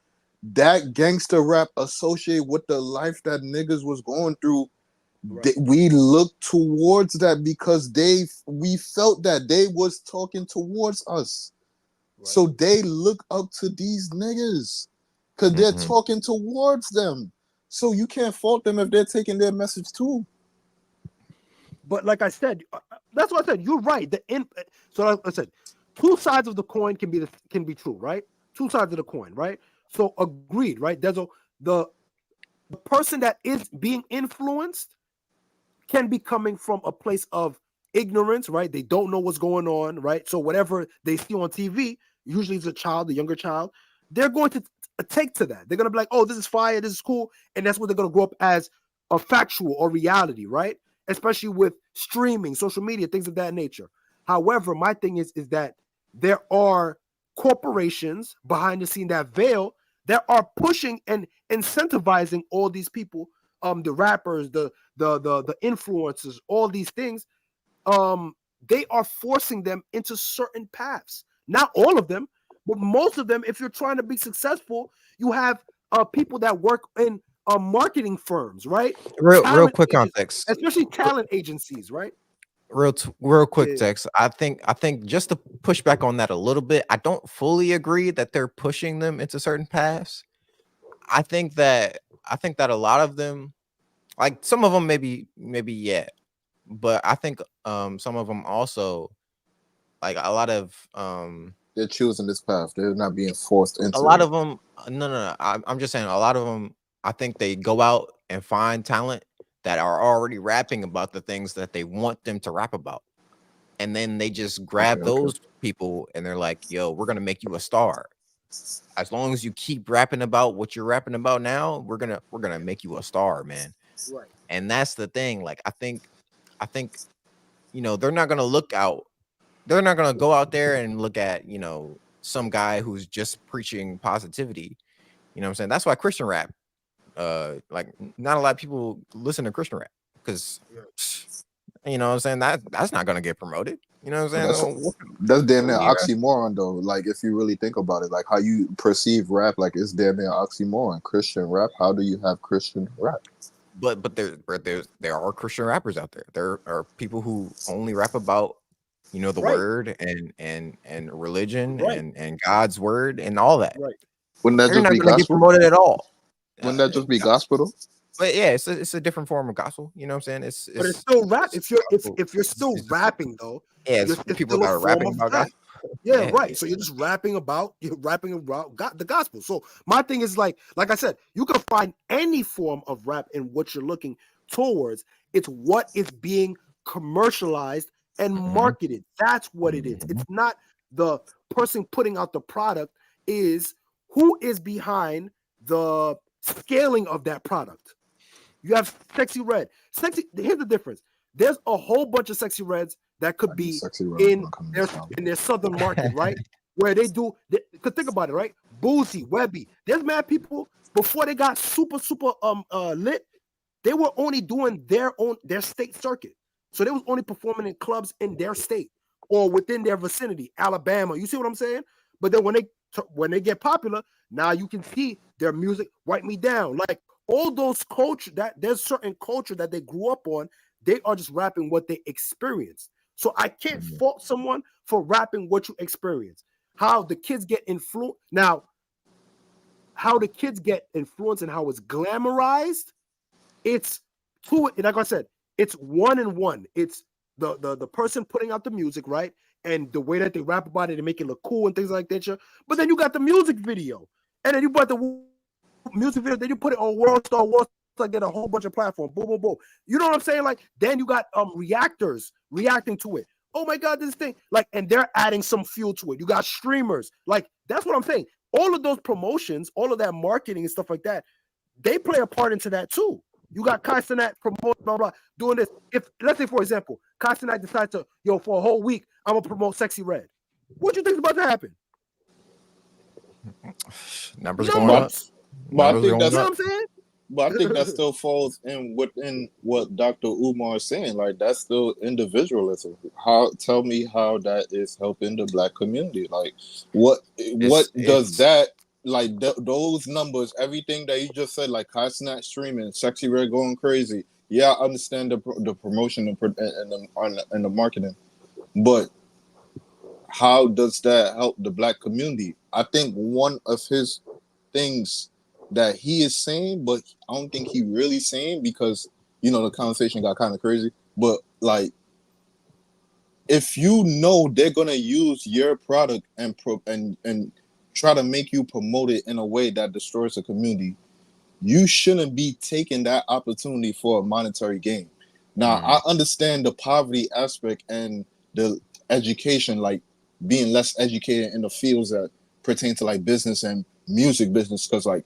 that gangster rap associated with the life that niggas was going through, we looked towards that because we felt that they was talking towards us. Right. So they look up to these niggas. Because they're talking towards them. So you can't fault them if they're taking their message too. But like I said, that's what I said. You're right. So like I said, two sides of the coin can be true, right? Two sides of the coin, right? So agreed, right? There's the person that is being influenced can be coming from a place of ignorance, right? They don't know what's going on, right? So whatever they see on TV, usually it's a younger child, they're going to take to that. They're going to be like, oh, this is fire, this is cool. And that's what they're going to grow up as a factual or reality, right? Especially with streaming, social media, things of that nature. However, my thing is that there are corporations behind the scene that veil that are pushing and incentivizing all these people, the rappers, the influencers, all these things. They are forcing them into certain paths. Not all of them, but most of them, if you're trying to be successful, you have people that work in marketing firms, right? Real quick context, especially talent agencies, right? Real quick text. I think just to push back on that a little bit, I don't fully agree that they're pushing them into certain paths. I think that a lot of them, like some of them maybe yeah, but I think some of them also, like a lot of they're choosing this path. They're not being forced into a lot of them. No. I'm just saying a lot of them, I think they go out and find talent that are already rapping about the things that they want them to rap about. And then they just grab those people and they're like, yo, we're going to make you a star. As long as you keep rapping about what you're rapping about now, we're going to make you a star, man. Right. And that's the thing. Like, I think, they're not going to look out. They're not going to go out there and look at, some guy who's just preaching positivity. You know what I'm saying? That's why Christian rap, like not a lot of people listen to Christian rap because, you know what I'm saying? That's not going to get promoted. You know what I'm saying? That's damn near oxymoron though. Like if you really think about it, like how you perceive rap, like it's damn near oxymoron. Christian rap. How do you have Christian rap? But there are Christian rappers out there. There are people who only rap about, the word and religion and God's word and all that. Right. Wouldn't that They're just not be going to get promoted at all. Wouldn't that just be gospel though? But yeah, it's a different form of gospel. You know what I'm saying? But it's still rap. It's If you're still rapping though, yeah, it's people still that a are form rapping of about rap. gospel. Yeah, Yeah, right. So you're rapping about the gospel. So my thing is like I said, you can find any form of rap in what you're looking towards. It's what is being commercialized and marketed. That's what it is. It's not the person putting out the product. Is who is behind the scaling of that product. You have Sexy Red. Here's the difference. There's a whole bunch of Sexy Reds that could be in their southern market, right? Where they do, because think about it, right? Boozy, Webby. There's mad people before they got super lit. They were only doing their state circuit, so they was only performing in clubs in their state or within their vicinity, Alabama. You see what I'm saying? But then when they get popular, now you can see their music. Write Me Down, like all those culture that there's certain culture that they grew up on. They are just rapping what they experienced. So I can't fault someone for rapping what you experience. How the kids get influenced now. How the kids get influenced and how it's glamorized. It's two, like I said, it's one and one. It's the person putting out the music, right? And the way that they rap about it and make it look cool and things like that. But then you got the music video. And then you brought the music video, then you put it on World Star, get a whole bunch of platforms. Boom, boom, boom. You know what I'm saying? Like, then you got reactors reacting to it. Oh my God, this thing. Like, and they're adding some fuel to it. You got streamers. Like, that's what I'm saying. All of those promotions, all of that marketing and stuff like that, they play a part into that too. You got Castanet promote, blah, blah, doing this. If, let's say, for example, Castanet decides to, for a whole week, I'm going to promote Sexy Red. What do you think is about to happen? Numbers going up. But I think that's, you know what I'm saying? But I think that still falls within what Dr. Umar is saying. Like, that's still individualism. Tell me how that is helping the Black community. Like, what does that, like, those numbers, everything that you just said, like Castanet streaming, Sexy Red going crazy. Yeah, I understand the promotion and the marketing, but how does that help the Black community? I think one of his things that he is saying, but I don't think he really saying, because the conversation got kind of crazy. But like, if you know they're gonna use your product and try to make you promote it in a way that destroys the community, you shouldn't be taking that opportunity for a monetary gain. Now, I understand the poverty aspect and the education, like being less educated in the fields that pertain to like business and music business, because like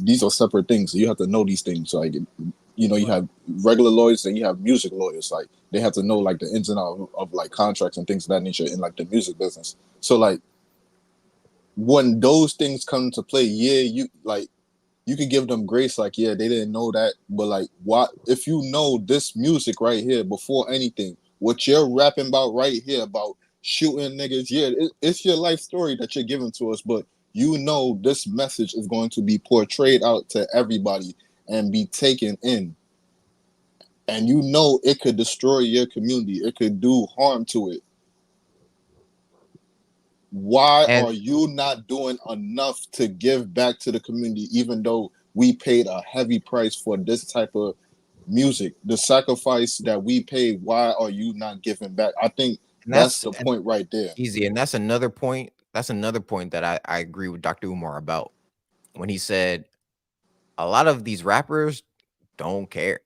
these are separate things. You have to know these things. Like, you have regular lawyers and you have music lawyers. Like, they have to know like the ins and outs of like contracts and things of that nature in like the music business. So like, when those things come to play, you could give them grace. Like, yeah, they didn't know that, but like, what if you know this music right here before anything? What you're rapping about right here about shooting niggas? Yeah, it's your life story that you're giving to us, but this message is going to be portrayed out to everybody and be taken in. And it could destroy your community. It could do harm to it. Why are you not doing enough to give back to the community, even though we paid a heavy price for this type of music? The sacrifice that we paid, why are you not giving back? I think that's the point right there. Easy. And that's another point. That's another point that I agree with Dr. Umar about, when he said a lot of these rappers don't care.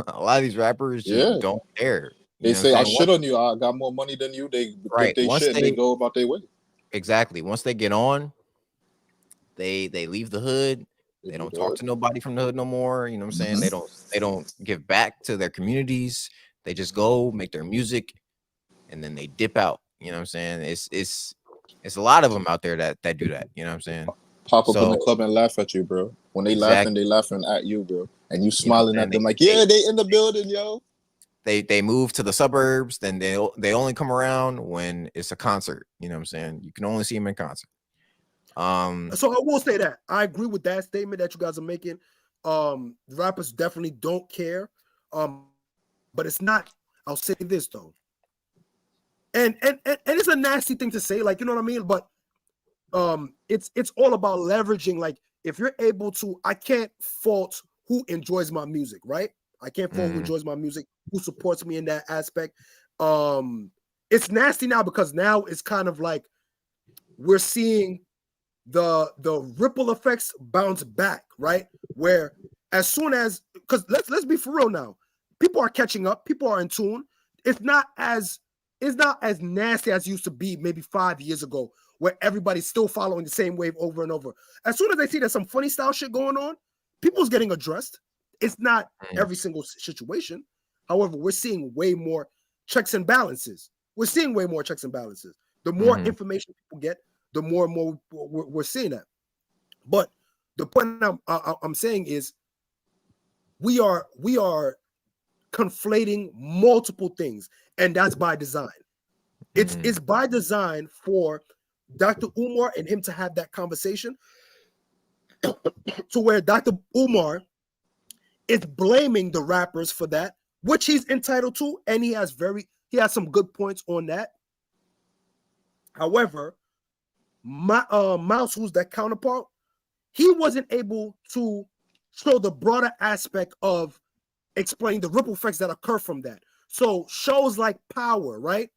A lot of these rappers just don't care. They say, I shit on you. I got more money than you. They get their shit and they go about their way. Exactly. Once they get on, they leave the hood. They don't talk to nobody from the hood no more. You know what I'm saying? They don't give back to their communities. They just go make their music and then they dip out. You know what I'm saying? It's a lot of them out there that do that. You know what I'm saying? Pop up in the club and laugh at you, bro. When they laughing at you, bro. And you smiling at them like, yeah, they in the building, yo. They move to the suburbs, then they only come around when it's a concert. You know what I'm saying? You can only see them in concert. So I will say that I agree with that statement that you guys are making. Rappers definitely don't care. But it's not. I'll say this though. And it's a nasty thing to say, like, you know what I mean? But it's all about leveraging. Like, if you're able to, I can't fault who enjoys my music, right? I can't fault who enjoys my music, who supports me in that aspect. It's nasty now because now it's kind of like we're seeing the ripple effects bounce back, right? Where as soon as, because let's be for real now, people are catching up, people are in tune. It's not as nasty as it used to be maybe 5 years ago, where everybody's still following the same wave over and over. As soon as they see there's some funny style shit going on, people's getting addressed. It's not every single situation. However, we're seeing way more checks and balances. The more information people get, the more and more we're seeing that. But the point I'm saying is we are conflating multiple things, and that's by design. It's by design for Dr. Umar and him to have that conversation to where Dr. Umar is blaming the rappers for that, which he's entitled to, and he has some good points on that. However, Mouse, who's that counterpart, he wasn't able to show the broader aspect of explaining the ripple effects that occur from that. So shows like Power, right?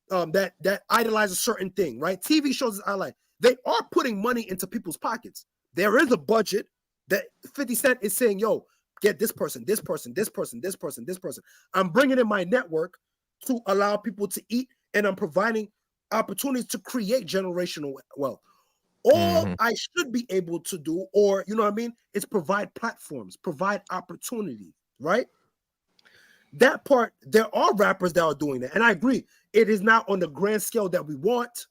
That idolize a certain thing, right? TV shows they are putting money into people's pockets. There is a budget that 50 Cent is saying, yo, get this person, this person, this person, this person, this person. I'm bringing in my network to allow people to eat, and I'm providing opportunities to create generational wealth. All I should be able to do, or you know what I mean, is provide platforms, provide opportunity, right? That part, there are rappers that are doing that, and I agree, it is not on the grand scale that we want.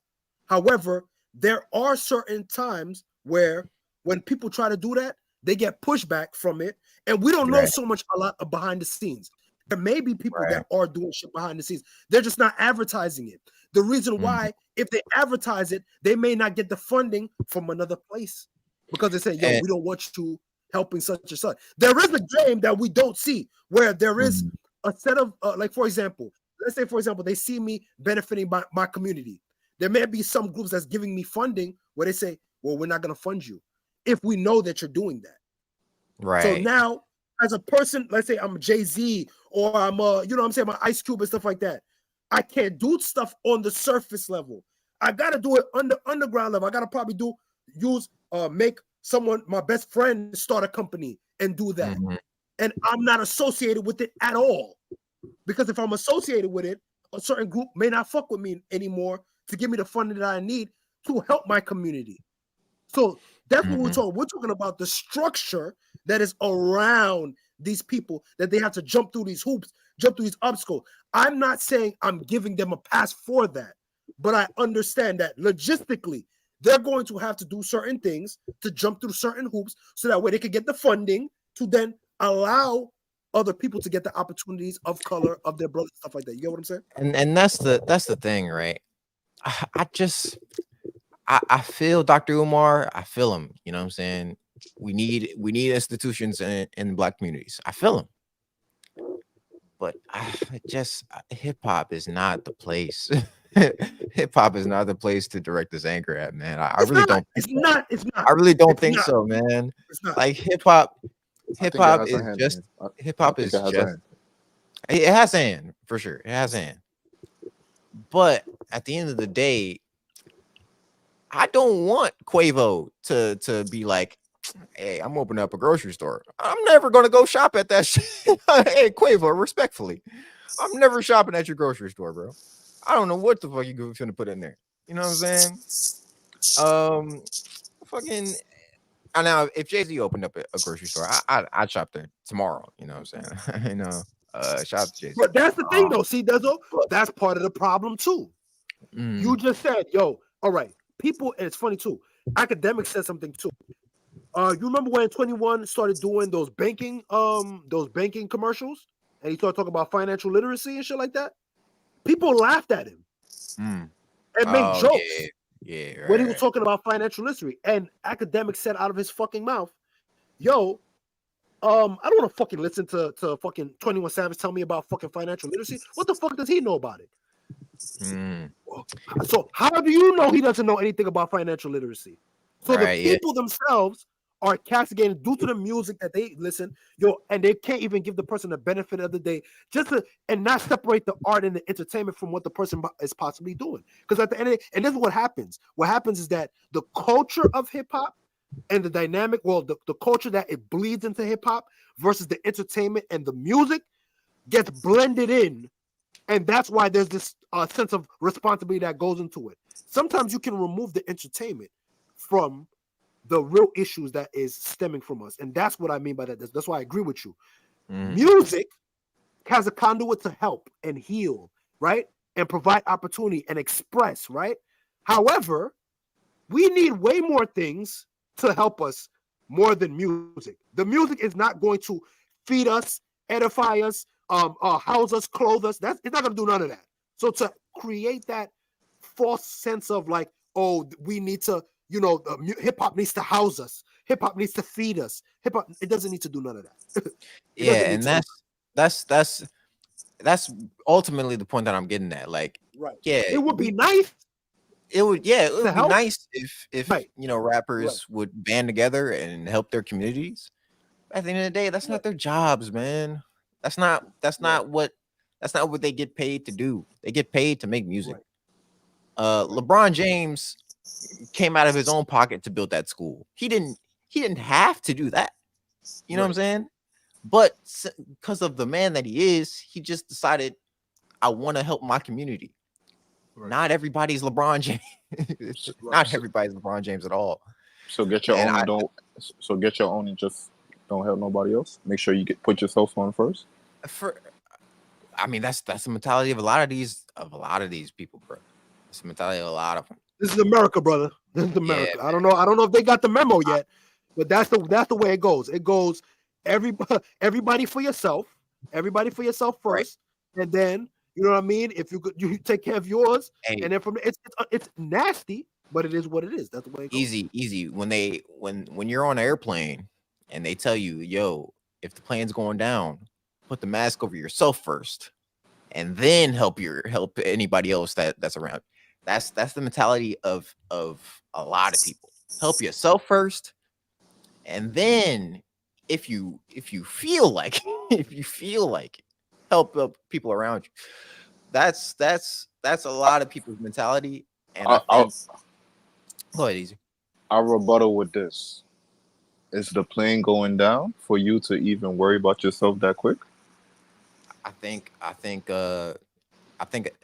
However, there are certain times where when people try to do that, they get pushback from it, and we don't know so much a lot of behind the scenes. There may be people that are doing shit behind the scenes. They're just not advertising it. The reason why, if they advertise it, they may not get the funding from another place because they say, yo, we don't want you helping such and such. There is a game that we don't see where there is a set of, like, for example, let's say, for example, they see me benefiting my community. There may be some groups that's giving me funding where they say, well, we're not going to fund you if we know that you're doing that. Right. So now, as a person, let's say I'm Jay-Z or I'm you know what I'm saying, my Ice Cube and stuff like that. I can't do stuff on the surface level. I gotta do it on the underground level. I gotta probably make someone, my best friend, start a company and do that. And I'm not associated with it at all. Because if I'm associated with it, a certain group may not fuck with me anymore to give me the funding that I need to help my community. So that's what we're talking. We're talking about the structure that is around these people, that they have to jump through these hoops, jump through these obstacles. I'm not saying I'm giving them a pass for that, but I understand that logistically, they're going to have to do certain things to jump through certain hoops so that way they can get the funding to then allow other people to get the opportunities of color, of their brothers, stuff like that. You get what I'm saying? And that's the thing, right? I feel Dr. Umar. I feel him. You know what I'm saying? We need institutions in Black communities. I feel him. But hip hop is not the place. Hip hop is not the place to direct this anger at, man. I really don't. It's not. I really don't think so, man. Like hip hop is just hip hop is just. It has an for sure. It has an. But at the end of the day, I don't want Quavo to be like, hey, I'm opening up a grocery store. I'm never going to go shop at that shit. Hey, Quavo, respectfully, I'm never shopping at your grocery store, bro. I don't know what the fuck you're going to put in there. You know what I'm saying? Fucking. And now, if Jay-Z opened up a grocery store, I'd shop there tomorrow. You know what I'm saying? You know, shout out to Jay-Z. But that's the thing, though. See, Dezo, that's part of the problem, too. You just said, yo, all right, people, and it's funny, too. Academics said something, too. You remember when 21 started doing those banking commercials, and he started talking about financial literacy and shit like that? People laughed at him and made jokes. Yeah, right, when he was talking about financial literacy, and academics said out of his fucking mouth, "Yo, I don't want to fucking listen to fucking 21 Savage tell me about fucking financial literacy. What the fuck does he know about it?" So how do you know he doesn't know anything about financial literacy? So the people themselves are castigated due to the music that they listen, and they can't even give the person the benefit of the day, and not separate the art and the entertainment from what the person is possibly doing. Because at the end of the day, and this is what happens. What happens is that the culture of hip hop and the dynamic, the culture that it bleeds into hip hop versus the entertainment and the music gets blended in. And that's why there's this sense of responsibility that goes into it. Sometimes you can remove the entertainment from the real issues that is stemming from us. And that's what I mean by that. That's why I agree with you. Music has a conduit to help and heal, right? And provide opportunity and express, right? However, we need way more things to help us more than music. The music is not going to feed us, edify us, house us, clothe us. It's not going to do none of that. So to create that false sense of like, oh, we need to, hip hop needs to house us. Hip hop needs to feed us. Hip hop, it doesn't need to do none of that. Yeah, and that's ultimately the point that I'm getting at. Like, right. Yeah, it would be nice. It would be nice if right. Rappers would band together and help their communities. At the end of the day, that's not their jobs, man. That's not what they get paid to do. They get paid to make music. LeBron James came out of his own pocket to build that school. He didn't have to do that. You know what I'm saying? But because of the man that he is, he just decided, I want to help my community. Not everybody's LeBron James. Not everybody's LeBron James at all. So get your own and get your own and just don't help nobody else. Make sure you put yourself on first. I mean, that's the mentality of a lot of these people, bro. It's the mentality of a lot of them. This is America, brother. This is America. Yeah, I don't know if they got the memo yet, but that's the way it goes. It goes everybody for yourself. Everybody for yourself first, and then you know what I mean. If you take care of yours, and then from it's nasty, but it is what it is. That's the way it goes. Easy. When you're on an airplane and they tell you, yo, if the plane's going down, put the mask over yourself first, and then help anybody else that's around. That's the mentality of a lot of people. Help yourself first, and then if you feel like help people around you. That's a lot of people's mentality. And go ahead, Easy. I'll rebuttal with this. Is the plane going down for you to even worry about yourself that quick? I think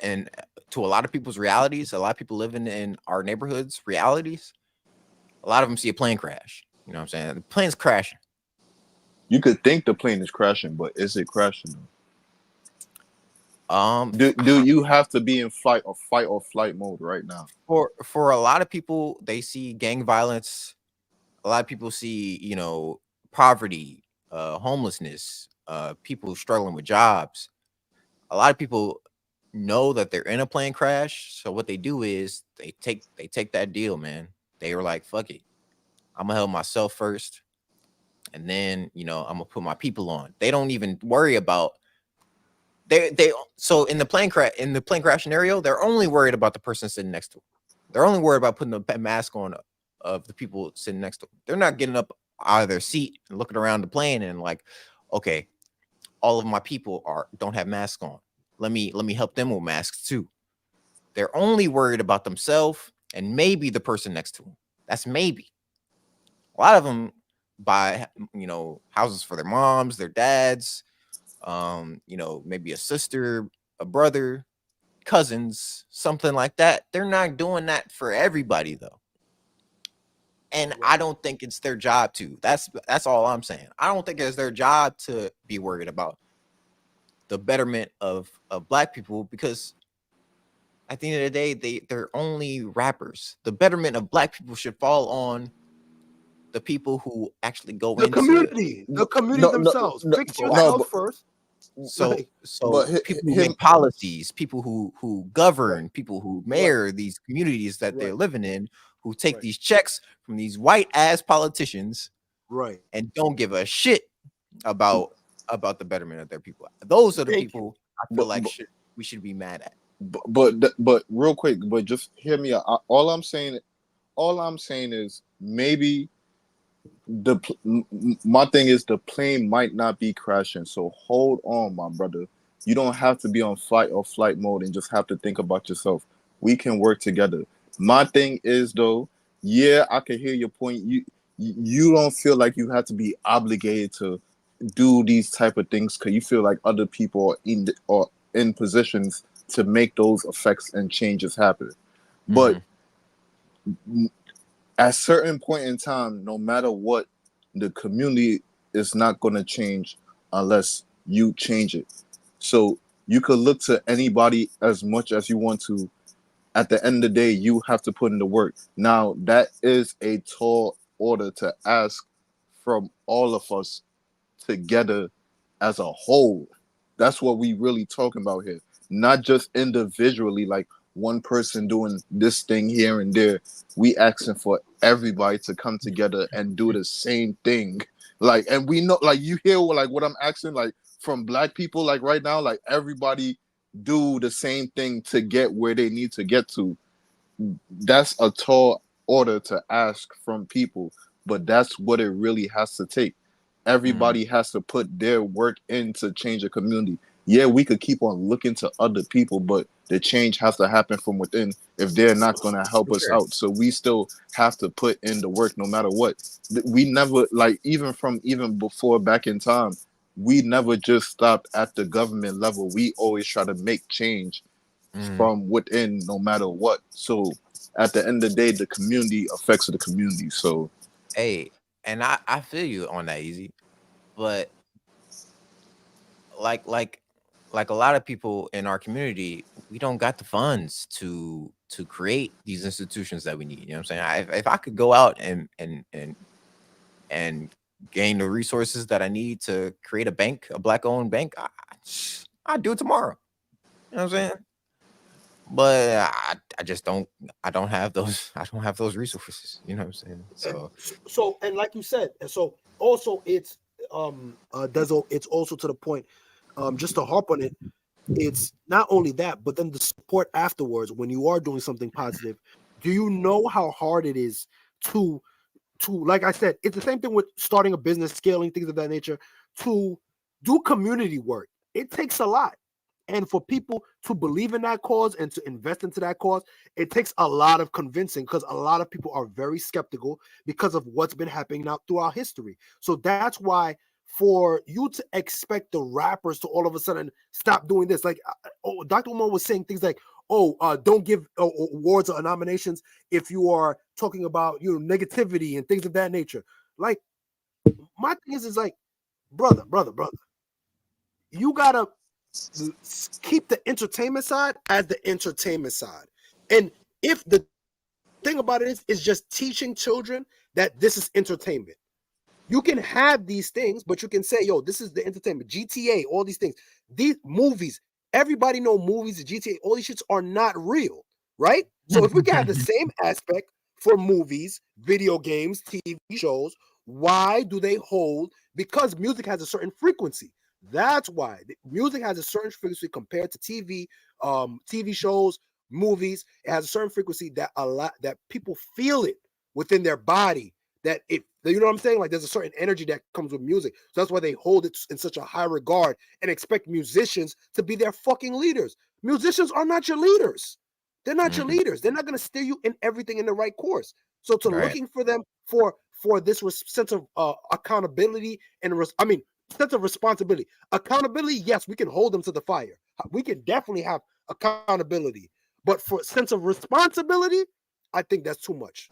and to a lot of people's realities, a lot of people living in our neighborhoods realities, a lot of them see a plane crash. You know what I'm saying? The plane's crashing. You could think the plane is crashing, but is it crashing? Do you have to be in fight or flight mode right now? For a lot of people, they see gang violence. A lot of people see, poverty, homelessness, people struggling with jobs. A lot of people know that they're in a plane crash. So what they do is they take that deal, man. They were like, fuck it. I'm gonna help myself first. And then, I'm gonna put my people on. They don't even worry about so in the plane crash scenario, they're only worried about the person sitting next to them. They're only worried about putting the mask on of the people sitting next to them. They're not getting up out of their seat and looking around the plane and like, okay, all of my people don't have masks on. Let me help them with masks too. They're only worried about themselves and maybe the person next to them. That's maybe. A lot of them buy, houses for their moms, their dads, maybe a sister, a brother, cousins, something like that. They're not doing that for everybody though. And I don't think it's their job to. That's all I'm saying. I don't think it's their job to be worried about the betterment of Black people, because at the end of the day, they're only rappers. The betterment of Black people should fall on the people who actually go into the community themselves. Fix yourself first. So people who make policies, people who govern, people who mayor these communities that they're living in, who take these checks from these white ass politicians, and don't give a shit about the betterment of their people. Those are the people I feel like we should be mad at. But real quick, but just hear me out. All I'm saying is maybe My thing is the plane might not be crashing, so hold on, my brother. You don't have to be on fight or flight mode and just have to think about yourself. We can work together. My thing is though, yeah, I can hear your point. You don't feel like you have to be obligated to do these type of things because you feel like other people are in positions to make those effects and changes happen. But at certain point in time, no matter what, the community is not going to change unless you change it. So you could look to anybody as much as you want to. At the end of the day, you have to put in the work. Now, that is a tall order to ask from all of us together as a whole. That's what we really talking about here. Not just individually, like one person doing this thing here and there. We asking for everybody to come together and do the same thing. Like, and we know, like, you hear like what I'm asking, like from black people, like right now, like everybody do the same thing to get where they need to get to. That's a tall order to ask from people, but that's what it really has to take. Everybody has to put their work in to change a community. Yeah, we could keep on looking to other people, but the change has to happen from within if they're not going to help us out. So we still have to put in the work no matter what. We never, like, even before back in time, we never just stopped at the government level. We always try to make change from within no matter what. So at the end of the day, the community affects the community. So hey, and I feel you on that, Easy, but like a lot of people in our community, we don't got the funds to create these institutions that we need. You know what I'm saying? If I could go out and gain the resources that I need to create a bank, a black-owned bank, I'd do it tomorrow. You know what I'm saying? But I just don't. I don't have those resources. You know what I'm saying? So and like you said, and so also it's it's also to the point. Just to harp on it, it's not only that, but then the support afterwards when you are doing something positive. Do you know how hard it is to like I said, it's the same thing with starting a business, scaling, things of that nature. To do community work, it takes a lot. And for people to believe in that cause and to invest into that cause, it takes a lot of convincing because a lot of people are very skeptical because of what's been happening now throughout history. So that's why for you to expect the rappers to all of a sudden stop doing this, like Dr. Umar was saying things like, don't give awards or nominations if you are talking about, negativity and things of that nature. Like, my thing is like, brother, you gotta keep the entertainment side as the entertainment side. And if the thing about it is just teaching children that this is entertainment. You can have these things, but you can say, this is the entertainment. GTA, all these things. These movies, everybody know movies, GTA, all these shits are not real, right? So if we can have the same aspect for movies, video games, TV shows, why do they hold? Because music has a certain frequency. That's why music has a certain frequency compared to TV, TV shows, movies. It has a certain frequency that people feel it within their body. That you know what I'm saying? Like, there's a certain energy that comes with music. So that's why they hold it in such a high regard and expect musicians to be their fucking leaders. Musicians are not your leaders. They're not your leaders. They're not going to steer you in everything in the right course. So looking for them for this sense of accountability and sense of responsibility. Accountability, yes, we can hold them to the fire. We can definitely have accountability. But for sense of responsibility, I think that's too much.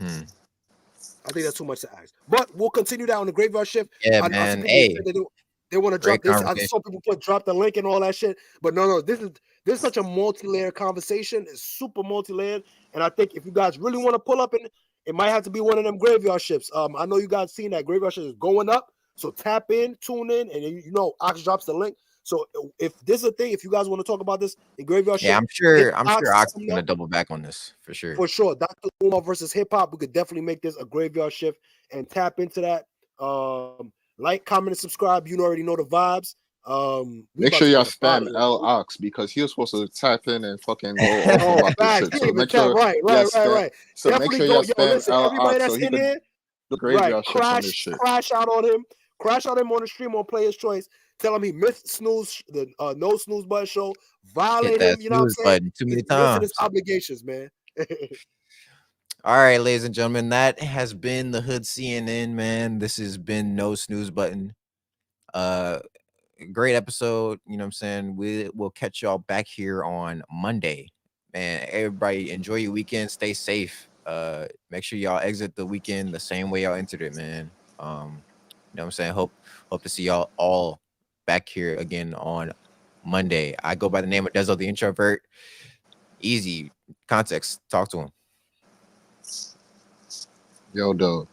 I think that's too much to ask. But we'll continue that on the graveyard shift. Yeah, man. Hey, they want to drop this. I saw people drop the link and all that shit. But no, this is such a multi-layered conversation. It's super multi-layered. And I think if you guys really want to pull up, it might have to be one of them graveyard shifts. I know you guys seen that graveyard shift is going up. So tap in, tune in, and Ox drops the link. So if this is a thing, if you guys want to talk about this in graveyard shift, I'm sure Ox is gonna double back on this for sure. For sure. Dr. Umar versus hip hop, we could definitely make this a graveyard shift and tap into that. Like, comment, and subscribe. You already know the vibes. Make sure y'all spam L Ox because he was supposed to tap in and fucking go off about this shit. So make sure right. So definitely make sure y'all spam L Ox so he can Graveyard shit on this shit. Crash out on him on the stream on Player's Choice. Tell him he missed snooze the no snooze button show. Violate him, you know what I'm saying? Too many He's times. missing his obligations, man. All right, ladies and gentlemen, that has been the Hood CNN, man. This has been No Snooze Button. Great episode. You know what I'm saying? We will catch y'all back here on Monday. Man, everybody enjoy your weekend. Stay safe. Make sure y'all exit the weekend the same way y'all entered it, man. You know what I'm saying? Hope to see y'all all back here again on Monday. I go by the name of Dezo the Introvert. Easy context. Talk to him. Yo, dog.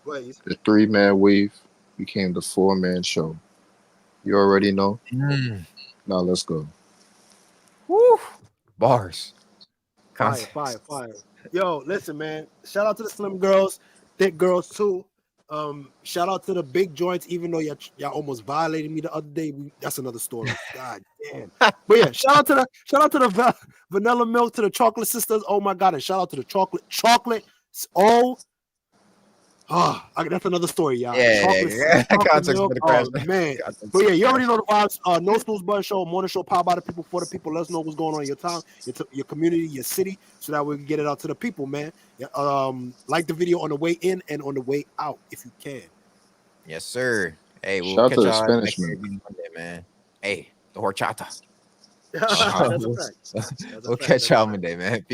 The 3-man wave became the 4-man show. You already know. Now let's go. Woo! Bars. Fire. Yo, listen, man. Shout out to the slim girls, thick girls too. Shout out to the big joints, even though y'all almost violated me the other day. That's another story. God damn. But yeah, shout out to the vanilla milk, to the chocolate sisters. Oh my god, and shout out to the chocolate. That's another story, y'all. Chocolate milk. Oh man. But yeah, you already know the vibes. No Snooze Button Show, morning show, powered by the people, for the people. Let us know what's going on in your town, your community, your city, so that we can get it out to the people, man. Like the video on the way in and on the way out, if you can. Yes, sir. Hey, we'll Shout catch out to the y'all Spanish next man. Monday, man. Hey, the horchata. That's a fact. We'll catch y'all Monday, man. Peace.